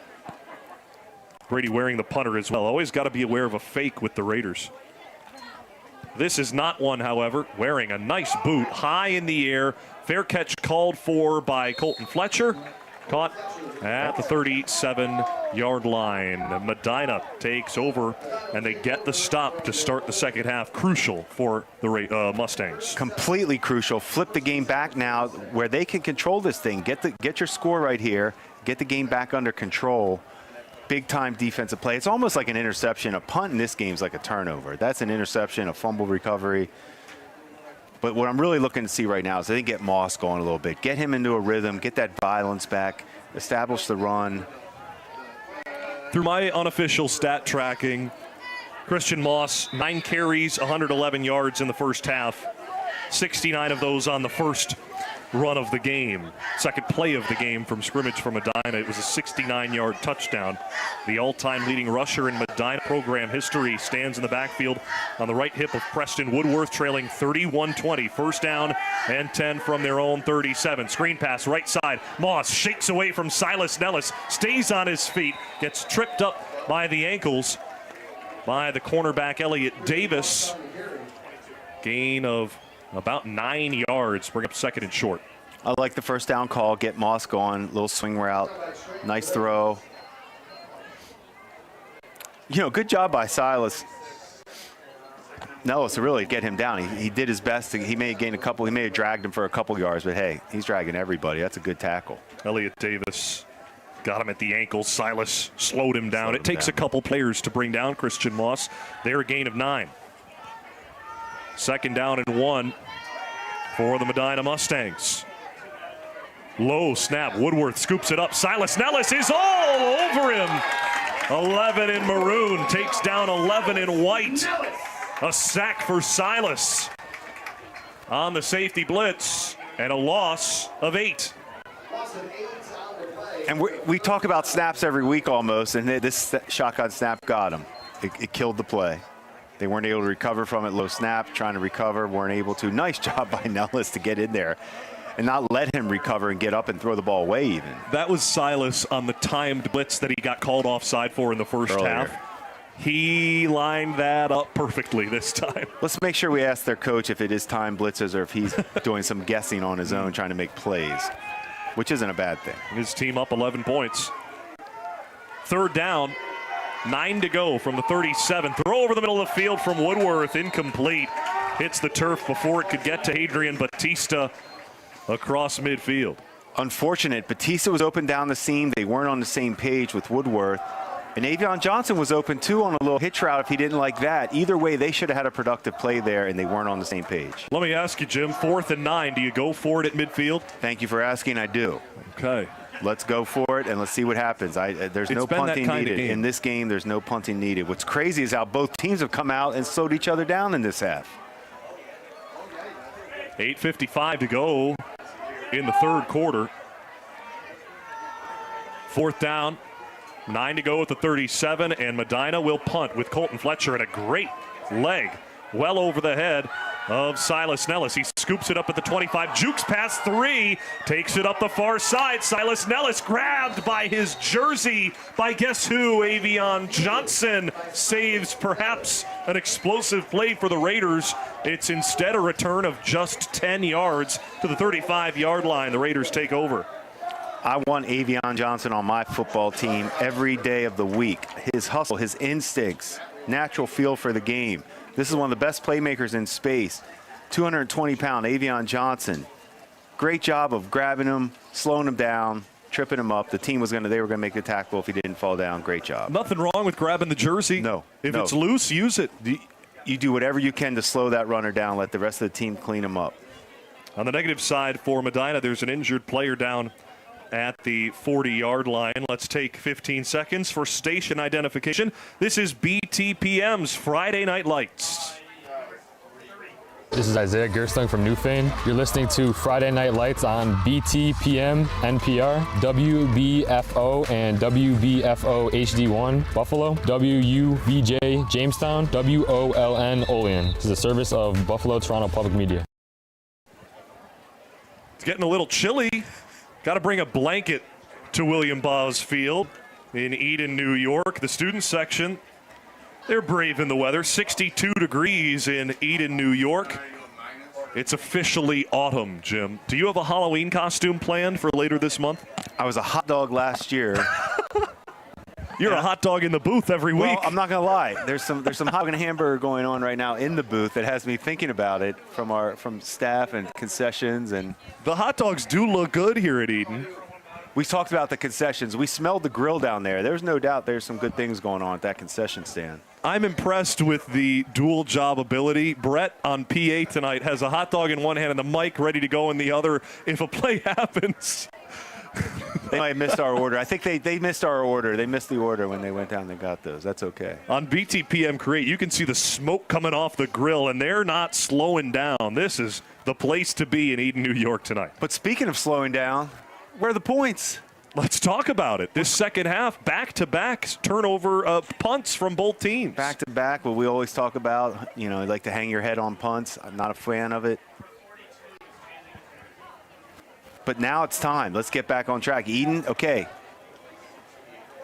Brady Waring the punter as well. Always got to be aware of a fake with the Raiders. This is not one, however. Waring a nice boot high in the air. Fair catch called for by Colton Fletcher. Caught at the 37-yard line. Medina takes over, and they get the stop to start the second half. Crucial for the Mustangs. Completely crucial. Flip the game back now where they can control this thing. Get your score right here. Get the game back under control. Big-time defensive play. It's almost like an interception. A punt in this game is like a turnover. That's an interception, a fumble recovery. But what I'm really looking to see right now is they get Moss going a little bit. Get him into a rhythm, get that violence back, establish the run. Through my unofficial stat tracking, Christian Moss, 9 carries, 111 yards in the first half. 69 of those on the first run of the game. Second play of the game from scrimmage for Medina. It was a 69-yard touchdown. The all-time leading rusher in Medina program history stands in the backfield on the right hip of Preston Woodworth, trailing 31-20. First down and 10 from their own 37. Screen pass right side. Moss shakes away from Silas Nellis, stays on his feet, gets tripped up by the ankles. by the cornerback Elliott Davis. Gain of about 9 yards. Bring up second and short. I like the first down call. Get Moss going. Little swing route. Nice throw. You know, good job by Silas Nellis to really get him down. He did his best. He may have gained a couple. He may have dragged him for a couple yards, but hey, he's dragging everybody. That's a good tackle. Elliott Davis got him at the ankles. Silas slowed him down. It takes a couple players to bring down Christian Moss. They're a gain of 9. Second down and 1 for the Medina Mustangs. Low snap. Woodworth scoops it up. Silas Nellis is all over him. 11 in maroon takes down 11 in white. A sack for Silas on the safety blitz and a loss of 8. And we talk about snaps every week almost, and this shotgun snap got him. It killed the play. They weren't able to recover from it. Low snap, trying to recover, weren't able to. Nice job by Nellis to get in there and not let him recover and get up and throw the ball away even. That was Silas on the timed blitz that he got called offside for in the first half. He lined that up perfectly this time. Let's make sure we ask their coach if it is time blitzes or if he's doing some guessing on his own, trying to make plays, which isn't a bad thing. His team up 11 points. Third down, 9 to go from the 37. Throw over the middle of the field from Woodworth, incomplete. Hits the turf before it could get to Adrian Batista across midfield. Unfortunate. Batista was open down the seam. They weren't on the same page with Woodworth. And Avion Johnson was open too on a little hitch route if he didn't like that. Either way, they should have had a productive play there, and they weren't on the same page. Let me ask you, Jim, 4th and 9. Do you go for it at midfield? Thank you for asking. I do. Okay. Let's go for it, and let's see what happens. There's no punting needed. In this game, there's no punting needed. What's crazy is how both teams have come out and slowed each other down in this half. 8:55 to go in the third quarter. 4th down. 9 to go at the 37, and Medina will punt with Colton Fletcher and a great leg well over the head of Silas Nellis. He scoops it up at the 25, jukes past 3, takes it up the far side. Silas Nellis grabbed by his jersey by guess who? Avion Johnson saves perhaps an explosive play for the Raiders. It's instead a return of just 10 yards to the 35-yard line. The Raiders take over. I want Avion Johnson on my football team every day of the week. His hustle, his instincts, natural feel for the game. This is one of the best playmakers in space. 220-pound Avion Johnson. Great job of grabbing him, slowing him down, tripping him up. The team was they were gonna make the tackle if he didn't fall down. Great job. Nothing wrong with grabbing the jersey. No. If it's loose, use it. You do whatever you can to slow that runner down. Let the rest of the team clean him up. On the negative side for Medina, there's an injured player down at the 40-yard line. Let's take 15 seconds for station identification. This is BTPM's Friday Night Lights. This is Isaiah Gerstung from Newfane. You're listening to Friday Night Lights on BTPM, NPR, WBFO and WBFO HD1, Buffalo, WUVJ, Jamestown, WOLN, Olean. This is a service of Buffalo Toronto Public Media. It's getting a little chilly. Got to bring a blanket to William Bos Field in Eden, New York. The student section, they're brave in the weather. 62 degrees in Eden, New York. It's officially autumn, Jim. Do you have a Halloween costume planned for later this month? I was a hot dog last year. You're a hot dog in the booth every week. Well, I'm not gonna lie. There's some hot dog and hamburger going on right now in the booth that has me thinking about it from staff and concessions. And the hot dogs do look good here at Eden. We talked about the concessions. We smelled the grill down there. There's no doubt there's some good things going on at that concession stand. I'm impressed with the dual job ability. Brett on PA tonight has a hot dog in one hand and the mic ready to go in the other if a play happens. They might have missed our order. I think they missed our order. They missed the order when they went down and got those. That's okay. On BTPM Create, you can see the smoke coming off the grill, and they're not slowing down. This is the place to be in Eden, New York tonight. But speaking of slowing down, where are the points? Let's talk about it. This second half, back-to-back turnover punts from both teams. Back-to-back, what we always talk about. You know, you like to hang your head on punts. I'm not a fan of it. But now it's time. Let's get back on track. Eden, okay.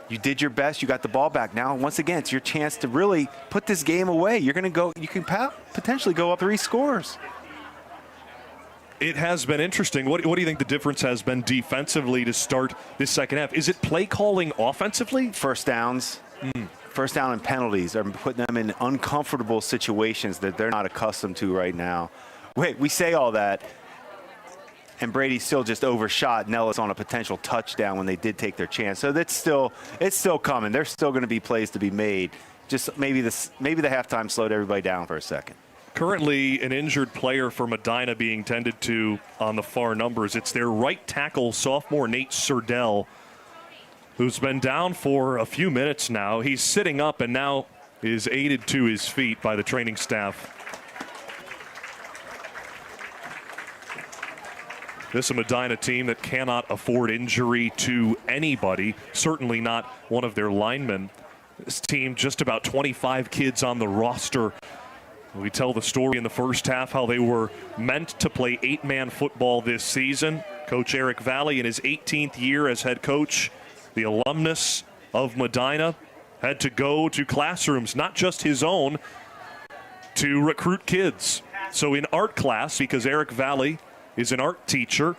You did your best. You got the ball back. Now, once again, it's your chance to really put this game away. You're going to go. You can potentially go up 3 scores. It has been interesting. What do you think the difference has been defensively to start this second half? Is it play calling offensively? First downs. First down and penalties are putting them in uncomfortable situations that they're not accustomed to right now. Wait, we say all that, and Brady still just overshot Nellis on a potential touchdown when they did take their chance. So it's still coming. There's still going to be plays to be made. Just maybe the halftime slowed everybody down for a second. Currently an injured player for Medina being tended to on the far numbers. It's their right tackle, sophomore Nate Surdell, who's been down for a few minutes now. He's sitting up and now is aided to his feet by the training staff. This is a Medina team that cannot afford injury to anybody, certainly not one of their linemen. This team, just about 25 kids on the roster. We tell the story in the first half how they were meant to play 8-man football this season. Coach Eric Valley, in his 18th year as head coach, the alumnus of Medina, had to go to classrooms, not just his own, to recruit kids. So in art class, because Eric Valley is an art teacher,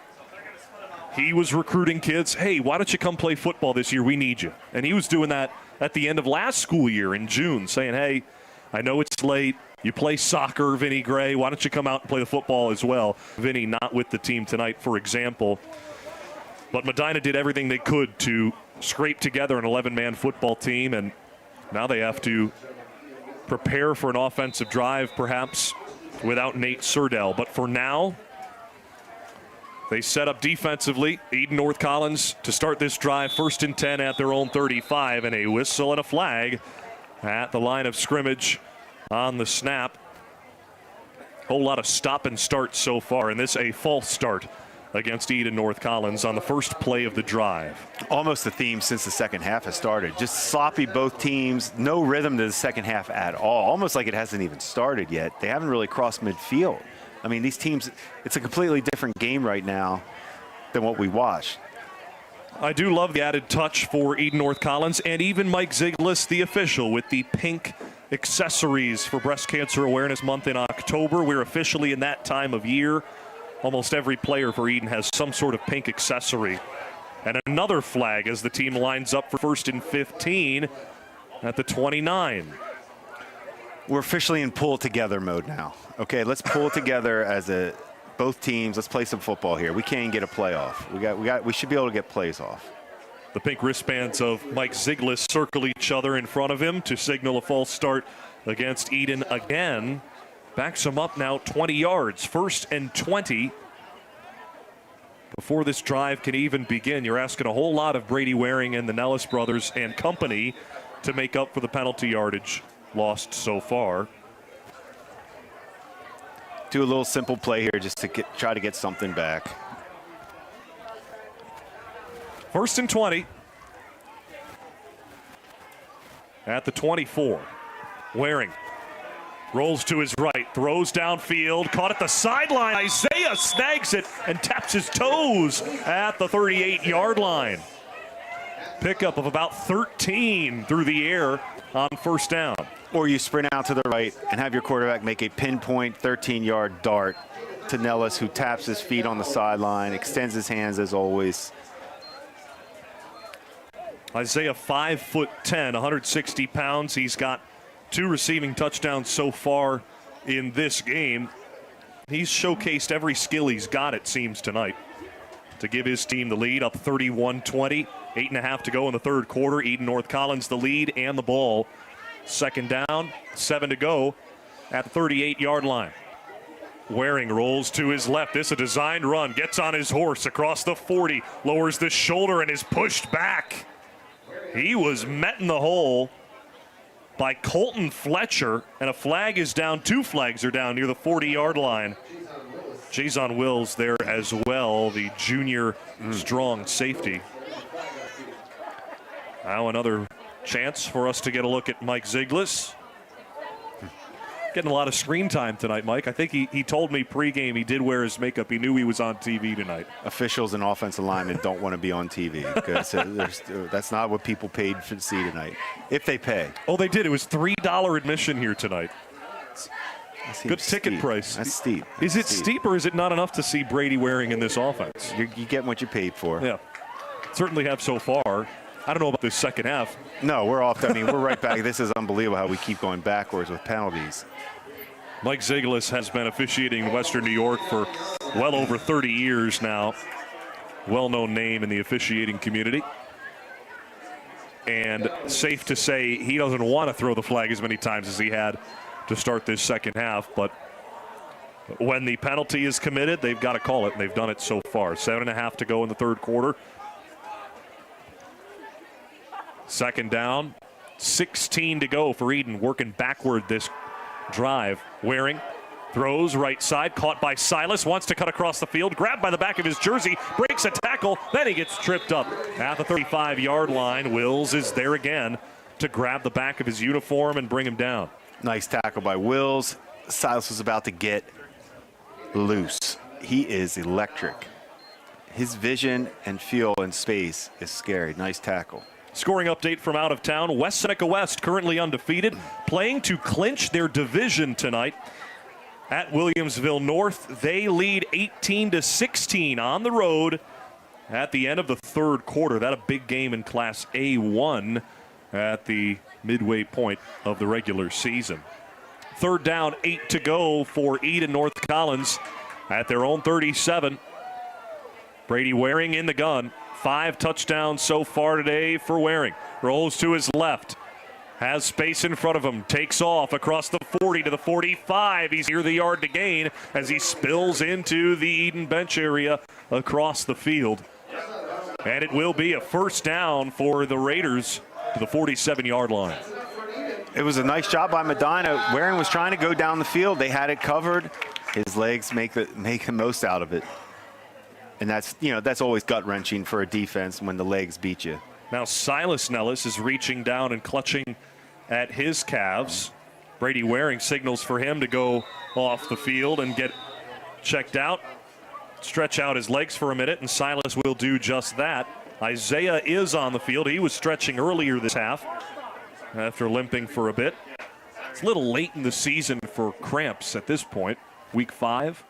he was recruiting kids. Hey, why don't you come play football this year? We need you. And he was doing that at the end of last school year in June, saying, hey, I know it's late. You play soccer, Vinny Gray. Why don't you come out and play the football as well? Vinny not with the team tonight, for example. But Medina did everything they could to scrape together an 11-man football team, and now they have to prepare for an offensive drive, perhaps without Nate Surdell. But for now, they set up defensively. Eden North Collins to start this drive, 1st and 10 at their own 35, and a whistle and a flag at the line of scrimmage on the snap. Whole lot of stop and start so far, and this a false start against Eden North Collins on the first play of the drive. Almost the theme since the second half has started. Just sloppy both teams, no rhythm to the second half at all. Almost like it hasn't even started yet. They haven't really crossed midfield. I mean, these teams, it's a completely different game right now than what we watched. I do love the added touch for Eden North Collins, and even Mike Ziglis, the official, with the pink accessories for Breast Cancer Awareness Month in October. We're officially in that time of year. Almost every player for Eden has some sort of pink accessory. And another flag as the team lines up for 1st and 15 at the 29. We're officially in pull together mode now. Okay, let's pull together as both teams. Let's play some football here. We can't get a playoff. We should be able to get plays off. The pink wristbands of Mike Ziglis circle each other in front of him to signal a false start against Eden again. Backs him up now 20 yards, 1st and 20. Before this drive can even begin, you're asking a whole lot of Brady Waring and the Nellis brothers and company to make up for the penalty yardage lost so far. Do a little simple play here just to try to get something back. 1st and 20 at the 24. Waring rolls to his right, throws downfield, caught at the sideline. Isaiah snags it and taps his toes at the 38-yard line. Pickup of about 13 through the air on 1st down. Or you sprint out to the right and have your quarterback make a pinpoint 13-yard dart to Nellis, who taps his feet on the sideline, extends his hands as always. Isaiah 5'10", 160 pounds. He's got 2 receiving touchdowns so far in this game. He's showcased every skill he's got, it seems, tonight to give his team the lead, up 31-20. 8.5 to go in the 3rd quarter. Eden North Collins the lead and the ball. 2nd down, 7 to go at the 38-yard line. Waring rolls to his left. This a designed run. Gets on his horse across the 40. Lowers the shoulder and is pushed back. He was met in the hole by Colton Fletcher, and a flag is down. 2 flags are down near the 40-yard line. Jason Wills there as well, the junior strong safety. Now another chance for us to get a look at Mike Ziglis. Getting a lot of screen time tonight, Mike. I think he told me pregame he did wear his makeup. He knew he was on TV tonight. Officials and offensive linemen don't want to be on TV because that's not what people paid to see tonight, if they pay. Oh, they did. It was $3 admission here tonight. Good ticket steep. price. That's steep. Is it steep or is it not enough to see Brady Waring in this offense? You get what you paid for. Yeah, certainly have so far. I don't know about this second half. No, we're off. I mean, we're right back. This is unbelievable how we keep going backwards with penalties. Mike Ziegler has been officiating in Western New York for well over 30 years now. Well-known name in the officiating community. And safe to say he doesn't want to throw the flag as many times as he had to start this second half. But when the penalty is committed, they've got to call it, and they've done it so far. 7.5 to go in the third quarter. Second down, 16 to go for Eden, working backward this drive. Waring throws right side, caught by Silas, wants to cut across the field, grabbed by the back of his jersey, breaks a tackle, then he gets tripped up at the 35-yard line. Wills is there again to grab the back of his uniform and bring him down. Nice tackle by Wills. Silas was about to get loose. He is electric. His vision and feel in space is scary. Nice tackle. Scoring update from out of town. West Seneca West currently undefeated, playing to clinch their division tonight at Williamsville North. They lead 18-16 on the road at the end of the third quarter. That a big game in Class A1 at the midway point of the regular season. Third down, 8 to go for Eden North Collins at their own 37. Brady Waring in the gun. 5 touchdowns so far today for Waring. Rolls to his left. Has space in front of him. Takes off across the 40 to the 45. He's near the yard to gain as he spills into the Eden bench area across the field. And it will be a first down for the Raiders to the 47-yard line. It was a nice job by Medina. Waring was trying to go down the field. They had it covered. His legs make the most out of it. And that's always gut-wrenching for a defense when the legs beat you. Now Silas Nellis is reaching down and clutching at his calves. Brady Waring signals for him to go off the field and get checked out. Stretch out his legs for a minute, and Silas will do just that. Isaiah is on the field. He was stretching earlier this half after limping for a bit. It's a little late in the season for cramps at this point, week 5.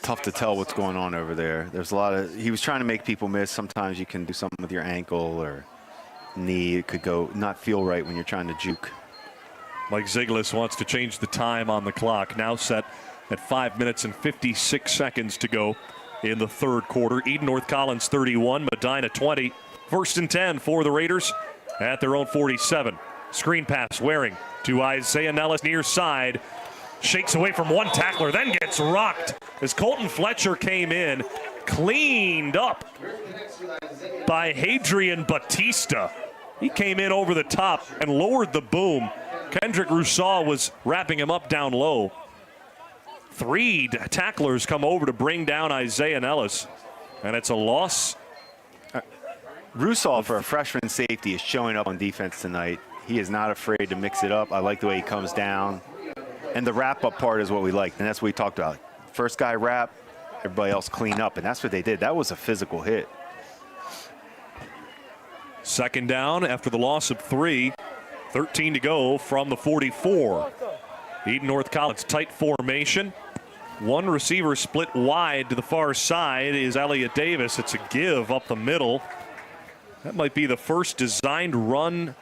Tough to tell what's going on over there. There's a lot of, he was trying to make people miss. Sometimes you can do something with your ankle or knee. It could go not feel right when you're trying to juke. Mike Ziegler wants to change the time on the clock. Now set at 5 minutes and 56 seconds to go in the third quarter. Eden North Collins 31, Medina 20. First and 10 for the Raiders at their own 47. Screen pass, Waring to Isaiah Nellis near side. Shakes away from one tackler, then gets rocked as Colton Fletcher came in, cleaned up by Hadrian Batista. He came in over the top and lowered the boom. Kendrick Rousseau was wrapping him up down low. 3 tacklers come over to bring down Isaiah Nellis, and it's a loss. Rousseau, for a freshman safety, is showing up on defense tonight. He is not afraid to mix it up. I like the way he comes down. And the wrap-up part is what we liked, and that's what we talked about. First guy wrap, everybody else clean up, and that's what they did. That was a physical hit. Second down after the loss of 3. 13 to go from the 44. Eden North Collins, tight formation. One receiver split wide to the far side is Elliott Davis. It's a give up the middle. That might be the first designed run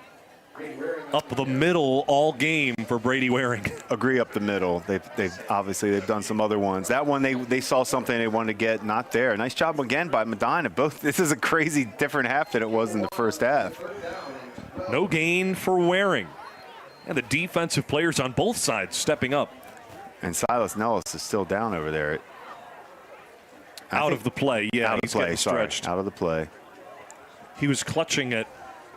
up the middle all game for Brady Waring. Agree, up the middle. They've obviously done some other ones. That one they saw something they wanted to get, not there. Nice job again by Medina. This is a crazy different half than it was in the first half. No gain for Waring. And the defensive players on both sides stepping up. And Silas Nellis is still down over there. Out of the play, yeah. Out of play, sorry. Out of the play. He was clutching at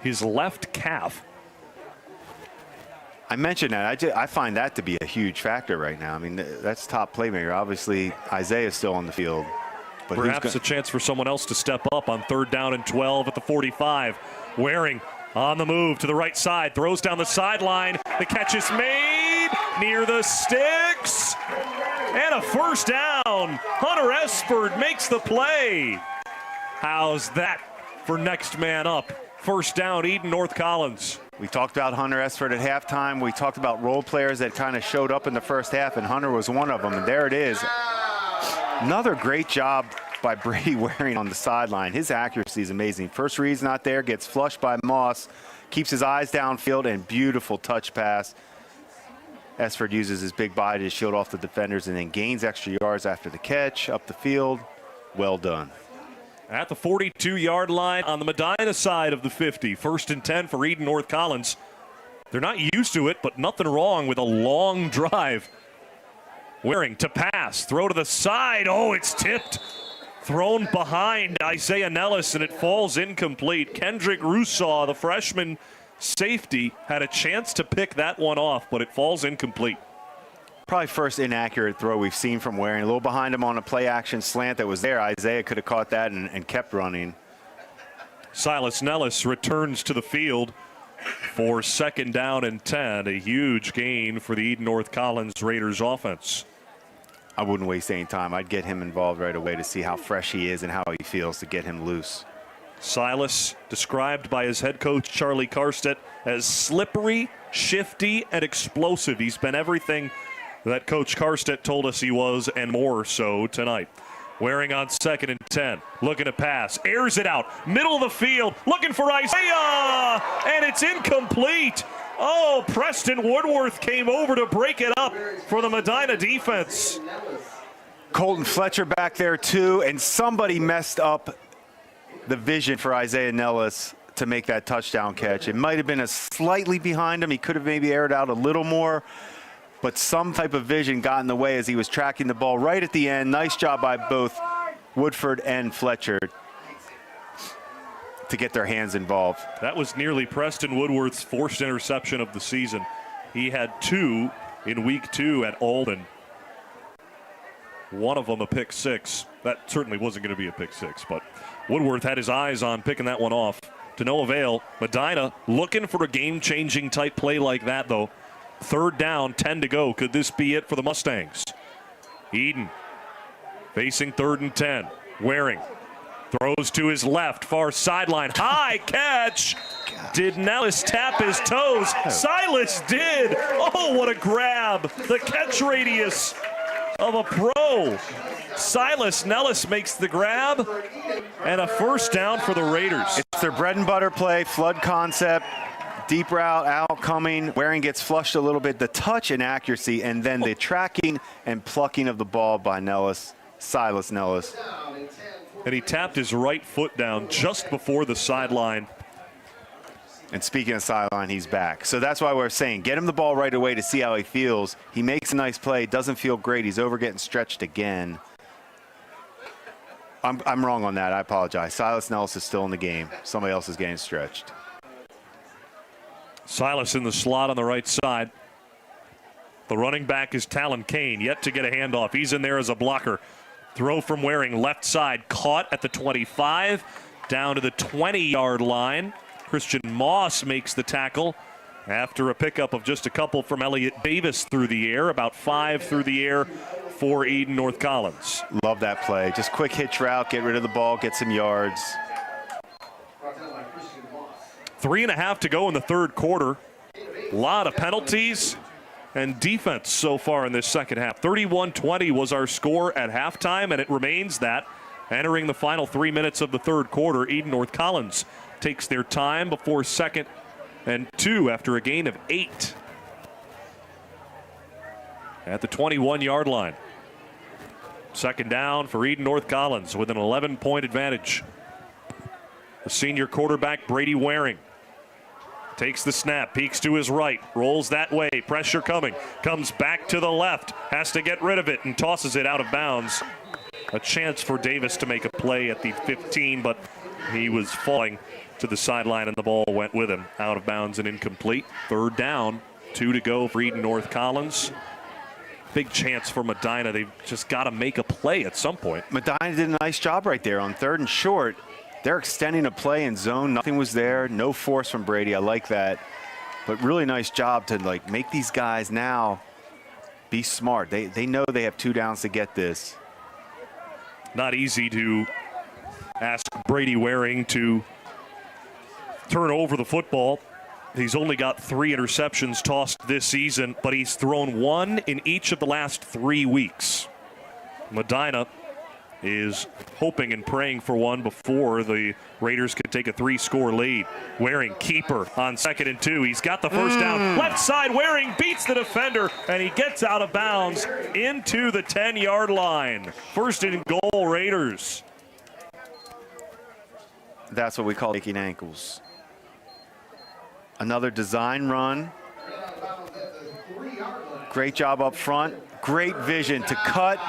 his left calf. I mentioned that. I find that to be a huge factor right now. I mean, that's top playmaker. Obviously, Isaiah's still on the field. But perhaps a chance for someone else to step up on 3rd down and 12 at the 45. Waring on the move to the right side, throws down the sideline. The catch is made. near the sticks. And a first down. Hunter Esford makes the play. How's that for next man up? First down, Eden North Collins. We talked about Hunter Esford at halftime. We talked about role players that kind of showed up in the first half, and Hunter was one of them. And there it is. Another great job by Brady Waring on the sideline. His accuracy is amazing. First read's not there, gets flushed by Moss, keeps his eyes downfield, and beautiful touch pass. Esford uses his big body to shield off the defenders and then gains extra yards after the catch, up the field. Well done. At the 42-yard line on the Medina side of the 50. 1st and 10 for Eden North Collins. They're not used to it, but nothing wrong with a long drive. Waring to pass, throw to the side. Oh, it's tipped. Thrown behind Isaiah Nellis, and it falls incomplete. Kendrick Rousseau, the freshman safety, had a chance to pick that one off, but it falls incomplete. Probably first inaccurate throw we've seen from Waring. A little behind him on a play-action slant that was there. Isaiah could have caught that and kept running. Silas Nellis returns to the field for 2nd down and 10. A huge gain for the Eden North Collins Raiders offense. I wouldn't waste any time. I'd get him involved right away to see how fresh he is and how he feels, to get him loose. Silas, described by his head coach Charlie Karstedt as slippery, shifty, and explosive. He's been everything that Coach Karstedt told us he was, and more so tonight. Waring on 2nd and 10, looking to pass, airs it out, middle of the field, looking for Isaiah, and it's incomplete. Oh, Preston Woodworth came over to break it up for the Medina defense. Colton Fletcher back there too, and somebody messed up the vision for Isaiah Nellis to make that touchdown catch. It might have been a slightly behind him. He could have maybe aired out a little more, but some type of vision got in the way as he was tracking the ball right at the end. Nice job by both Woodford and Fletcher to get their hands involved. That was nearly Preston Woodworth's forced interception of the season. He had 2 in week 2 at Alden. One of them a pick 6. That certainly wasn't going to be a pick 6, but Woodworth had his eyes on picking that one off. To no avail. Medina looking for a game-changing type play like that, though. 3rd down, 10 to go. Could this be it for the Mustangs? Eden facing 3rd and 10. Waring throws to his left, far sideline. High catch. Did Nellis tap his toes? Silas did. Oh, what a grab. The catch radius of a pro. Silas Nellis makes the grab, and a first down for the Raiders. It's their bread and butter play, flood concept. Deep route, out coming. Waring gets flushed a little bit. The touch and accuracy, and then the tracking and plucking of the ball by Nellis, Silas Nellis. And he tapped his right foot down just before the sideline. And speaking of sideline, he's back. So that's why we're saying get him the ball right away to see how he feels. He makes a nice play, doesn't feel great. He's over getting stretched again. I'm wrong on that. I apologize. Silas Nellis is still in the game. Somebody else is getting stretched. Silas in the slot on the right side. The running back is Talon Kane, yet to get a handoff. He's in there as a blocker. Throw from Waring, left side, caught at the 25, down to the 20-yard line. Christian Moss makes the tackle after a pickup of just a couple from Elliott Davis through the air, about 5 through the air for Eden North Collins. Love that play. Just quick hitch route, get rid of the ball, get some yards. 3.5 to go in the 3rd quarter. A lot of penalties and defense so far in this second half. 31-20 was our score at halftime, and it remains that. Entering the final 3 minutes of the 3rd quarter, Eden North Collins takes their time before 2nd and 2 after a gain of 8. At the 21-yard line. 2nd down for Eden North Collins with an 11-point advantage. The senior quarterback, Brady Waring, takes the snap, peeks to his right, rolls that way, pressure coming, comes back to the left, has to get rid of it and tosses it out of bounds. A chance for Davis to make a play at the 15, but he was falling to the sideline and the ball went with him. Out of bounds and incomplete. 3rd down, 2 to go for Eden North Collins. Big chance for Medina. They've just got to make a play at some point. Medina did a nice job right there on 3rd and short. They're extending a play in zone. Nothing was there. No force from Brady. I like that. But really nice job to like make these guys now be smart. They know they have 2 downs to get this. Not easy to ask Brady Waring to turn over the football. He's only got 3 interceptions tossed this season, but he's thrown 1 in each of the last 3 weeks. Medina is hoping and praying for one before the Raiders could take a 3-score lead. Waring, keeper on 2nd and 2. He's got the first down. Left side, Waring beats the defender, and he gets out of bounds into the 10-yard line. 1st and goal, Raiders. That's what we call taking ankles. Another design run. Great job up front. Great vision to cut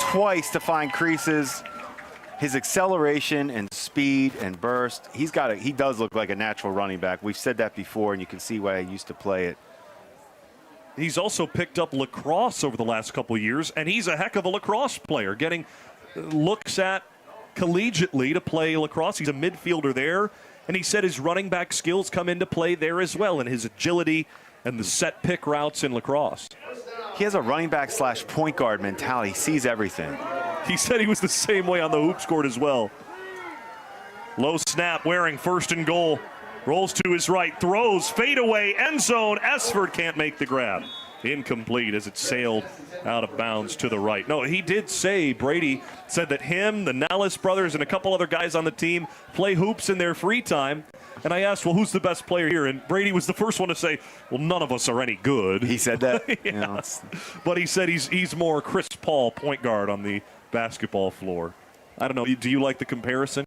twice to find creases. His acceleration and speed and burst. He does look like a natural running back. We've said that before, and you can see why I used to play it. He's also picked up lacrosse over the last couple of years, and he's a heck of a lacrosse player, getting looks at collegiately to play lacrosse. He's a midfielder there, and he said his running back skills come into play there as well, and his agility and the set pick routes in lacrosse. He has a running back / point guard mentality. He sees everything. He said he was the same way on the hoops court as well. Low snap, Waring, 1st and goal. Rolls to his right, throws, fade away, end zone. Esford can't make the grab. Incomplete as it sailed out of bounds to the right. No, he did say, Brady said that him, the Nellis brothers, and a couple other guys on the team play hoops in their free time. And I asked, well, who's the best player here? And Brady was the first one to say, well, none of us are any good. He said that? Yeah. But he said he's more Chris Paul, point guard on the basketball floor. I don't know. Do you like the comparison?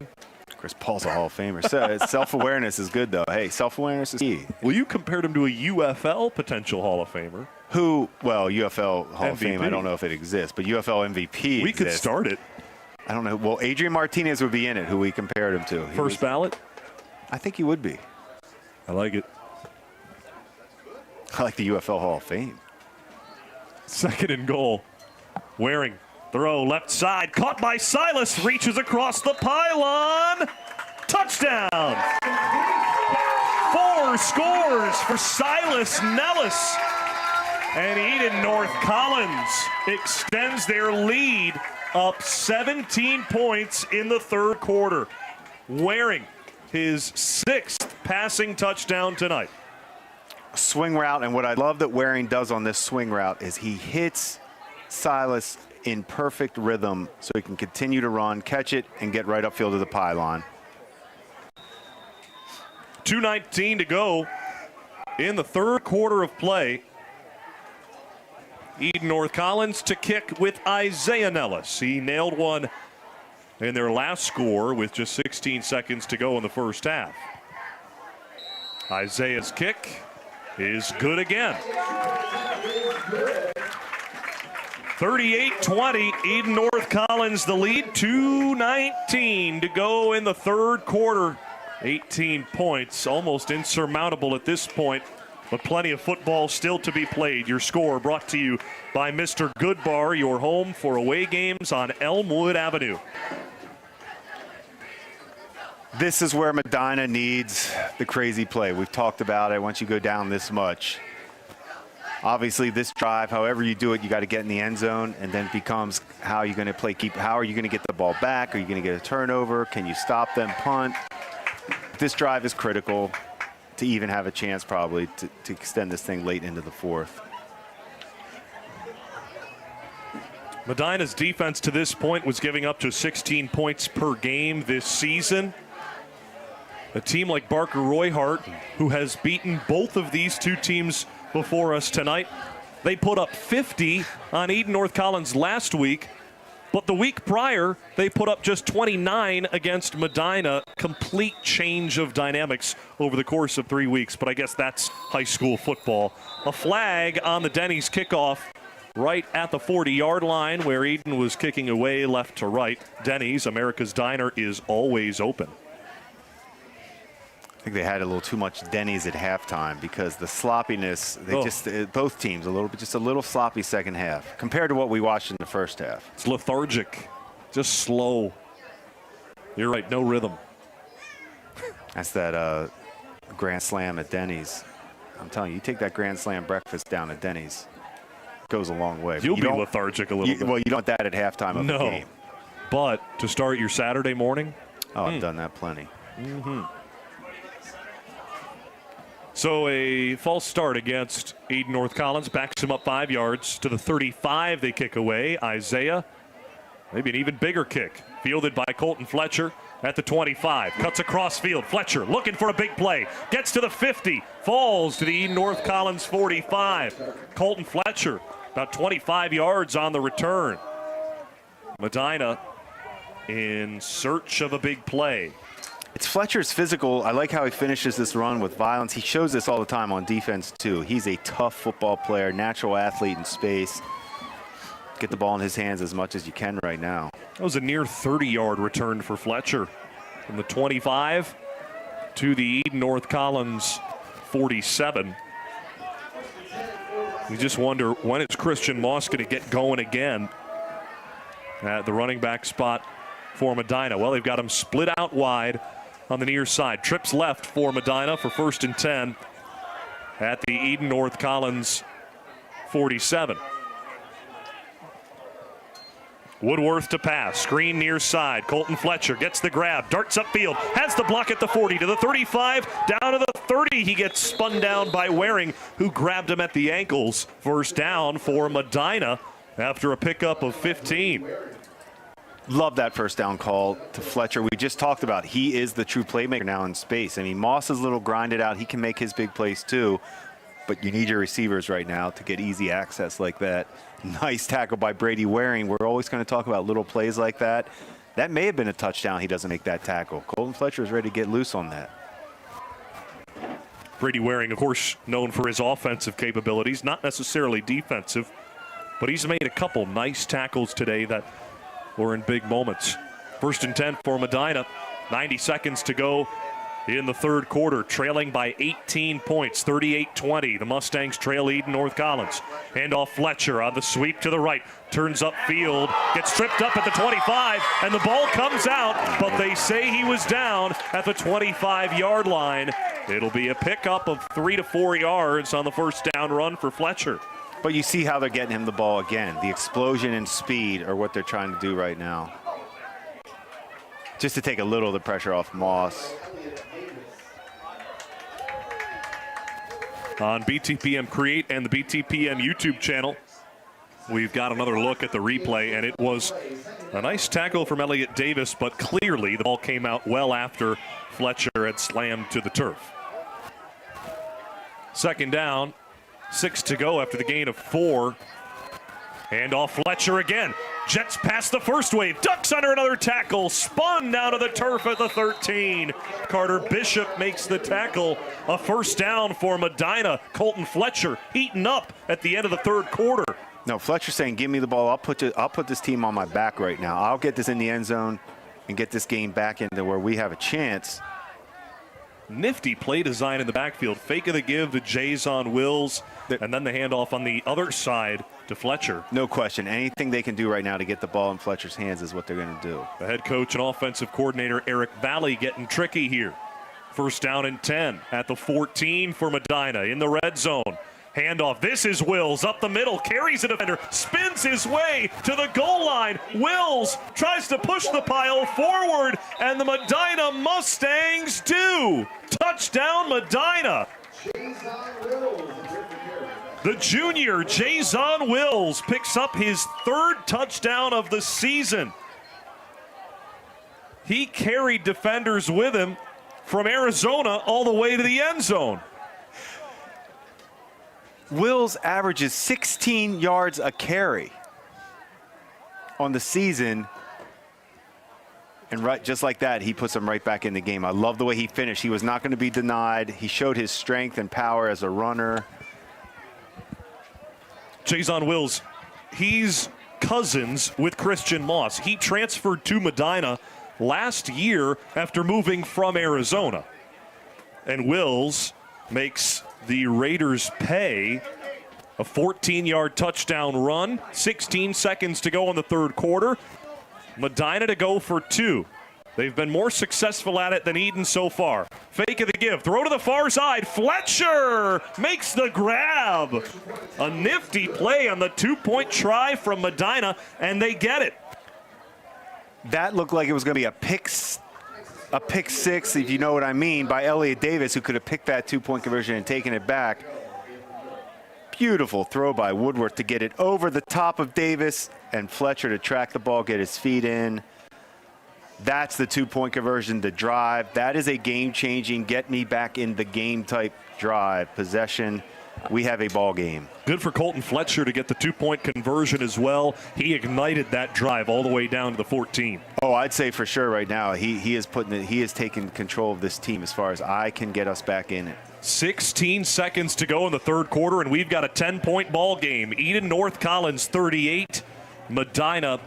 Chris Paul's a Hall of Famer. So self-awareness is good, though. Hey, self-awareness is key. Well, you compared him to a UFL potential Hall of Famer. Who, well, UFL Hall MVP. of Fame, I don't know if it exists, but UFL MVP We could exists. start it. I don't know. Well, Adrian Martinez would be in it, who we compared him to. First ballot? I think he would be. I like it. I like the UFL Hall of Fame. 2nd and goal. Waring, throw left side, caught by Silas, reaches across the pylon. Touchdown! 4 scores for Silas Nellis. And Eden North Collins extends their lead up 17 points in the 3rd quarter. Waring, his 6th passing touchdown tonight. Swing route, and what I love that Waring does on this swing route is he hits Silas in perfect rhythm so he can continue to run, catch it, and get right upfield to the pylon. 2:19 to go in the 3rd quarter of play. Eden North Collins to kick with Isaiah Nellis. He nailed one in their last score with just 16 seconds to go in the 1st half. Isaiah's kick is good again. 38-20, Eden North Collins the lead. 2:19 to go in the 3rd quarter. 18 points, almost insurmountable at this point, but plenty of football still to be played. Your score brought to you by Mr. Goodbar, your home for away games on Elmwood Avenue. This is where Medina needs the crazy play. We've talked about it. Once you go down this much, obviously this drive, however you do it, you got to get in the end zone, and then it becomes how are you going to play how are you going to get the ball back? Are you going to get a turnover? Can you stop them, punt? This drive is critical to even have a chance probably to extend this thing late into the 4th. Medina's defense to this point was giving up to 16 points per game this season. A team like Barker Royhart, who has beaten both of these 2 teams before us tonight, they put up 50 on Eden North Collins last week, but the week prior, they put up just 29 against Medina. Complete change of dynamics over the course of 3 weeks, but I guess that's high school football. A flag on the Denny's kickoff right at the 40-yard line where Eden was kicking away left to right. Denny's, America's Diner, is always open. I think they had a little too much Denny's at halftime because the sloppiness, both teams, just a little sloppy second half compared to what we watched in the 1st half. It's lethargic, just slow. You're right, no rhythm. That's that grand slam at Denny's. I'm telling you, you take that Grand Slam breakfast down at Denny's, goes a long way. You'll be lethargic a little bit. Well, you don't want that at halftime of the game. But to start your Saturday morning? Oh, I've done that plenty. Mm-hmm. So a false start against Eden North Collins backs him up 5 yards to the 35. They kick away. Isaiah, maybe an even bigger kick, fielded by Colton Fletcher at the 25. Cuts across field. Fletcher looking for a big play. Gets to the 50. Falls to the Eden North Collins 45. Colton Fletcher about 25 yards on the return. Medina in search of a big play. It's Fletcher's physical. I like how he finishes this run with violence. He shows this all the time on defense, too. He's a tough football player, natural athlete in space. Get the ball in his hands as much as you can right now. That was a near 30-yard return for Fletcher from the 25 to the Eden North Collins 47. You just wonder, when is Christian Moss going to get going again at the running back spot for Medina? Well, they've got him split out wide on the near side. Trips left for Medina for 1st and 10 at the Eden North Collins 47. Woodworth to pass. Screen near side. Colton Fletcher gets the grab. Darts upfield. Has the block at the 40 to the 35. Down to the 30. He gets spun down by Waring, who grabbed him at the ankles. First down for Medina after a pickup of 15. Love that first down call to Fletcher. We just talked about he is the true playmaker now in space. I mean, Moss is a little grinded out. He can make his big plays too, but you need your receivers right now to get easy access like that. Nice tackle by Brady Waring. We're always going to talk about little plays like that. That may have been a touchdown. He doesn't make that tackle. Colton Fletcher is ready to get loose on that. Brady Waring, of course, known for his offensive capabilities, not necessarily defensive, but he's made a couple nice tackles today that were in big moments. 1st and 10 for Medina. 90 seconds to go in the third quarter, trailing by 18 points, 38-20. The Mustangs trail Eden North Collins. Handoff Fletcher on the sweep to the right. Turns upfield, gets tripped up at the 25, and the ball comes out, but they say he was down at the 25-yard line. It'll be a pickup of 3 to 4 yards on the first down run for Fletcher. But you see how they're getting him the ball again. The explosion and speed are what they're trying to do right now. Just to take a little of the pressure off Moss. On BTPM Create and the BTPM YouTube channel, we've got another look at the replay, and it was a nice tackle from Elliott Davis, but clearly the ball came out well after Fletcher had slammed to the turf. 2nd down, 6 to go after the gain of 4. Handoff Fletcher again. Jets past the first wave. Ducks under another tackle. Spun down to the turf at the 13. Carter Bishop makes the tackle. A first down for Medina. Colton Fletcher eaten up at the end of the third quarter. No, Fletcher's saying, give me the ball. I'll put this team on my back right now. I'll get this in the end zone and get this game back into where we have a chance. Nifty play design in the backfield. Fake of the give to Jason Wills, and then the handoff on the other side to Fletcher. No question. Anything they can do right now to get the ball in Fletcher's hands is what they're going to do. The head coach and offensive coordinator Eric Valley getting tricky here. 1st down and 10 at the 14 for Medina in the red zone. Handoff. This is Wills up the middle, carries a defender, spins his way to the goal line. Wills tries to push the pile forward, and the Medina Mustangs do. Touchdown, Medina. The junior, Jason Wills, picks up his 3rd touchdown of the season. He carried defenders with him from Arizona all the way to the end zone. Wills averages 16 yards a carry on the season. And right, just like that, he puts them right back in the game. I love the way he finished. He was not going to be denied. He showed his strength and power as a runner. Jason Wills, he's cousins with Christian Moss. He transferred to Medina last year after moving from Arizona. And Wills makes the Raiders pay. A 14-yard touchdown run. 16 seconds to go in the third quarter. Medina to go for 2. They've been more successful at it than Eden so far. Fake of the give. Throw to the far side. Fletcher makes the grab. A nifty play on the two-point try from Medina, and they get it. That looked like it was going to be a pick six, if you know what I mean, by Elliott Davis, who could have picked that two-point conversion and taken it back. Beautiful throw by Woodworth to get it over the top of Davis, and Fletcher to track the ball, get his feet in. That's the two-point conversion, the drive. That is a game-changing, get me back in the game type drive. Possession, we have a ball game. Good for Colton Fletcher to get the two-point conversion as well. He ignited that drive all the way down to the 14. Oh, I'd say for sure right now he is taking control of this team as far as I can get us back in it. 16 seconds to go in the third quarter, and we've got a 10-point ball game. Eden North Collins 38, Medina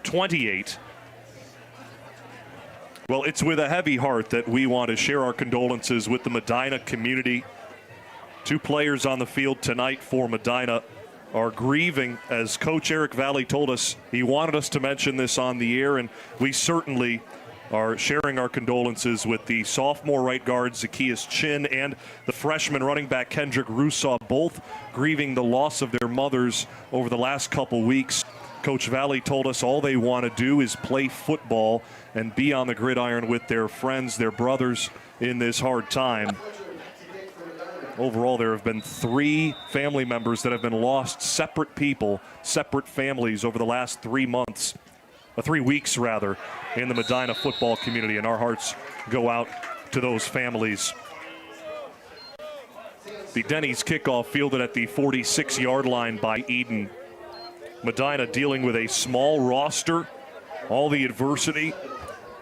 28. Well, it's with a heavy heart that we want to share our condolences with the Medina community. 2 players on the field tonight for Medina are grieving, as Coach Eric Valley told us. He wanted us to mention this on the air, and we certainly are sharing our condolences with the sophomore right guard Zacchaeus Chin and the freshman running back Kendrick Rousseau, both grieving the loss of their mothers over the last couple weeks. Coach Valley told us all they want to do is play football and be on the gridiron with their friends, their brothers, in this hard time. Overall, there have been 3 family members that have been lost, separate people, separate families over the last 3 weeks rather, in the Medina football community, and our hearts go out to those families. The Denny's kickoff fielded at the 46-yard line by Eden. Medina dealing with a small roster, all the adversity,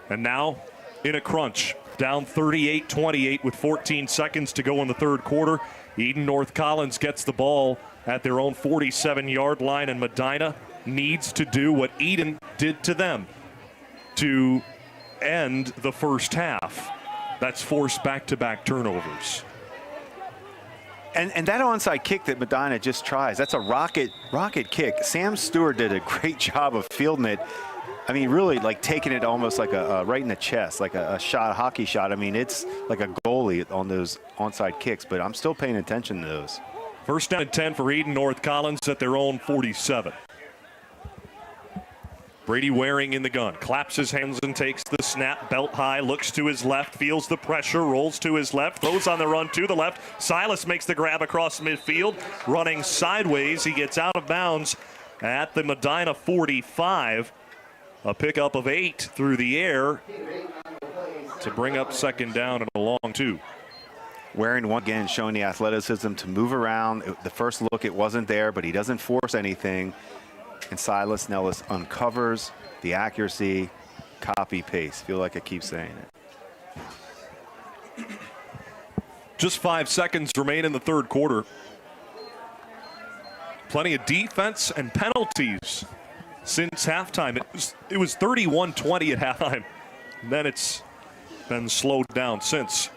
and now in a crunch. Down 38-28 with 14 seconds to go in the third quarter. Eden North Collins gets the ball at their own 47-yard line, and Medina needs to do what Eden did to them to end the first half. That's force back-to-back turnovers. And that onside kick that Medina just tries, that's a rocket kick. Sam Stewart did a great job of fielding it. I mean, really like taking it almost like a right in the chest, like a hockey shot. I mean, it's like a goalie on those onside kicks, but I'm still paying attention to those. First down and 10 for Eden North Collins at their own 47. Brady Waring in the gun, claps his hands and takes the snap, belt high, looks to his left, feels the pressure, rolls to his left, throws on the run to the left. Silas makes the grab across midfield, running sideways. He gets out of bounds at the Medina 45. A pickup of 8 through the air to bring up second down and a long 2. Waring once again showing the athleticism to move around. The first look, it wasn't there, but he doesn't force anything. And Silas Nellis uncovers the accuracy, copy, paste. Feel like I keep saying it. Just 5 seconds remain in the third quarter. Plenty of defense and penalties since halftime. It was 31-20 at halftime. And then it's been slowed down since.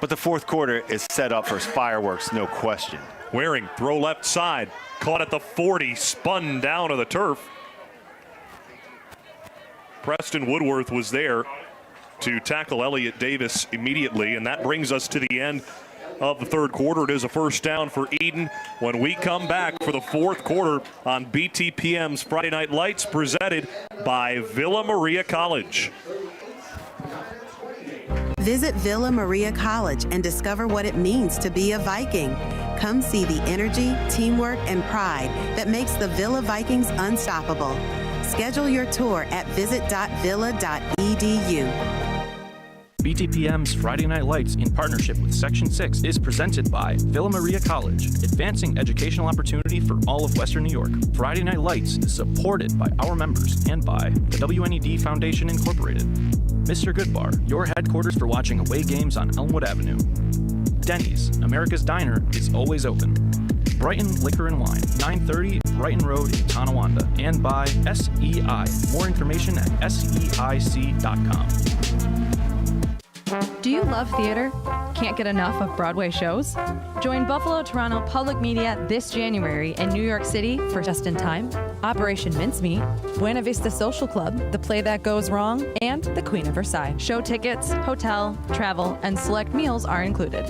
But the fourth quarter is set up for fireworks, no question. Waring, throw left side. Caught at the 40, spun down to the turf. Preston Woodworth was there to tackle Elliott Davis immediately, and that brings us to the end of the third quarter. It is a first down for Eden. When we come back for the fourth quarter on BTPM's Friday Night Lights, presented by Villa Maria College. Visit Villa Maria College and discover what it means to be a Viking. Come see the energy, teamwork, and pride that makes the Villa Vikings unstoppable. Schedule your tour at visit.villa.edu. BTPM's Friday Night Lights, in partnership with Section 6, is presented by Villa Maria College, advancing educational opportunity for all of Western New York. Friday Night Lights is supported by our members and by the WNED Foundation Incorporated. Mr. Goodbar, your headquarters for watching away games on Elmwood Avenue. Denny's, America's Diner, is always open. Brighton Liquor and Wine, 930 Brighton Road in Tonawanda. And by SEI. More information at seic.com. Do you love theater? Can't get enough of Broadway shows? Join Buffalo Toronto Public Media this January in New York City for Just in Time, Operation Mincemeat, Buena Vista Social Club, The Play That Goes Wrong, and The Queen of Versailles. Show tickets, hotel, travel, and select meals are included.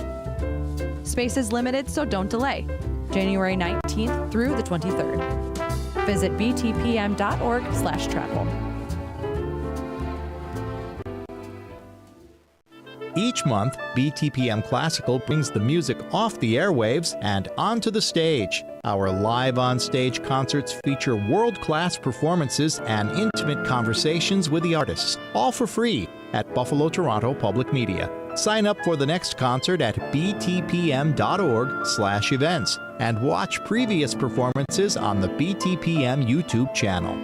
Space is limited, so don't delay. January 19th through the 23rd. Visit btpm.org/travel. Each month, BTPM Classical brings the music off the airwaves and onto the stage. Our live on-stage concerts feature world-class performances and intimate conversations with the artists, all for free at Buffalo Toronto Public Media. Sign up for the next concert at btpm.org/events and watch previous performances on the BTPM YouTube channel.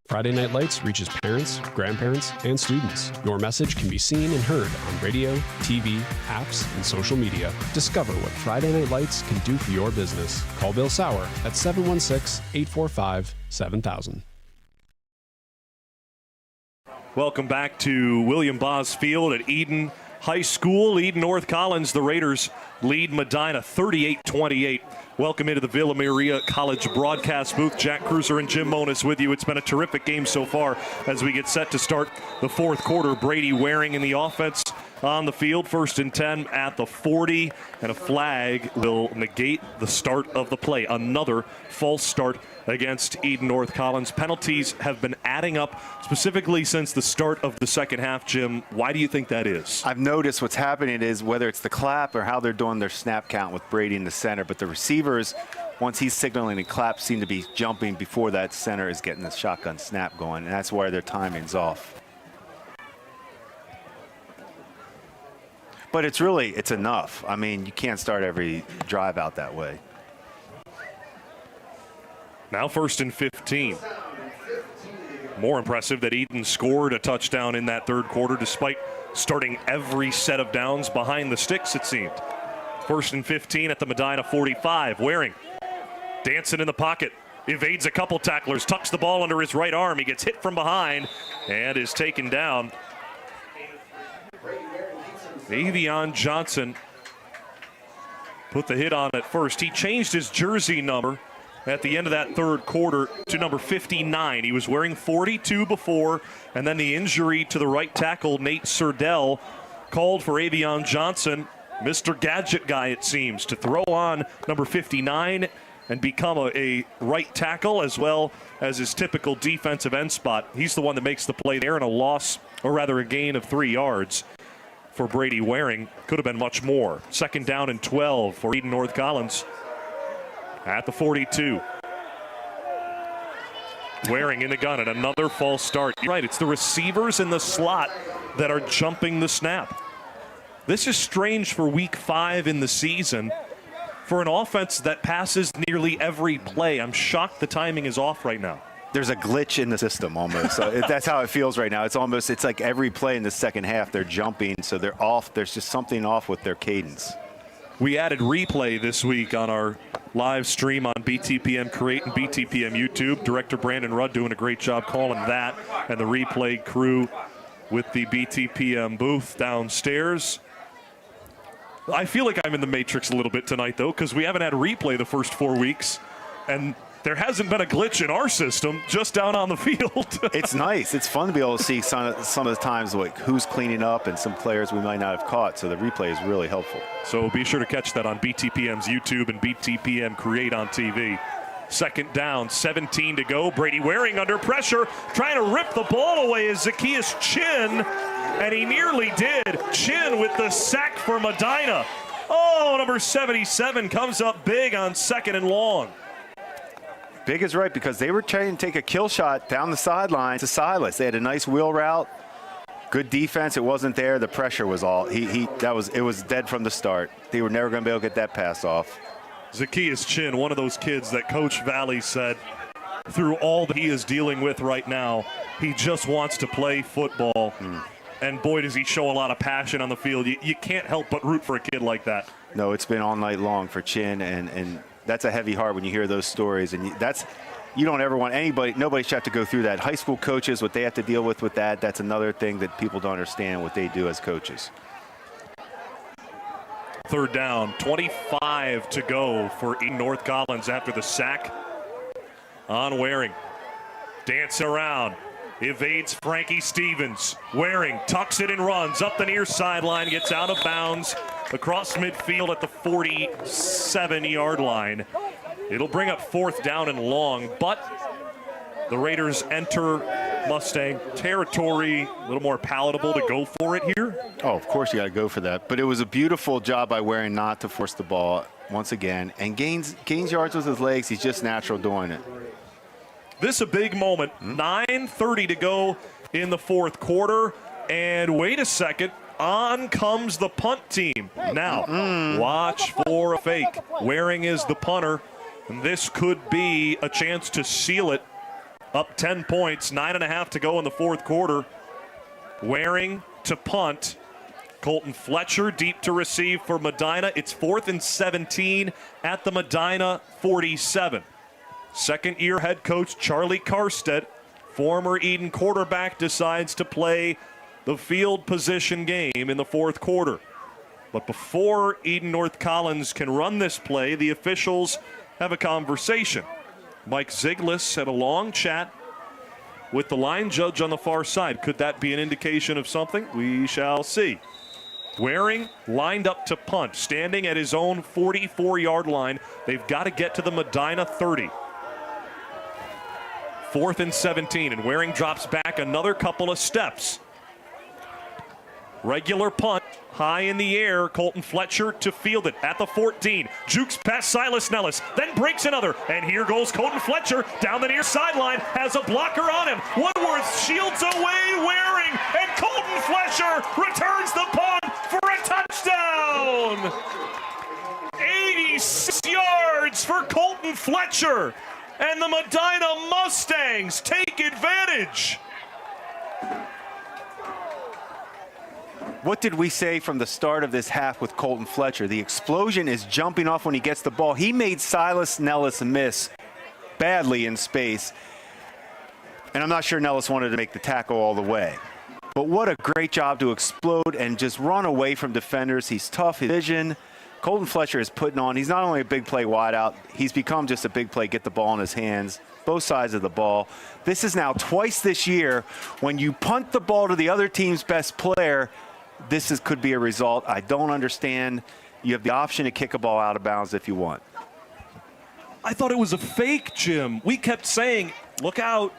Friday Night Lights reaches parents, grandparents, and students. Your message can be seen and heard on radio, TV, apps, and social media. Discover what Friday Night Lights can do for your business. Call Bill Saurer at 716-845-7000. Welcome back to William Bos Field at Eden High School. Eden North Collins, the Raiders lead Medina 38-28. Welcome into the Villa Maria College broadcast booth. Jack Kreuzer and Jim Monis with you. It's been a terrific game so far as we get set to start the fourth quarter. Brady Waring in the offense on the field. 1st and 10 at the 40, and a flag will negate the start of the play. Another false start against Eden North Collins. Penalties have been adding up specifically since the start of the second half. Jim, why do you think that is? I've noticed what's happening is whether it's the clap or how they're doing their snap count with Brady in the center, but the receivers, once he's signaling a clap, seem to be jumping before that center is getting the shotgun snap going, and that's why their timing's off. But it's enough. I mean, you can't start every drive out that way. Now 1st and 15. More impressive that Eden scored a touchdown in that third quarter despite starting every set of downs behind the sticks, it seemed. 1st and 15 at the Medina 45. Waring dancing in the pocket, evades a couple tacklers, tucks the ball under his right arm. He gets hit from behind and is taken down. Avion Johnson put the hit on at first. He changed his jersey number at the end of that third quarter to number 59. He was wearing 42 before, and then the injury to the right tackle, Nate Serdell, called for Avion Johnson, Mr. Gadget guy it seems, to throw on number 59 and become a right tackle as well as his typical defensive end spot. He's the one that makes the play there, and a loss, or rather a gain of 3 yards for Brady Waring. Could have been much more. 2nd down and 12 for Eden North Collins at the 42. Waring in the gun and another false start. You're right, it's the receivers in the slot that are jumping the snap. This is strange for week 5 in the season for an offense that passes nearly every play. I'm shocked the timing is off right now. There's a glitch in the system almost. So that's how it feels right now. It's like every play in the second half, they're jumping, so they're off. There's just something off with their cadence. We added replay this week on our live stream on BTPM Create and BTPM YouTube. Director Brandon Rudd doing a great job calling that, and the replay crew with the BTPM booth downstairs. I feel like I'm in the Matrix a little bit tonight, though, because we haven't had a replay the first 4 weeks, and there hasn't been a glitch in our system, just down on the field. It's nice. It's fun to be able to see some of the times like who's cleaning up and some players we might not have caught. So the replay is really helpful. So be sure to catch that on BTPM's YouTube and BTPM Create on TV. 2nd down, 17 to go. Brady Waring under pressure, trying to rip the ball away is Zacchaeus Chin, and he nearly did. Chin with the sack for Medina. Oh, number 77 comes up big on 2nd and long. Big is right, because they were trying to take a kill shot down the sideline to Silas. They had a nice wheel route, good defense. It wasn't there. The pressure was all. It was dead from the start. They were never going to be able to get that pass off. Zacchaeus Chin, one of those kids that Coach Valley said through all that he is dealing with right now, he just wants to play football. And boy, does he show a lot of passion on the field. You can't help but root for a kid like that. No, it's been all night long for Chin, and that's a heavy heart when you hear those stories. And you don't ever want nobody should have to go through that. High school coaches, what they have to deal with that's another thing that people don't understand what they do as coaches. Third down, 25 to go for Eden North Collins after the sack on Waring. Dancing around, evades Frankie Stevens. Waring tucks it and runs up the near sideline, gets out of bounds across midfield at the 47-yard line. It'll bring up fourth down and long, but the Raiders enter Mustang territory, a little more palatable to go for it here. Oh, of course you got to go for that. But it was a beautiful job by Waring not to force the ball once again. And gains yards with his legs. He's just natural doing it. This a big moment. 9:30 to go in the fourth quarter. And wait a second. On comes the punt team. Now, watch for a fake. Waring is the punter. And this could be a chance to seal it. Up 10 points, 9.5 to go in the fourth quarter. Waring to punt. Colton Fletcher deep to receive for Medina. It's 4th and 17 at the Medina 47. Second-year head coach Charlie Karstedt, former Eden quarterback, decides to play the field position game in the fourth quarter. But before Eden North Collins can run this play, the officials have a conversation. Mike Ziglis had a long chat with the line judge on the far side. Could that be an indication of something? We shall see. Waring lined up to punt, standing at his own 44-yard line. They've got to get to the Medina 30. 4th and 17, and Waring drops back another couple of steps. Regular punt, high in the air. Colton Fletcher to field it at the 14. Jukes past Silas Nellis, then breaks another. And here goes Colton Fletcher down the near sideline, has a blocker on him. Woodworth shields away Waring, and Colton Fletcher returns the punt for a touchdown. 86 yards for Colton Fletcher, and the Medina Mustangs take advantage. What did we say from the start of this half with Colton Fletcher? The explosion is jumping off when he gets the ball. He made Silas Nellis miss badly in space. And I'm not sure Nellis wanted to make the tackle all the way. But what a great job to explode and just run away from defenders. He's tough, his vision. Colton Fletcher is putting on. He's not only a big play wideout, he's become just a big play, get the ball in his hands, both sides of the ball. This is now twice this year when you punt the ball to the other team's best player. This could be a result. I don't understand. You have the option to kick a ball out of bounds if you want. I thought it was a fake, Jim. We kept saying, look out.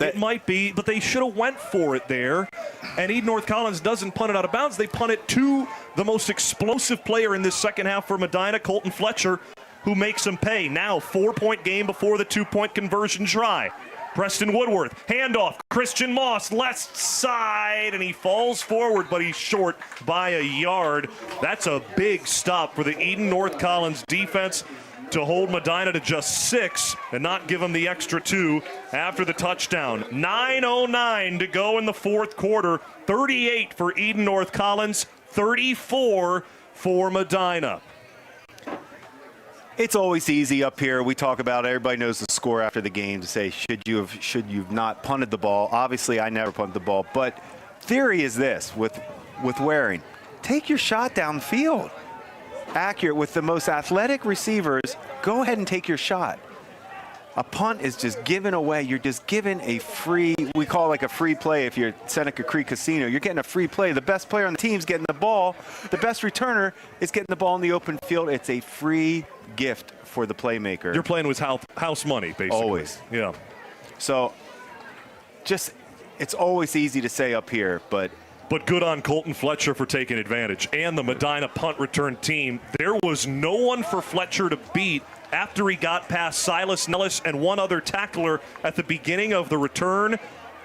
It might be, but they should have went for it there. And Eden North Collins doesn't punt it out of bounds. They punt it to the most explosive player in this second half for Medina, Colton Fletcher, who makes them pay. Now, 4-point game before the 2-point conversion try. Preston Woodworth, handoff, Christian Moss, left side, and he falls forward, but he's short by a yard. That's a big stop for the Eden North Collins defense to hold Medina to just 6 and not give them the extra 2 after the touchdown. 9:09 to go in the fourth quarter. 38 for Eden North Collins, 34 for Medina. It's always easy up here. We talk about it. Everybody knows the score after the game to say, should you've not punted the ball? Obviously, I never punted the ball. But theory is this with Waring. Take your shot downfield. Accurate with the most athletic receivers. Go ahead and take your shot. A punt is just given away. You're just given a free, we call it like a free play if you're at Seneca Creek Casino. You're getting a free play. The best player on the team is getting the ball. The best returner is getting the ball in the open field. It's a free gift for the playmaker. You're playing with house money, basically. Always. Yeah. So just, it's always easy to say up here, but good on Colton Fletcher for taking advantage. And the Medina punt return team. There was no one for Fletcher to beat after he got past Silas Nellis and one other tackler at the beginning of the return.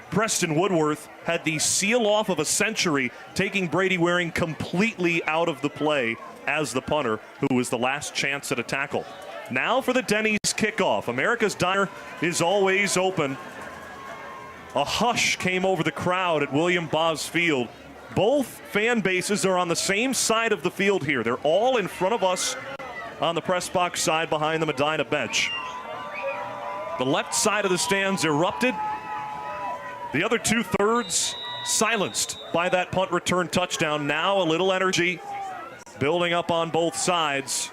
Preston Woodworth had the seal off of a century, taking Brady Waring completely out of the play as the punter, who was the last chance at a tackle. Now for the Denny's kickoff. America's Diner is always open. A hush came over the crowd at William Bos Field. Both fan bases are on the same side of the field here. They're all in front of us on the press box side behind the Medina bench. The left side of the stands erupted. The other 2/3 silenced by that punt return touchdown. Now a little energy building up on both sides.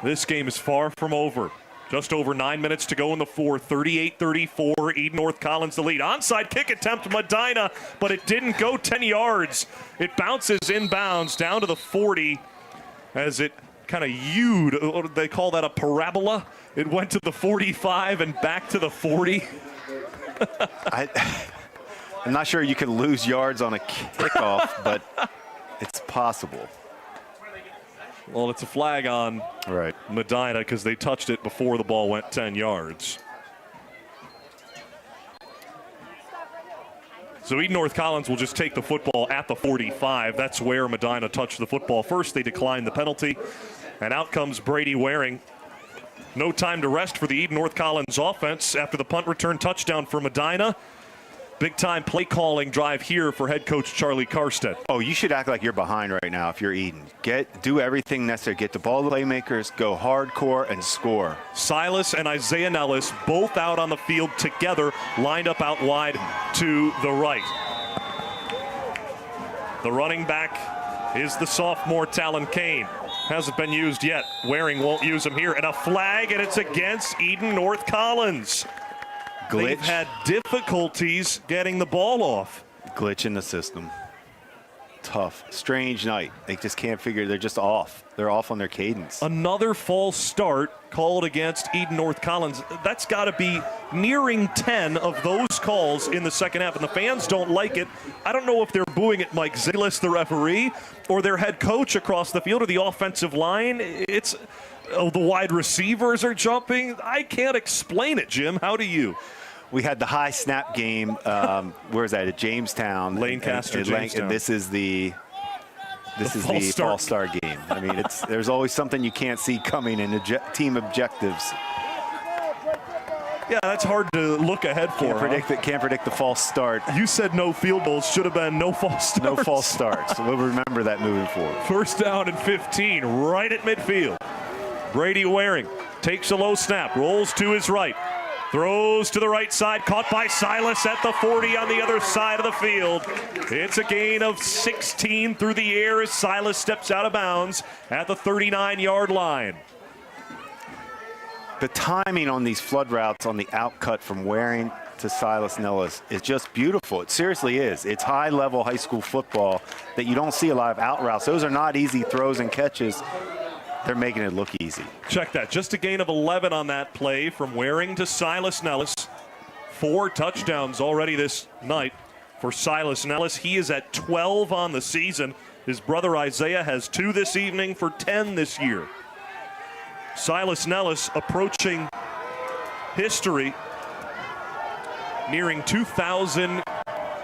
This game is far from over. Just over 9 minutes to go in the fourth. 38-34, Eden North Collins the lead. Onside kick attempt, Medina, but it didn't go 10 yards. It bounces inbounds down to the 40 as it kind of U'd. They call that a parabola. It went to the 45 and back to the 40. I'm not sure you can lose yards on a kickoff, but it's possible. Well, it's a flag on Medina because they touched it before the ball went 10 yards. So Eden North Collins will just take the football at the 45. That's where Medina touched the football first. They declined the penalty. And out comes Brady Waring. No time to rest for the Eden North Collins offense after the punt return touchdown for Medina. Big-time play-calling drive here for head coach Charlie Karstedt. Oh, you should act like you're behind right now if you're Eden. Do everything necessary. Get the ball to playmakers, go hardcore, and score. Silas and Isaiah Nellis both out on the field together, lined up out wide to the right. The running back is the sophomore Talon Kane. Hasn't been used yet. Waring won't use him here. And a flag, and it's against Eden North Collins. Glitch. They've had difficulties getting the ball off. Glitch in the system. Tough. Strange night. They just can't figure. They're just off. They're off on their cadence. Another false start called against Eden North Collins. That's got to be nearing 10 of those calls in the second half, and the fans don't like it. I don't know if they're booing at Mike Ziglis, the referee, or their head coach across the field, or the offensive line. It's the wide receivers are jumping. I can't explain it, Jim. How do you? We had the high snap game. Where is that? At Jamestown. Lancaster, Jamestown. And this is the false start game. I mean, there's always something you can't see coming in team objectives. Yeah, that's hard to look ahead for. Can't predict the false start. You said no field goals. Should have been no false starts. No false starts. We'll remember that moving forward. First down and 15, right at midfield. Brady Waring takes a low snap, rolls to his right. Throws to the right side, caught by Silas at the 40 on the other side of the field. It's a gain of 16 through the air as Silas steps out of bounds at the 39-yard line. The timing on these flood routes on the outcut from Waring to Silas Nellis is just beautiful. It seriously is. It's high-level high school football that you don't see a lot of out routes. Those are not easy throws and catches. They're making it look easy. Check that. Just a gain of 11 on that play from Waring to Silas Nellis. 4 touchdowns already this night for Silas Nellis. He is at 12 on the season. His brother Isaiah has 2 this evening for 10 this year. Silas Nellis approaching history, nearing 2,000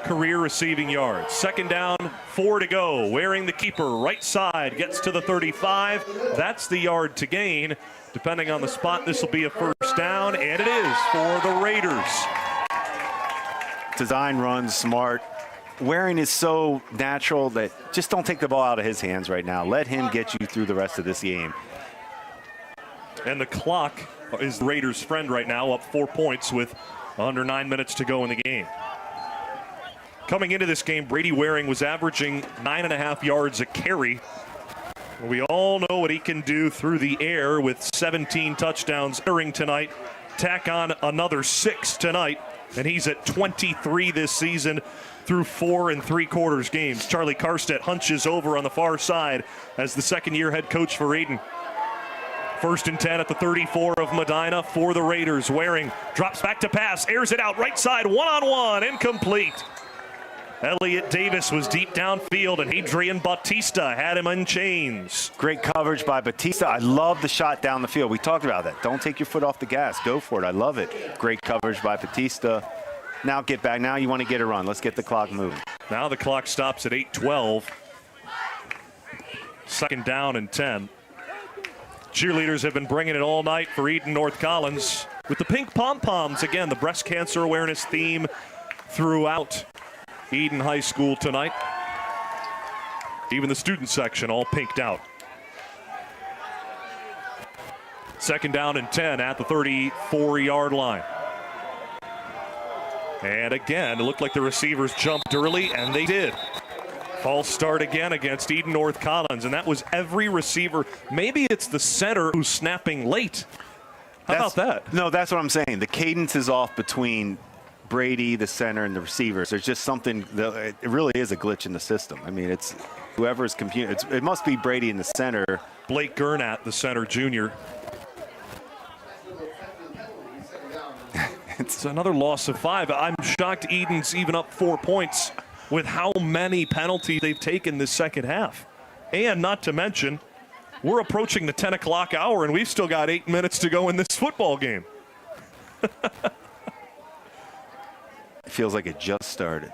career receiving yards. Second down, 4 to go. Waring the keeper, right side, gets to the 35. That's the yard to gain. Depending on the spot, this will be a first down, and it is for the Raiders. Design runs, smart. Waring is so natural that just don't take the ball out of his hands right now. Let him get you through the rest of this game. And the clock is the Raiders' friend right now, up 4 points with under 9 minutes to go in the game. Coming into this game, Brady Waring was averaging 9.5 yards a carry. We all know what he can do through the air with 17 touchdowns entering tonight. Tack on another 6 tonight, and he's at 23 this season through 4 3/4 games. Charlie Karstedt hunches over on the far side as the second-year head coach for Eden. First and 10 at the 34 of Medina for the Raiders. Waring drops back to pass, airs it out right side, one-on-one, incomplete. Elliott Davis was deep downfield, and Adrian Bautista had him in chains. Great coverage by Bautista. I love the shot down the field. We talked about that. Don't take your foot off the gas. Go for it. I love it. Great coverage by Bautista. Now get back. Now you want to get a run. Let's get the clock moving. Now the clock stops at 8:12. Second down and 10. Cheerleaders have been bringing it all night for Eden North Collins with the pink pom-poms. Again, the breast cancer awareness theme throughout Eden High School tonight. Even the student section all pinked out. Second down and 10 at the 34-yard line. And again, it looked like the receivers jumped early, and they did. False start again against Eden North Collins, and that was every receiver. Maybe it's the center who's snapping late. How about that? No, that's what I'm saying. The cadence is off between Brady, the center, and the receivers. There's just something, it really is a glitch in the system. I mean, it's whoever's computing. It must be Brady in the center. Blake Gernat, the center junior. It's another loss of 5. I'm shocked Eden's even up 4 points with how many penalties they've taken this second half. And not to mention, we're approaching the 10 o'clock hour, and we've still got 8 minutes to go in this football game. It feels like it just started.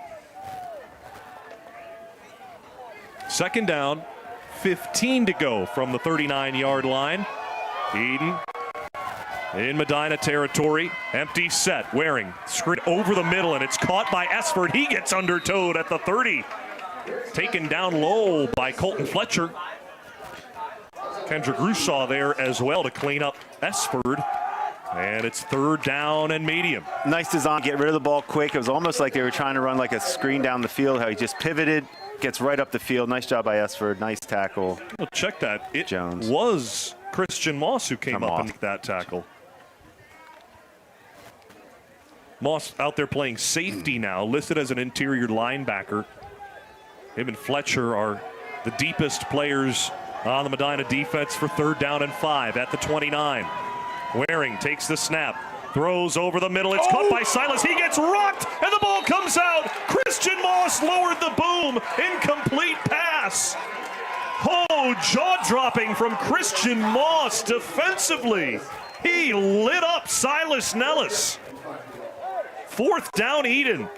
Second down, 15 to go from the 39-yard line. Eden in Medina territory. Empty set. Waring screen over the middle, and it's caught by Esford. He gets undertowed at the 30. Taken down low by Colton Fletcher. Kendra Grusaw there as well to clean up Esford. And it's third down and medium. Nice design. Get rid of the ball quick. It was almost like they were trying to run like a screen down the field, how he just pivoted, gets right up the field. Nice job by Esford. Nice tackle. Well, check that. It Jones. Was Christian Moss who came up and made that tackle. Moss out there playing safety now, listed as an interior linebacker. Him and Fletcher are the deepest players on the Medina defense for third down and 5 at the 29. Waring takes the snap, throws over the middle. It's caught by Silas. He gets rocked, and the ball comes out. Christian Moss lowered the boom. Incomplete pass. Oh, jaw-dropping from Christian Moss defensively. He lit up Silas Nellis. Fourth down, Eden.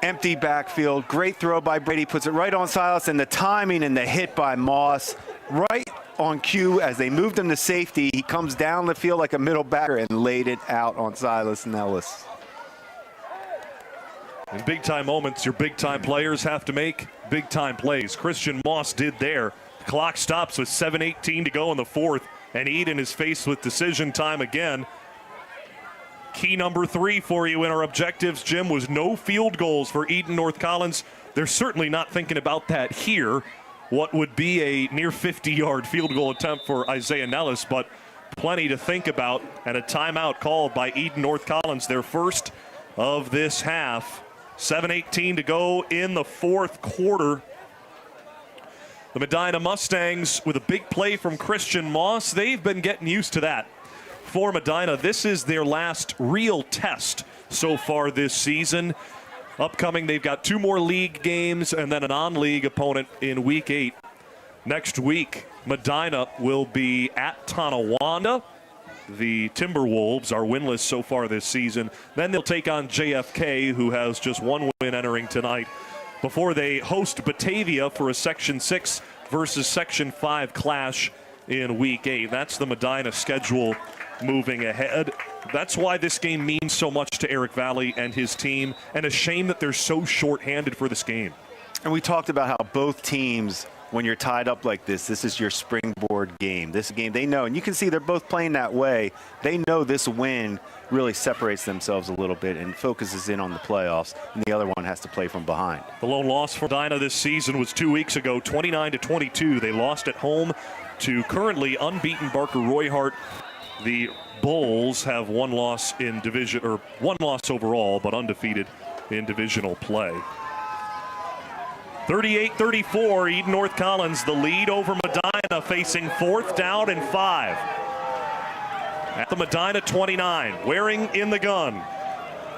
Empty backfield. Great throw by Brady. Puts it right on Silas, and the timing and the hit by Moss. Right on cue as they moved him to safety. He comes down the field like a middle backer and laid it out on Silas Nellis. In big-time moments, your big-time players have to make big-time plays. Christian Moss did there. The clock stops with 7:18 to go in the fourth, and Eden is faced with decision time again. Key number 3 for you in our objectives, Jim, was no field goals for Eden North Collins. They're certainly not thinking about that here. What would be a near 50-yard field goal attempt for Isaiah Nellis, but plenty to think about, and a timeout called by Eden North Collins, their first of this half. 7:18 to go in the fourth quarter. The Medina Mustangs with a big play from Christian Moss. They've been getting used to that. For Medina, this is their last real test so far this season. Upcoming, they've got 2 more league games and then a non-league opponent in week 8. Next week, Medina will be at Tonawanda. The Timberwolves are winless so far this season. Then they'll take on JFK, who has just 1 win entering tonight, before they host Batavia for a Section 6 versus Section 5 clash in week 8. That's the Medina schedule moving ahead. That's why this game means so much to Eric Valley and his team, and a shame that they're so short-handed for this game. And we talked about how both teams, when you're tied up like this is your springboard game. This game they know, and you can see they're both playing that way. They know this win really separates themselves a little bit and focuses in on the playoffs, and the other one has to play from behind. The lone loss for Medina this season was 2 weeks ago, 29-22. They lost at home to currently unbeaten Barker Royhart. The Bulls have 1 loss in division, or 1 loss overall, but undefeated in divisional play. 38-34, Eden North Collins, the lead over Medina, facing 4th down and 5. At the Medina 29, Waring in the gun.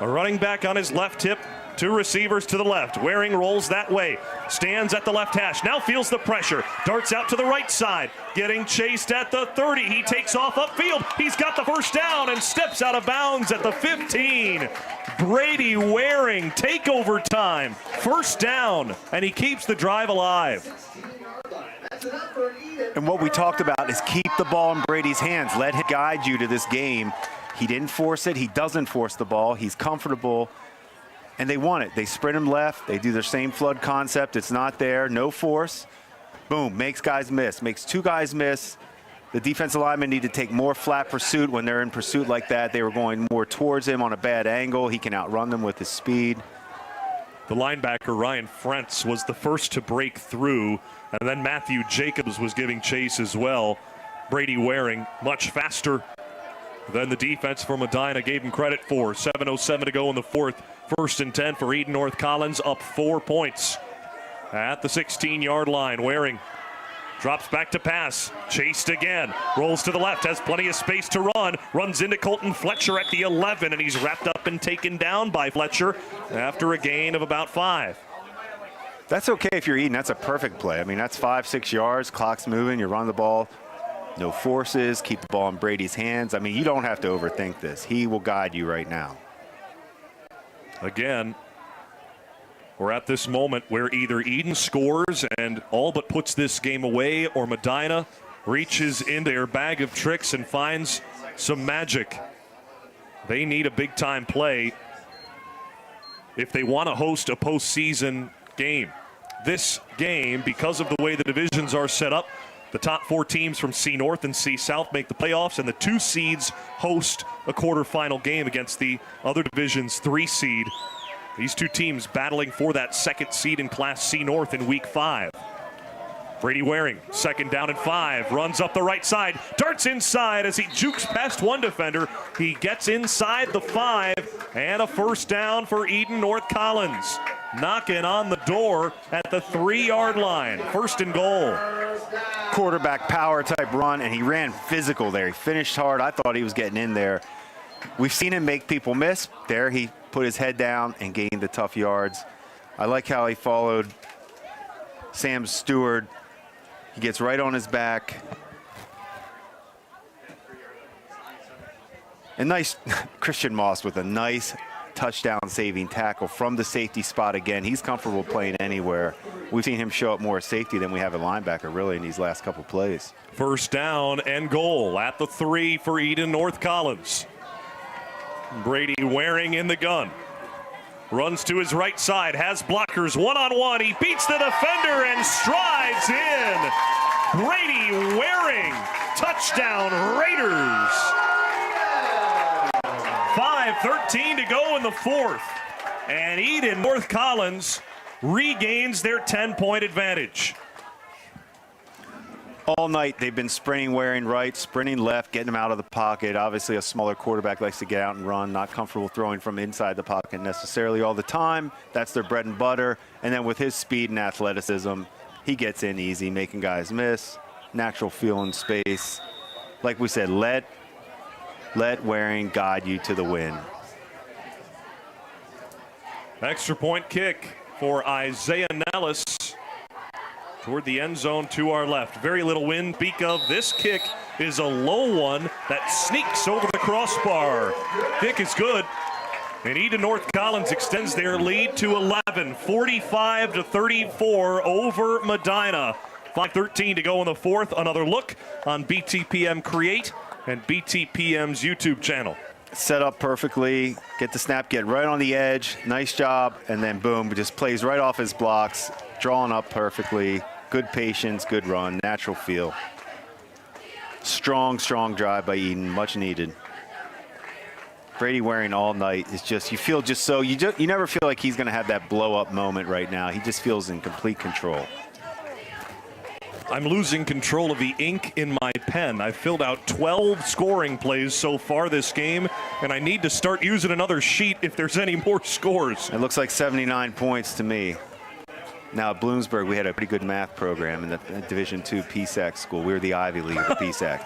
A running back on his left hip, 2 receivers to the left. Waring rolls that way, stands at the left hash, now feels the pressure, darts out to the right side, getting chased at the 30. He takes off upfield. He's got the first down and steps out of bounds at the 15. Brady Waring, takeover time, first down, and he keeps the drive alive. And what we talked about is keep the ball in Brady's hands. Let him guide you to this game. He didn't force it. He doesn't force the ball. He's comfortable. And they want it. They sprint him left. They do their same flood concept. It's not there. No force. Boom. Makes guys miss. Makes 2 guys miss. The defensive linemen need to take more flat pursuit when they're in pursuit like that. They were going more towards him on a bad angle. He can outrun them with his speed. The linebacker, Ryan Frentz, was the first to break through, and then Matthew Jacobs was giving chase as well. Brady Waring, much faster than the defense for Medina gave him credit for. 7:07 to go in the fourth. 1st and 10 for Eden North Collins, up 4 points. At the 16-yard line, Waring drops back to pass, chased again, rolls to the left, has plenty of space to run, runs into Colton Fletcher at the 11, and he's wrapped up and taken down by Fletcher after a gain of about 5. That's okay if you're Eden. That's a perfect play. I mean, that's 5-6 yards, clock's moving, you run the ball, no forces, keep the ball in Brady's hands. I mean, you don't have to overthink this. He will guide you right now. Again, we're at this moment where either Eden scores and all but puts this game away, or Medina reaches into their bag of tricks and finds some magic. They need a big-time play if they want to host a postseason game. This game, because of the way the divisions are set up, the top 4 teams from C North and C South make the playoffs, and the 2 seeds host a quarterfinal game against the other division's 3 seed. These 2 teams battling for that 2nd seed in Class C North in Week 5. Brady Waring, 2nd down and 5, runs up the right side, darts inside as he jukes past one defender. He gets inside the 5, and a 1st down for Eden North Collins. Knocking on the door at the 3-yard line. 1st and goal. Quarterback power type run, and he ran physical there. He finished hard. I thought he was getting in there. We've seen him make people miss. There he put his head down and gained the tough yards. I like how he followed Sam Stewart. He gets right on his back. And nice Christian Moss with a nice touchdown saving tackle from the safety spot again. He's comfortable playing anywhere. We've seen him show up more safety than we have at linebacker really in these last couple plays. 1st down and goal at the 3 for Eden North Collins. Brady Waring in the gun. Runs to his right side, has blockers one-on-one. He beats the defender and strides in. Brady Waring, touchdown Raiders. 5:13 to go in the 4th. And Eden North Collins regains their 10-point advantage. All night they've been sprinting Waring right, sprinting left, getting him out of the pocket. Obviously a smaller quarterback likes to get out and run, not comfortable throwing from inside the pocket necessarily all the time. That's their bread and butter. And then with his speed and athleticism, he gets in easy, making guys miss. Natural feel in space. Like we said, let Waring guide you to the win. Extra point kick for Isaiah Nellis toward the end zone to our left. Very little wind speak of. This kick is a low one that sneaks over the crossbar. Kick is good. And Eden North Collins extends their lead to 11, 45-34 over Medina. 5:13 to go in the 4th. Another look on BTPM Create and BTPM's YouTube channel. Set up perfectly, get the snap, get right on the edge. Nice job, and then boom, just plays right off his blocks, drawing up perfectly. Good patience, good run, natural feel. Strong drive by Eden, much needed. Brady Waring all night is just, you feel just so, you never feel like he's going to have that blow up moment right now. He just feels in complete control. I'm losing control of the ink in my pen. I've filled out 12 scoring plays so far this game, and I need to start using another sheet if there's any more scores. It looks like 79 points to me. Now at Bloomsburg, we had a pretty good math program in the Division II PSAC school. We were the Ivy League of the PSAC.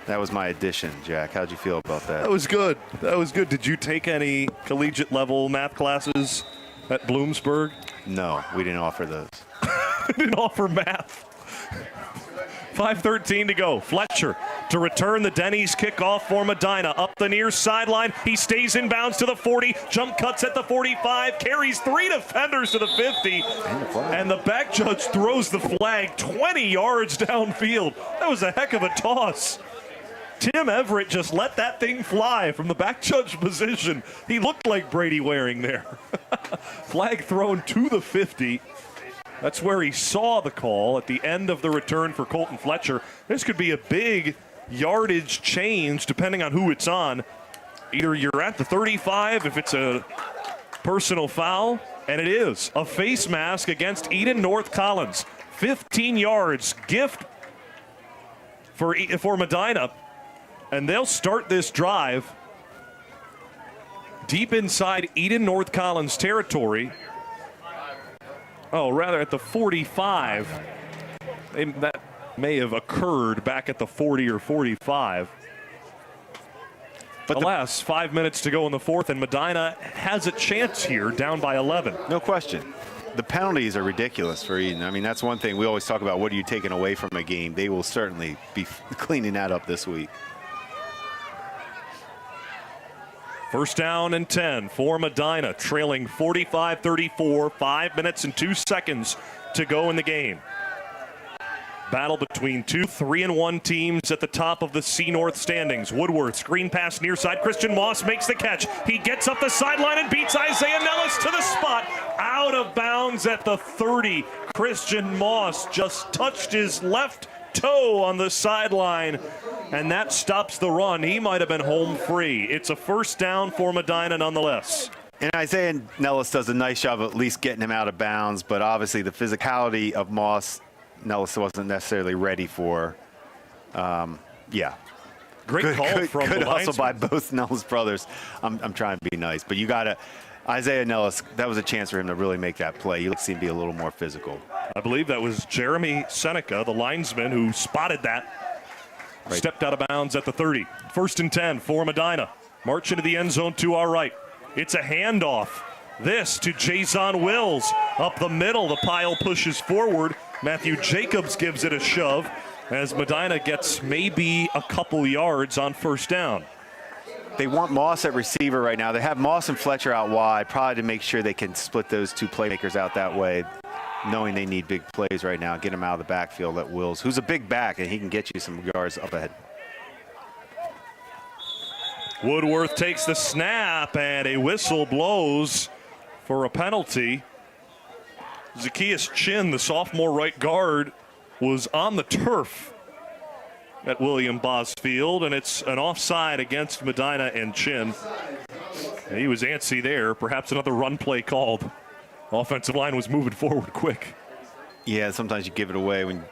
That was my addition, Jack. How'd you feel about that? That was good. That was good. Did you take any collegiate level math classes at Bloomsburg? No, we didn't offer those. Didn't offer math. 5:13 to go. Fletcher to return the Denny's kickoff for Medina. Up the near sideline. He stays in bounds to the 40. Jump cuts at the 45. Carries 3 defenders to the 50. And the back judge throws the flag 20 yards downfield. That was a heck of a toss. Tim Everett just let that thing fly from the back judge position. He looked like Brady Waring there. Flag thrown to the 50. That's where he saw the call at the end of the return for Colton Fletcher. This could be a big yardage change depending on who it's on. Either you're at the 35 if it's a personal foul, and it is a face mask against Eden North Collins. 15 yards gift for Medina, and they'll start this drive deep inside Eden North Collins territory. Oh, rather at the 45. That may have occurred back at the 40 or 45. But alas, 5 minutes to go in the fourth, and Medina has a chance here, down by 11. No question. The penalties are ridiculous for Eden. I mean, that's one thing we always talk about. What are you taking away from a game? They will certainly be cleaning that up this week. First down and 10 for Medina, trailing 45-34, 5 minutes and 2 seconds to go in the game. Battle between 2 3-1 teams at the top of the C-North standings. Woodworth, screen pass near side. Christian Moss makes the catch. He gets up the sideline and beats Isaiah Nellis to the spot. Out of bounds at the 30. Christian Moss just touched his left toe on the sideline, and that stops the run. He might have been home free. It's a first down for Medina nonetheless. And Isaiah Nellis does a nice job of at least getting him out of bounds, but obviously the physicality of Moss, Nellis wasn't necessarily ready for. Yeah. Great call from good the hustle by linesman. both Nellis brothers. I'm trying to be nice, but you got to, Isaiah Nellis, that was a chance for him to really make that play. You see him be a little more physical. I believe that was Jeremy Seneca, the linesman, who spotted that. Right. Stepped out of bounds at the 30. First and 10 for Medina. March into the end zone to our right. It's a handoff. This to Jason Wills. Up the middle, the pile pushes forward. Matthew Jacobs gives it a shove as Medina gets maybe a couple yards on first down. They want Moss at receiver right now. They have Moss and Fletcher out wide, probably to make sure they can split those two playmakers out that way, knowing they need big plays right now. Get him out of the backfield at Wills, who's a big back, and he can get you some yards up ahead. Woodworth takes the snap, and a whistle blows for a penalty. Zacchaeus Chin, the sophomore right guard, was on the turf at William Bos Field, and it's an offside against Medina and Chin. And he was antsy there. Perhaps another run play called. Offensive line was moving forward quick. Yeah, sometimes you give it away when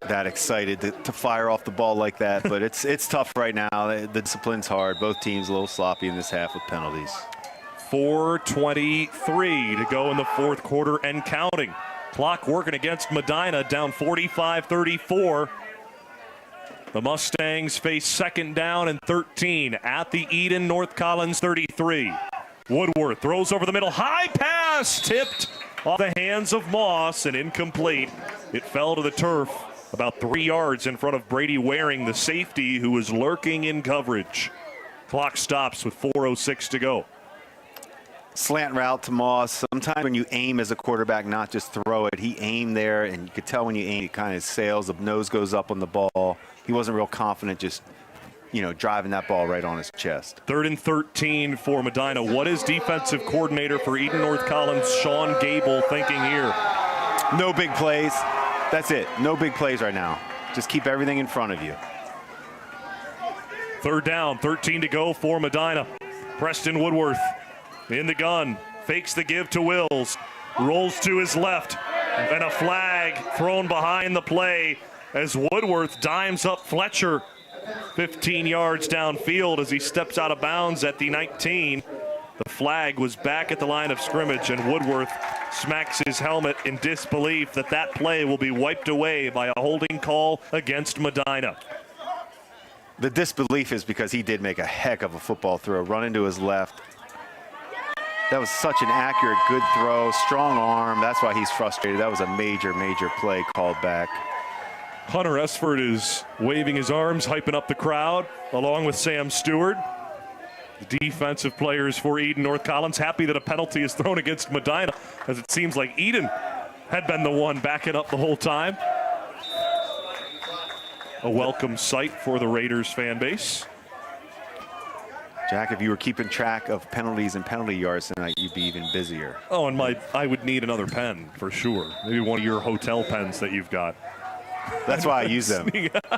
that excited to fire off the ball like that, but it's tough right now. The discipline's hard. Both teams a little sloppy in this half with penalties. 4:23 to go in the fourth quarter and counting. Clock working against Medina, down 45-34. The Mustangs face second down and 13 at the Eden North Collins 33. Woodworth throws over the middle, high pass, tipped off the hands of Moss and incomplete. It fell to the turf about 3 yards in front of Brady Waring, the safety who was lurking in coverage. Clock stops with 4:06 to go. Slant route to Moss. Sometimes when you aim as a quarterback, not just throw it, he aimed there, and you could tell when you aim, he kind of sails, the nose goes up on the ball. He wasn't real confident just, driving that ball right on his chest. 3rd and 13 for Medina. What is defensive coordinator for Eden North Collins, Sean Gable, thinking here? No big plays. That's it. No big plays right now. Just keep everything in front of you. 3rd down, 13 to go for Medina. Preston Woodworth in the gun, fakes the give to Wills, rolls to his left, and a flag thrown behind the play as Woodworth dimes up Fletcher 15 yards downfield as he steps out of bounds at the 19. The flag was back at the line of scrimmage, and Woodworth smacks his helmet in disbelief that that play will be wiped away by a holding call against Medina. The disbelief is because he did make a heck of a football throw, run into his left. That was such an accurate, good throw, strong arm. That's why he's frustrated. That was a major, major play called back. Hunter Esford is waving his arms, hyping up the crowd, along with Sam Stewart. The defensive players for Eden North Collins happy that a penalty is thrown against Medina, as it seems like Eden had been the one backing up the whole time. A welcome sight for the Raiders fan base. Jack, if you were keeping track of penalties and penalty yards tonight, you'd be even busier. Oh, and I would need another pen for sure. Maybe one of your hotel pens that you've got. That's why I use them.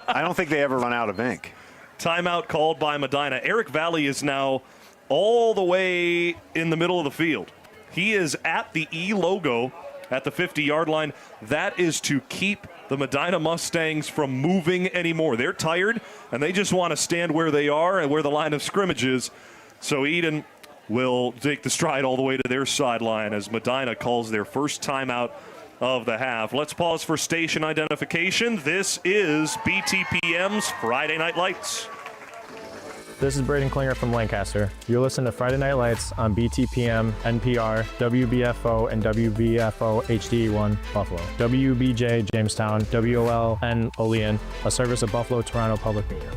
I don't think they ever run out of ink. Timeout called by Medina. Eric Valley is now all the way in the middle of the field. He is at the E logo at the 50-yard line. That is to keep the Medina Mustangs from moving anymore. They're tired, and they just want to stand where they are and where the line of scrimmage is. So Eden will take the stride all the way to their sideline as Medina calls their first timeout of the half. Let's pause for station identification. This is BTPM's Friday Night Lights. This is Braden Klinger from Lancaster. You're listening to Friday Night Lights on BTPM, NPR, WBFO, and WBFO HD1 Buffalo. WBJ Jamestown, WOLN Olean, a service of Buffalo Toronto Public Media.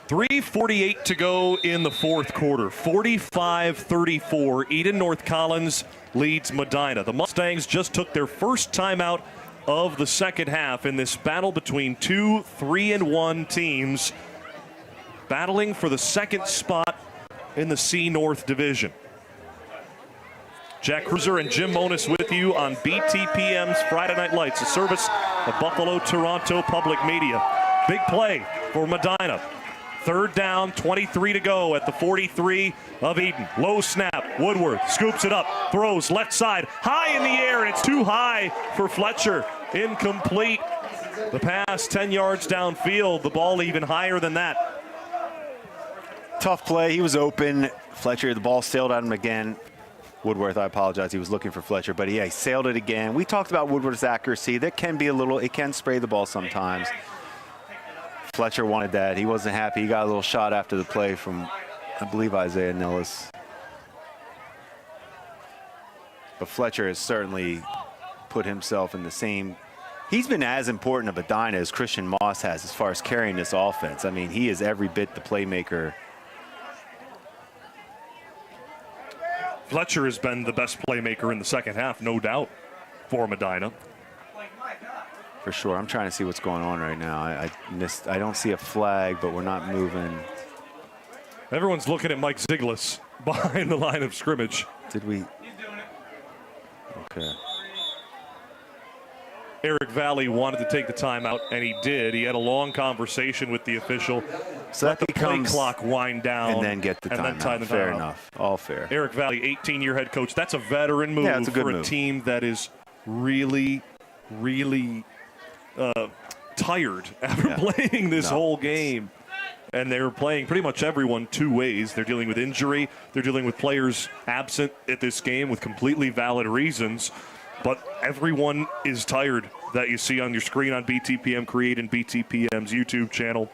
3:48 to go in the fourth quarter. 45-34. Eden North Collins leads Medina. The Mustangs just took their first timeout of the second half in this battle between two 3-1 teams battling for the second spot in the C North Division. Jack Kreuzer and Jim Monis with you on BTPM's Friday Night Lights, a service of Buffalo Toronto Public Media. Big play for Medina. Third down, 23 to go at the 43 of Eden. Low snap, Woodworth scoops it up, throws left side, high in the air, and it's too high for Fletcher. Incomplete. The pass 10 yards downfield, the ball even higher than that. Tough play, he was open. Fletcher, the ball sailed at him again. Woodworth, I apologize, he was looking for Fletcher, but yeah, he sailed it again. We talked about Woodworth's accuracy. That can be it can spray the ball sometimes. Fletcher wanted that. He wasn't happy. He got a little shot after the play from, I believe, Isaiah Nellis. But Fletcher has certainly put himself in the same. He's been as important to Medina as Christian Moss has as far as carrying this offense. I mean, he is every bit the playmaker. Fletcher has been the best playmaker in the second half, no doubt, for Medina. For sure. I'm trying to see what's going on right now. I don't see a flag, but we're not moving. Everyone's looking at Mike Ziglis behind the line of scrimmage. Did we? Okay. Eric Valley wanted to take the timeout, and he did. He had a long conversation with the official. So let that the play clock wind down. And then get the timeout. Fair enough. All fair. Eric Valley, 18-year head coach. That's a veteran move for a team that is really, really tired after playing this whole game. And they're playing pretty much everyone two ways. They're dealing with injury. They're dealing with players absent at this game with completely valid reasons. But everyone is tired that you see on your screen on BTPM Create and BTPM's YouTube channel.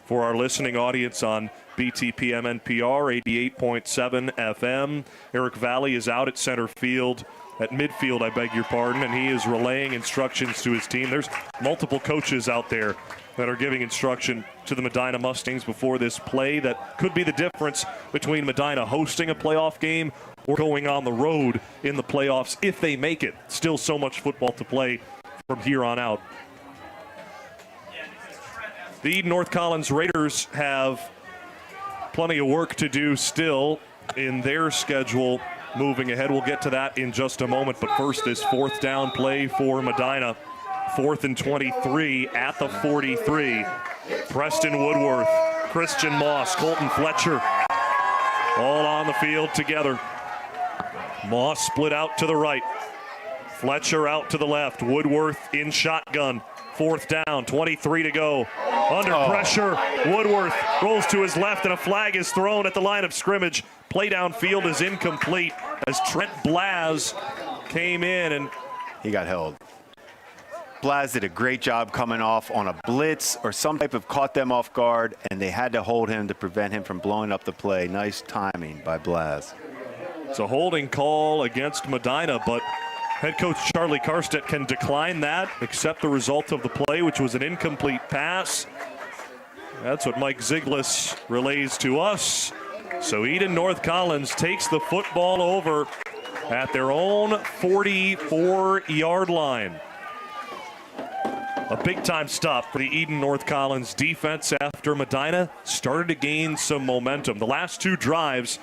For our listening audience on BTPM NPR 88.7 FM, Eric Valley is out at center field. At midfield, I beg your pardon, and he is relaying instructions to his team. There's multiple coaches out there that are giving instruction to the Medina Mustangs before this play that could be the difference between Medina hosting a playoff game or going on the road in the playoffs if they make it. Still so much football to play from here on out. The Eden North Collins Raiders have plenty of work to do still in their schedule moving ahead. We'll get to that in just a moment, but first this fourth down play for Medina. 4th and 23 at the 43. Preston Woodworth, Christian Moss, Colton Fletcher, all on the field together. Moss split out to the right. Fletcher out to the left. Woodworth in shotgun. 4th down, 23 to go. Under pressure, Woodworth rolls to his left, and a flag is thrown at the line of scrimmage. Play downfield is incomplete as Trent Blaz came in and he got held. Blaz did a great job coming off on a blitz or some type of caught them off guard, and they had to hold him to prevent him from blowing up the play. Nice timing by Blaz. It's a holding call against Medina, but head coach Charlie Karstedt can decline that, accept the result of the play, which was an incomplete pass. That's what Mike Ziglis relays to us. So Eden North Collins takes the football over at their own 44-yard line. A big-time stop for the Eden North Collins defense after Medina started to gain some momentum. The last two drives,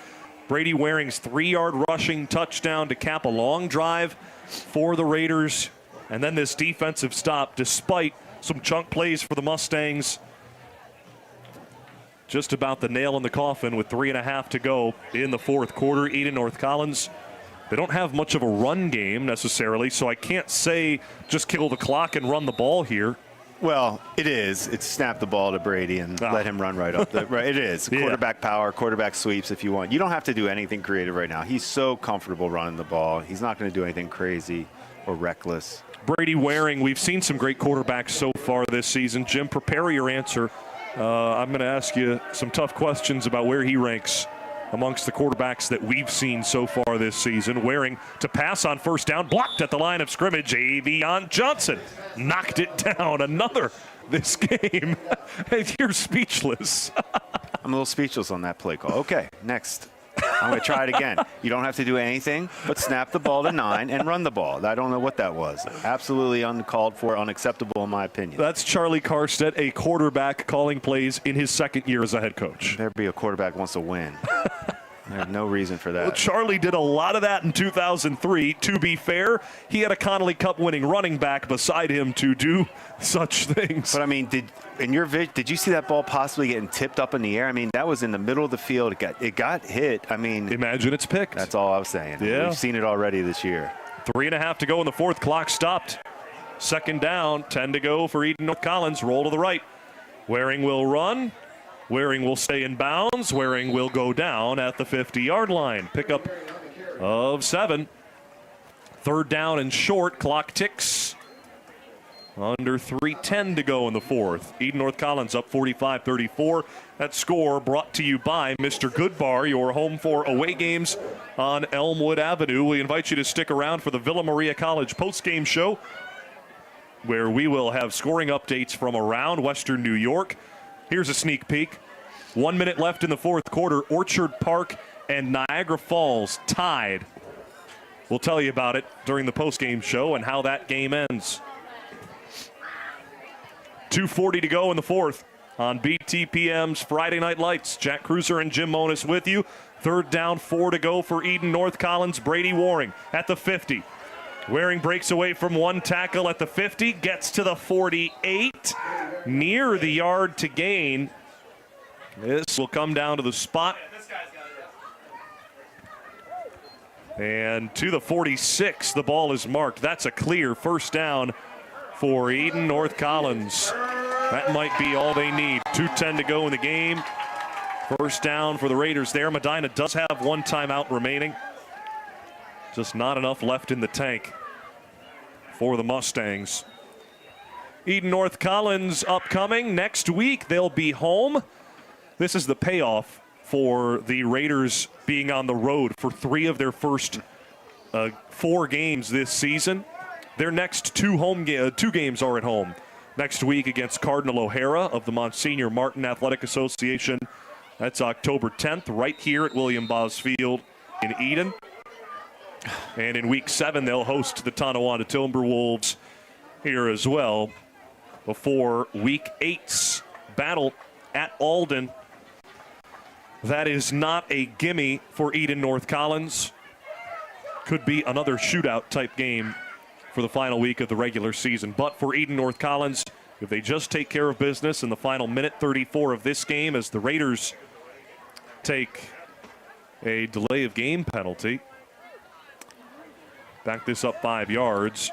Brady Waring's 3-yard rushing touchdown to cap a long drive for the Raiders. And then this defensive stop, despite some chunk plays for the Mustangs. Just about the nail in the coffin with 3.5 to go in the fourth quarter. Eden North Collins, they don't have much of a run game necessarily, so I can't say just kill the clock and run the ball here. Well, it is. It's snap the ball to Brady and let him run right up. Right, it is. Yeah. Quarterback power, quarterback sweeps if you want. You don't have to do anything creative right now. He's so comfortable running the ball. He's not going to do anything crazy or reckless. Brady Waring, we've seen some great quarterbacks so far this season. Jim, prepare your answer. I'm going to ask you some tough questions about where he ranks amongst the quarterbacks that we've seen so far this season. Waring to pass on first down, blocked at the line of scrimmage. Avion Johnson knocked it down. Another this game. You're speechless. I'm a little speechless on that play call. Okay, next. I'm going to try it again. You don't have to do anything but snap the ball to 9 and run the ball. I don't know what that was. Absolutely uncalled for, unacceptable in my opinion. That's Charlie Karstedt, a quarterback calling plays in his second year as a head coach. There'd be a quarterback who wants to win. There's no reason for that. Well, Charlie did a lot of that in 2003. To be fair, he had a Connolly Cup winning running back beside him to do such things. But I mean, did you see that ball possibly getting tipped up in the air? I mean, that was in the middle of the field. It got hit. I mean, imagine it's picked. That's all I was saying. Yeah. We've seen it already this year. 3.5 to go in the fourth. Clock stopped. Second down, 10 to go for Eden North Collins. Roll to the right. Waring will run. Waring will stay in bounds. Waring will go down at the 50-yard line. Pickup of 7. Third down and short. Clock ticks. Under 3:10 to go in the fourth. Eden North Collins up 45-34. That score brought to you by Mr. Goodbar, your home for away games on Elmwood Avenue. We invite you to stick around for the Villa Maria College postgame show, where we will have scoring updates from around Western New York. Here's a sneak peek. 1 minute left in the fourth quarter. Orchard Park and Niagara Falls tied. We'll tell you about it during the postgame show and how that game ends. 2:40 to go in the fourth on BTPM's Friday Night Lights. Jack Kreuzer and Jim Monis with you. Third down, 4 to go for Eden North Collins. Brady Waring at the 50. Waring breaks away from one tackle at the 50, gets to the 48, near the yard to gain. This will come down to the spot. And to the 46, the ball is marked. That's a clear first down for Eden North Collins. That might be all they need. 2:10 to go in the game. First down for the Raiders there. Medina does have one timeout remaining. Just not enough left in the tank for the Mustangs. Eden North Collins upcoming next week. They'll be home. This is the payoff for the Raiders being on the road for 3 of their first 4 games this season. Their next 2 games are at home. Next week against Cardinal O'Hara of the Monsignor Martin Athletic Association. That's October 10th, right here at William Bos Field in Eden. And in week 7, they'll host the Tonawanda Timberwolves here as well before week 8's battle at Alden. That is not a gimme for Eden North Collins. Could be another shootout type game for the final week of the regular season. But for Eden North Collins, if they just take care of business in the final minute 34 of this game, as the Raiders take a delay of game penalty, back this up 5 yards,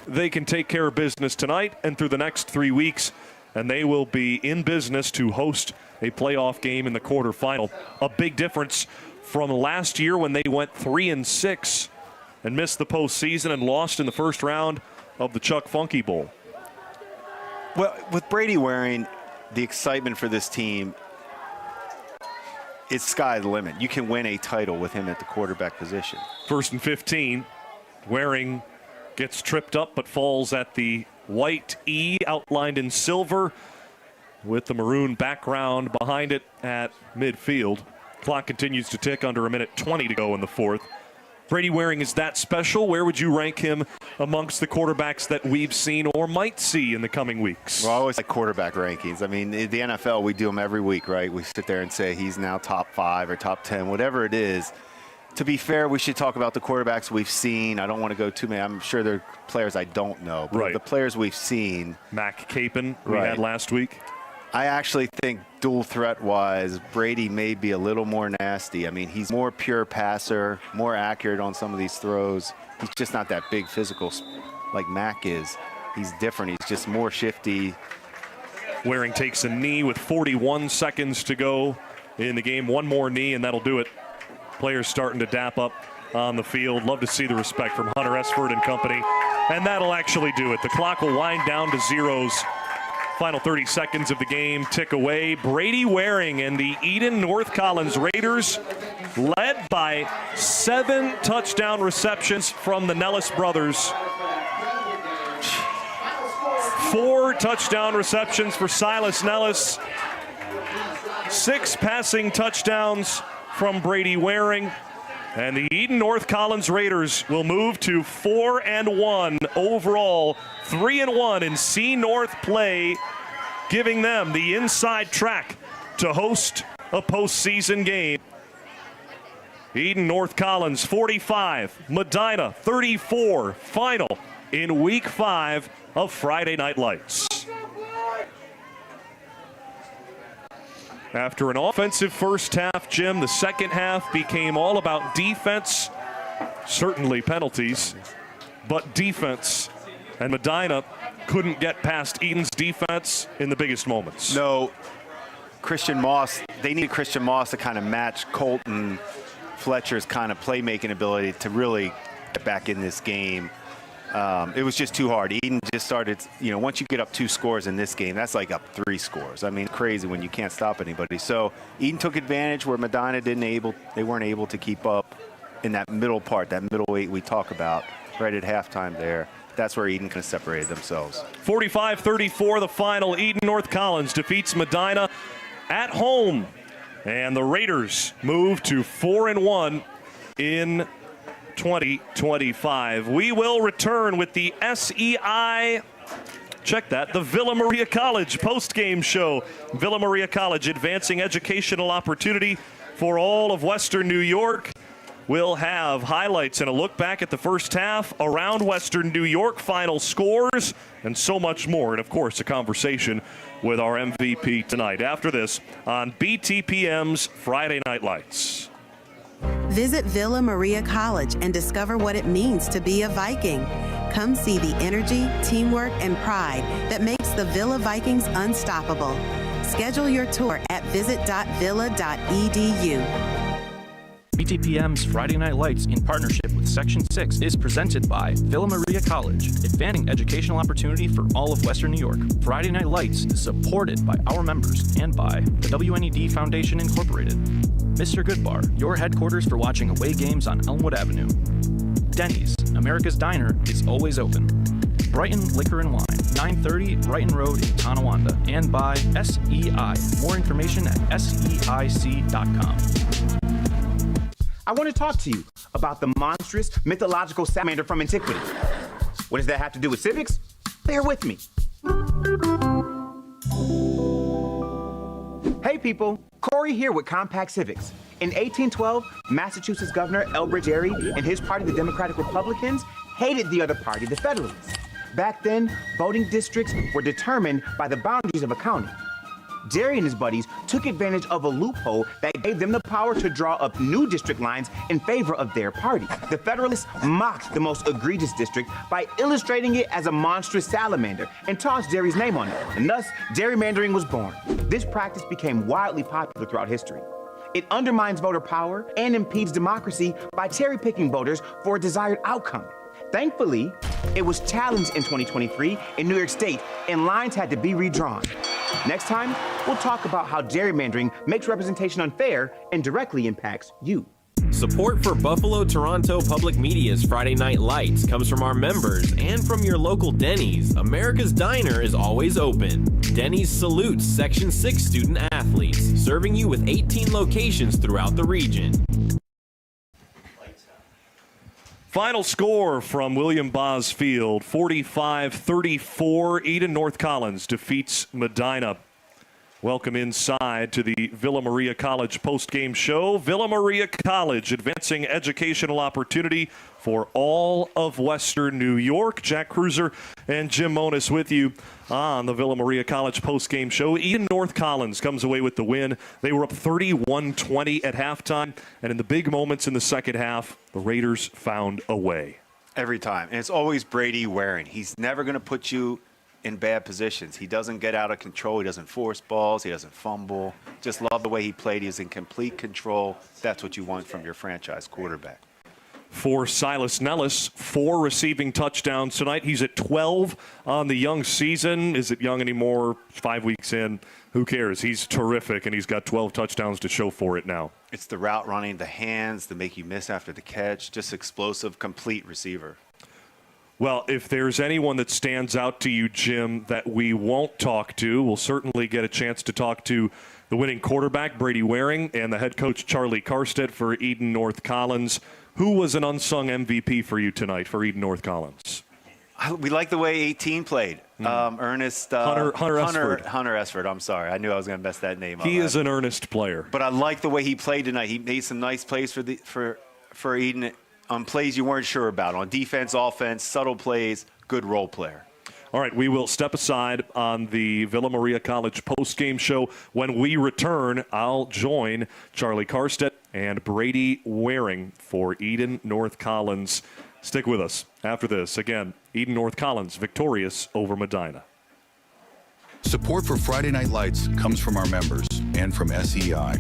they can take care of business tonight and through the next 3 weeks, and they will be in business to host a playoff game in the quarterfinal. A big difference from last year when they went 3-6 and missed the postseason and lost in the first round of the Chuck Funky Bowl. Well, with Brady Waring, the excitement for this team is sky the limit. You can win a title with him at the quarterback position. 1st and 15. Waring gets tripped up but falls at the white E outlined in silver with the maroon background behind it at midfield. Clock continues to tick, under a minute 20 to go in the fourth. Brady Waring is that special. Where would you rank him amongst the quarterbacks that we've seen or might see in the coming weeks? Well, I always like quarterback rankings. I mean, the NFL, we do them every week, right? We sit there and say he's now top 5 or top 10, whatever it is. To be fair, we should talk about the quarterbacks we've seen. I don't want to go too many. I'm sure there are players I don't know. But the players we've seen. Mac Capon, we had last week. I actually think dual threat-wise, Brady may be a little more nasty. I mean, he's more pure passer, more accurate on some of these throws. He's just not that big physical like Mac is. He's different. He's just more shifty. Waring takes a knee with 41 seconds to go in the game. One more knee, and that'll do it. Players starting to dap up on the field. Love to see the respect from Hunter Esford and company. And that'll actually do it. The clock will wind down to zeros. Final 30 seconds of the game tick away. Brady Waring and the Eden North Collins Raiders, led by 7 touchdown receptions from the Nellis brothers. 4 touchdown receptions for Silas Nellis. 6 passing touchdowns from Brady Waring. And the Eden North Collins Raiders will move to 4-1 overall, 3-1 in C North play, giving them the inside track to host a postseason game. Eden North Collins 45, Medina 34, final in week 5 of Friday Night Lights. After an offensive first half, Jim, the second half became all about defense, certainly penalties, but defense. And Medina couldn't get past Eden's defense in the biggest moments. No, Christian Moss, they needed Christian Moss to kind of match Colton Fletcher's kind of playmaking ability to really get back in this game. It was just too hard. Eden just started, once you get up 2 scores in this game, that's like up 3 scores. I mean, crazy when you can't stop anybody. So Eden took advantage where Medina they weren't able to keep up in that middle part, that middle 8 we talk about right at halftime there. That's where Eden kind of separated themselves. 45-34 the final. Eden North Collins defeats Medina at home. And the Raiders move to 4-1 in 2025. We will return with the SEI, check that, the Villa Maria College post-game show. Villa Maria College, advancing educational opportunity for all of Western New York. We'll have highlights and a look back at the first half, around Western New York, final scores, and so much more. And, of course, a conversation with our MVP tonight. After this on BTPM's Friday Night Lights. Visit Villa Maria College and discover what it means to be a Viking. Come see the energy, teamwork, and pride that makes the Villa Vikings unstoppable. Schedule your tour at visit.villa.edu. BTPM's Friday Night Lights, in partnership with Section 6, is presented by Villa Maria College, advancing educational opportunity for all of Western New York. Friday Night Lights is supported by our members and by the WNED Foundation Incorporated. Mr. Goodbar, your headquarters for watching away games on Elmwood Avenue. Denny's, America's Diner, is always open. Brighton Liquor and Wine, 930 Brighton Road in Tonawanda. And by SEI. More information at SEIC.com. I want to talk to you about the monstrous mythological salamander from antiquity. What does that have to do with civics? Bear with me. Hey people, Corey here with Compact Civics. In 1812, Massachusetts Governor Elbridge Gerry and his party, the Democratic Republicans, hated the other party, the Federalists. Back then, voting districts were determined by the boundaries of a county. Gerry and his buddies took advantage of a loophole that gave them the power to draw up new district lines in favor of their party. The Federalists mocked the most egregious district by illustrating it as a monstrous salamander and tossed Gerry's name on it, and thus gerrymandering was born. This practice became wildly popular throughout history. It undermines voter power and impedes democracy by cherry-picking voters for a desired outcome. Thankfully, it was challenged in 2023 in New York State, and lines had to be redrawn. Next time, we'll talk about how gerrymandering makes representation unfair and directly impacts you. Support for Buffalo Toronto Public Media's Friday Night Lights comes from our members and from your local Denny's. America's Diner is always open. Denny's salutes Section 6 student athletes, serving you with 18 locations throughout the region. Final score from William Bos Field, 45-34. Eden North Collins defeats Medina. Welcome inside to the Villa Maria College post-game show. Villa Maria College, advancing educational opportunity for all of Western New York. Jack Kreuzer and Jim Monis with you on the Villa Maria College post-game show. Eden North Collins comes away with the win. They were up 31-20 at halftime, and in the big moments in the second half, the Raiders found a way. Every time. And it's always Brady Waring. He's never going to put you in bad positions. He doesn't get out of control. He doesn't force balls. He doesn't fumble. Just love the way he played. He's in complete control. That's what you want from your franchise quarterback. For Silas Nellis, 4 receiving touchdowns tonight. He's at 12 on the young season. Is it young anymore? 5 weeks in. Who cares? He's terrific, and he's got 12 touchdowns to show for it now. It's the route running, the hands that make you miss after the catch. Just explosive, complete receiver. Well, if there's anyone that stands out to you, Jim, that we won't talk to, we'll certainly get a chance to talk to the winning quarterback, Brady Waring, and the head coach, Charlie Karstedt, for Eden North Collins. Who was an unsung MVP for you tonight for Eden North Collins? We like the way 18 played. Ernest Hunter Esford. Hunter Esford. I'm sorry. I knew I was going to mess that name up. He is an earnest player. But I like the way he played tonight. He made some nice plays for Eden on plays you weren't sure about. On defense, offense, subtle plays, good role player. All right, we will step aside on the Villa Maria College post-game show. When we return, I'll join Charlie Karstedt and Brady Waring for Eden North Collins. Stick with us. After this, again, Eden North Collins victorious over Medina. Support for Friday Night Lights comes from our members and from SEI.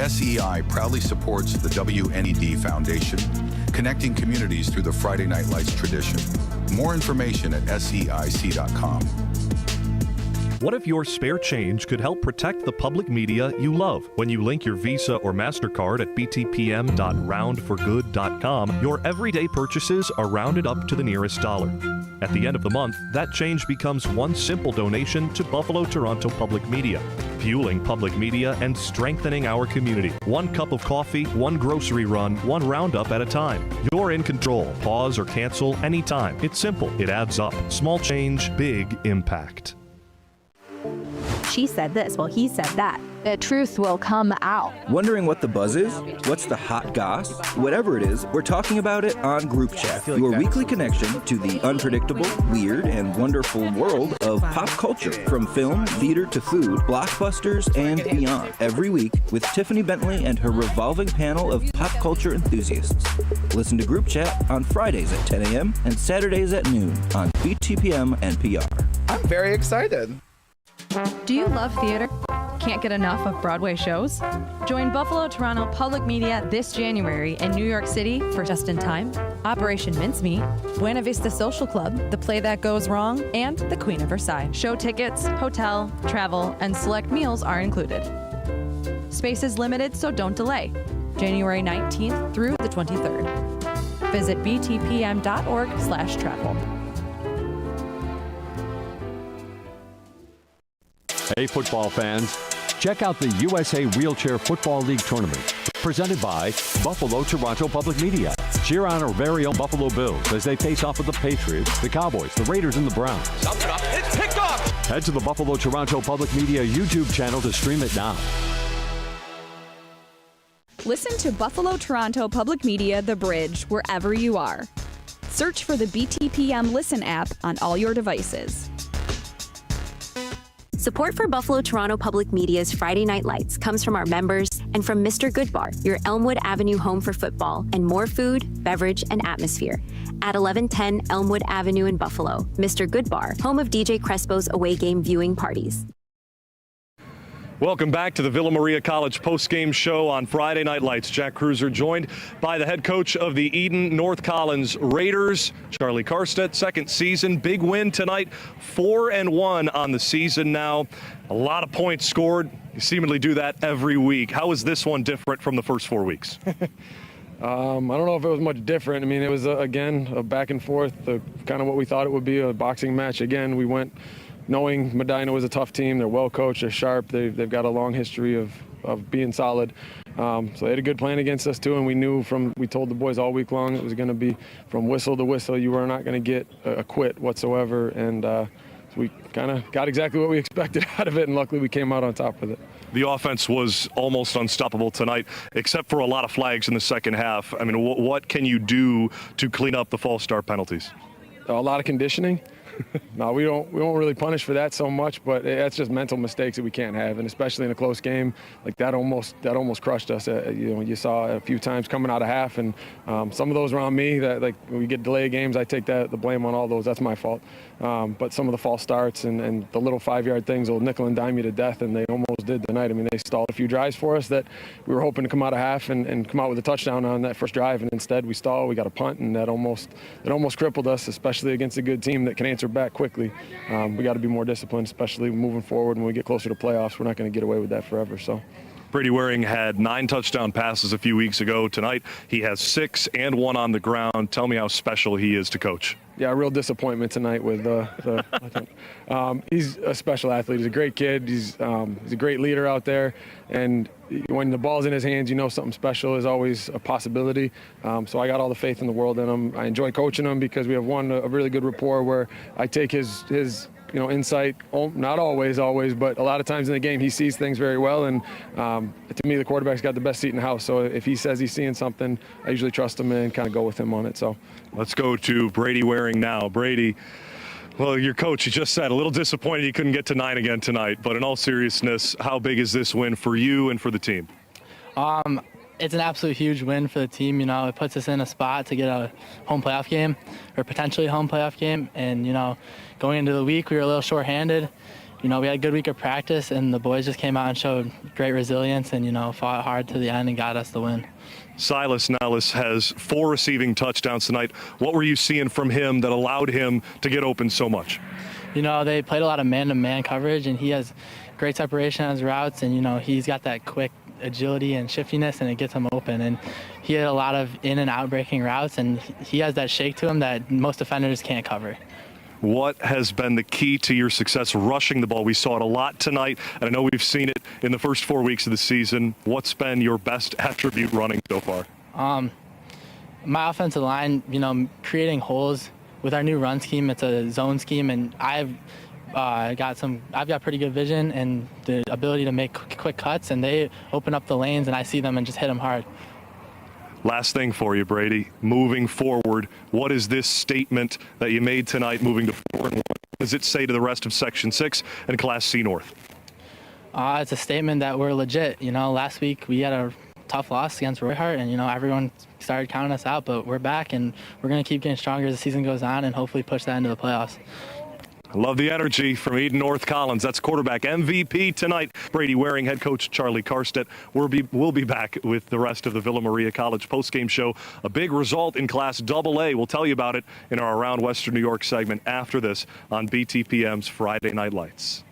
SEI proudly supports the WNED Foundation, connecting communities through the Friday Night Lights tradition. More information at SEIC.com. What if your spare change could help protect the public media you love? When you link your Visa or MasterCard at btpm.roundforgood.com, your everyday purchases are rounded up to the nearest dollar. At the end of the month, that change becomes one simple donation to Buffalo Toronto Public Media, fueling public media and strengthening our community. One cup of coffee, one grocery run, one roundup at a time. You're in control. Pause or cancel anytime. It's simple. It adds up. Small change, big impact. She said this, well, he said that. The truth will come out. Wondering what the buzz is? What's the hot goss? Whatever it is, we're talking about it on Group Chat, your weekly connection to the unpredictable, weird, and wonderful world of pop culture, from film, theater to food, blockbusters, and beyond. Every week with Tiffany Bentley and her revolving panel of pop culture enthusiasts. Listen to Group Chat on Fridays at 10 a.m. and Saturdays at noon on BTPM NPR. I'm very excited. Do you love theater? Can't get enough of Broadway shows? Join Buffalo Toronto Public Media this January in New York City for Just in Time, Operation Mincemeat, Buena Vista Social Club, The Play That Goes Wrong, and The Queen of Versailles. Show tickets, hotel, travel, and select meals are included. Space is limited, so don't delay. January 19th through the 23rd. Visit btpm.org/travel. Hey, football fans, check out the USA Wheelchair Football League Tournament, presented by Buffalo Toronto Public Media. Cheer on our very own Buffalo Bills as they face off with the Patriots, the Cowboys, the Raiders, and the Browns. It's picked off! Head to the Buffalo Toronto Public Media YouTube channel to stream it now. Listen to Buffalo Toronto Public Media The Bridge wherever you are. Search for the BTPM Listen app on all your devices. Support for Buffalo Toronto Public Media's Friday Night Lights comes from our members and from Mr. Goodbar, your Elmwood Avenue home for football and more food, beverage, and atmosphere. At 1110 Elmwood Avenue in Buffalo, Mr. Goodbar, home of DJ Crespo's away game viewing parties. Welcome back to the Villa Maria College post-game show on Friday Night Lights. Jack Kreuzer joined by the head coach of the Eden North Collins Raiders, Charlie Karstedt. Second season, big win tonight, 4-1 on the season now. A lot of points scored. You seemingly do that every week. How is this one different from the first 4 weeks? I don't know if it was much different. I mean, it was, again, a back and forth, kind of what we thought it would be, a boxing match. Again, we went knowing Medina was a tough team. They're well coached, they're sharp, they've got a long history of of being solid. So they had a good plan against us too, and we told the boys all week long it was going to be from whistle to whistle. You were not going to get a quit whatsoever, and so we kind of got exactly what we expected out of it, and luckily we came out on top with it. The offense was almost unstoppable tonight, except for a lot of flags in the second half. I mean, what can you do to clean up the false start penalties? A lot of conditioning. No, we don't really punish for that so much, but that's just mental mistakes that we can't have, and especially in a close game like that almost crushed us. You saw a few times coming out of half, and some of those were on me. That like when we get delayed games, I take the blame on all those. That's my fault. But some of the false starts and the little 5-yard things will nickel and dime you to death, and they almost did tonight. I mean, they stalled a few drives for us that we were hoping to come out of half and come out with a touchdown on that first drive, and instead we stalled. We got a punt, and that almost crippled us, especially against a good team that can answer back quickly. We got to be more disciplined, especially moving forward when we get closer to playoffs. We're not going to get away with that forever. So. Brady Waring had 9 touchdown passes a few weeks ago. Tonight, he has 6 and 1 on the ground. Tell me how special he is to coach. Yeah, real disappointment tonight with he's a special athlete. He's a great kid. He's a great leader out there. And when the ball's in his hands, you know something special is always a possibility. So I got all the faith in the world in him. I enjoy coaching him because we have a really good rapport where I take his insight, not always, but a lot of times in the game he sees things very well, and to me the quarterback's got the best seat in the house, so if he says he's seeing something, I usually trust him and kind of go with him on it. So let's go to Brady Waring now. Brady, well, your coach, you just said a little disappointed you couldn't get to 9 again tonight, but in all seriousness, how big is this win for you and for the team? It's an absolute huge win for the team. It puts us in a spot to get a home playoff game, or potentially a home playoff game. And, going into the week, we were a little shorthanded. We had a good week of practice, and the boys just came out and showed great resilience and, fought hard to the end and got us the win. Silas Nellis has 4 receiving touchdowns tonight. What were you seeing from him that allowed him to get open so much? They played a lot of man-to-man coverage, and he has great separation on his routes, and, he's got that quick agility and shiftiness, and it gets him open. And he had a lot of in and out breaking routes, and he has that shake to him that most defenders can't cover. What has been the key to your success rushing the ball? We saw it a lot tonight, and I know we've seen it in the first 4 weeks of the season. What's been your best attribute running so far? My offensive line, creating holes with our new run scheme. It's a zone scheme, and I've got pretty good vision and the ability to make quick cuts, and they open up the lanes, and I see them and just hit them hard. Last thing for you, Brady. Moving forward, what is this statement that you made tonight moving to 4-1? What does it say to the rest of Section 6 and Class C North? It's a statement that we're legit. Last week we had a tough loss against Roy Hart, and, everyone started counting us out, but we're back, and we're going to keep getting stronger as the season goes on and hopefully push that into the playoffs. I love the energy from Eden North Collins. That's quarterback MVP tonight, Brady Waring. Head coach Charlie Karstedt. We'll be back with the rest of the Villa Maria College postgame show. A big result in Class AA. We'll tell you about it in our Around Western New York segment after this on BTPM's Friday Night Lights.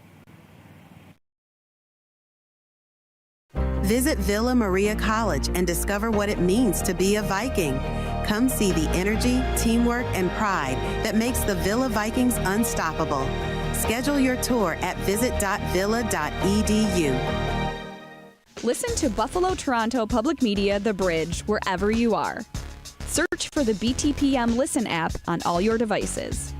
Visit Villa Maria College and discover what it means to be a Viking. Come see the energy, teamwork, and pride that makes the Villa Vikings unstoppable. Schedule your tour at visit.villa.edu. Listen to Buffalo Toronto Public Media The Bridge wherever you are. Search for the BTPM Listen app on all your devices.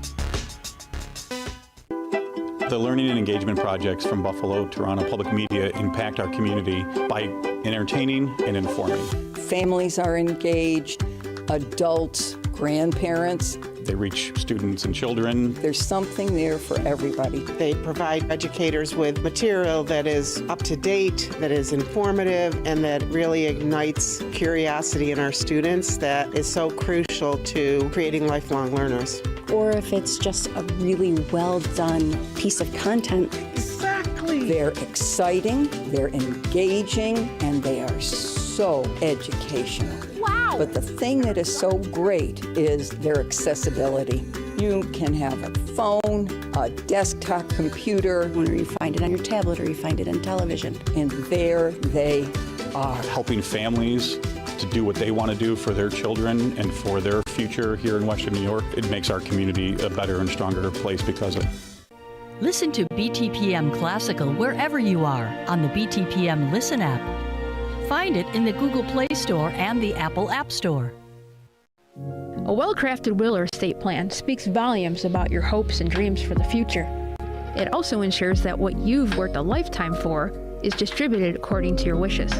The learning and engagement projects from Buffalo Toronto Public Media impact our community by entertaining and informing. Families are engaged, adults, grandparents. They reach students and children. There's something there for everybody. They provide educators with material that is up to date, that is informative, and that really ignites curiosity in our students that is so crucial to creating lifelong learners. Or if it's just a really well done piece of content. Exactly. They're exciting, they're engaging, and they are so educational. Wow! But the thing that is so great is their accessibility. You can have a phone, a desktop computer, or you find it on your tablet, or you find it on television. And there they are. Helping families to do what they want to do for their children and for their future here in Western New York. It makes our community a better and stronger place because of it. Listen to BTPM Classical wherever you are on the BTPM Listen app. Find it in the Google Play Store and the Apple App Store. A well-crafted will or estate plan speaks volumes about your hopes and dreams for the future. It also ensures that what you've worked a lifetime for is distributed according to your wishes.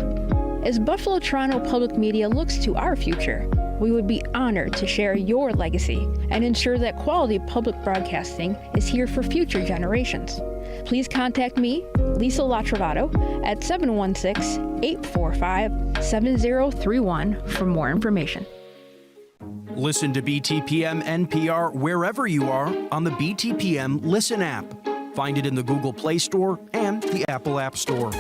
As Buffalo Toronto Public Media looks to our future, we would be honored to share your legacy and ensure that quality public broadcasting is here for future generations. Please contact me, Lisa Latrovato, at 716-845-7031 for more information. Listen to BTPM NPR wherever you are on the BTPM Listen app. Find it in the Google Play Store and the Apple App Store.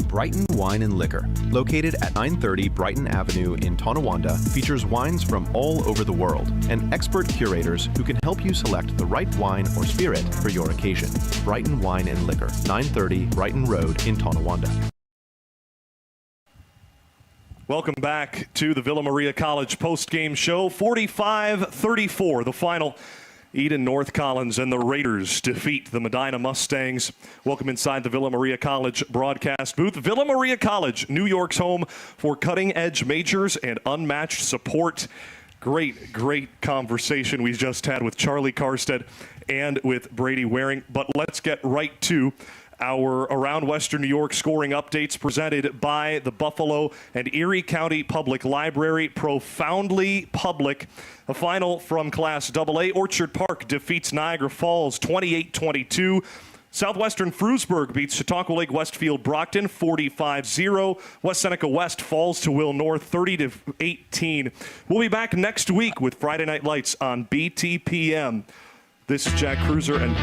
Brighton Wine and Liquor, located at 930 Brighton Avenue in Tonawanda, features wines from all over the world and expert curators who can help you select the right wine or spirit for your occasion. Brighton Wine and Liquor, 930 Brighton Road in Tonawanda. Welcome back to the Villa Maria College post-game show. 45-34, the final. Eden North Collins and the Raiders defeat the Medina Mustangs. Welcome inside the Villa Maria College broadcast booth. Villa Maria College, New York's home for cutting-edge majors and unmatched support. Great conversation we just had with Charlie Karstedt and with Brady Waring. But let's get right to our Around Western New York scoring updates presented by the Buffalo and Erie County Public Library. Profoundly Public. A final from Class AA. Orchard Park defeats Niagara Falls 28-22. Southwestern Frewsburg beats Chautauqua Lake Westfield Brockton 45-0. West Seneca West falls to Will North 30-18. We'll be back next week with Friday Night Lights on BTPM. This is Jack Kreuzer and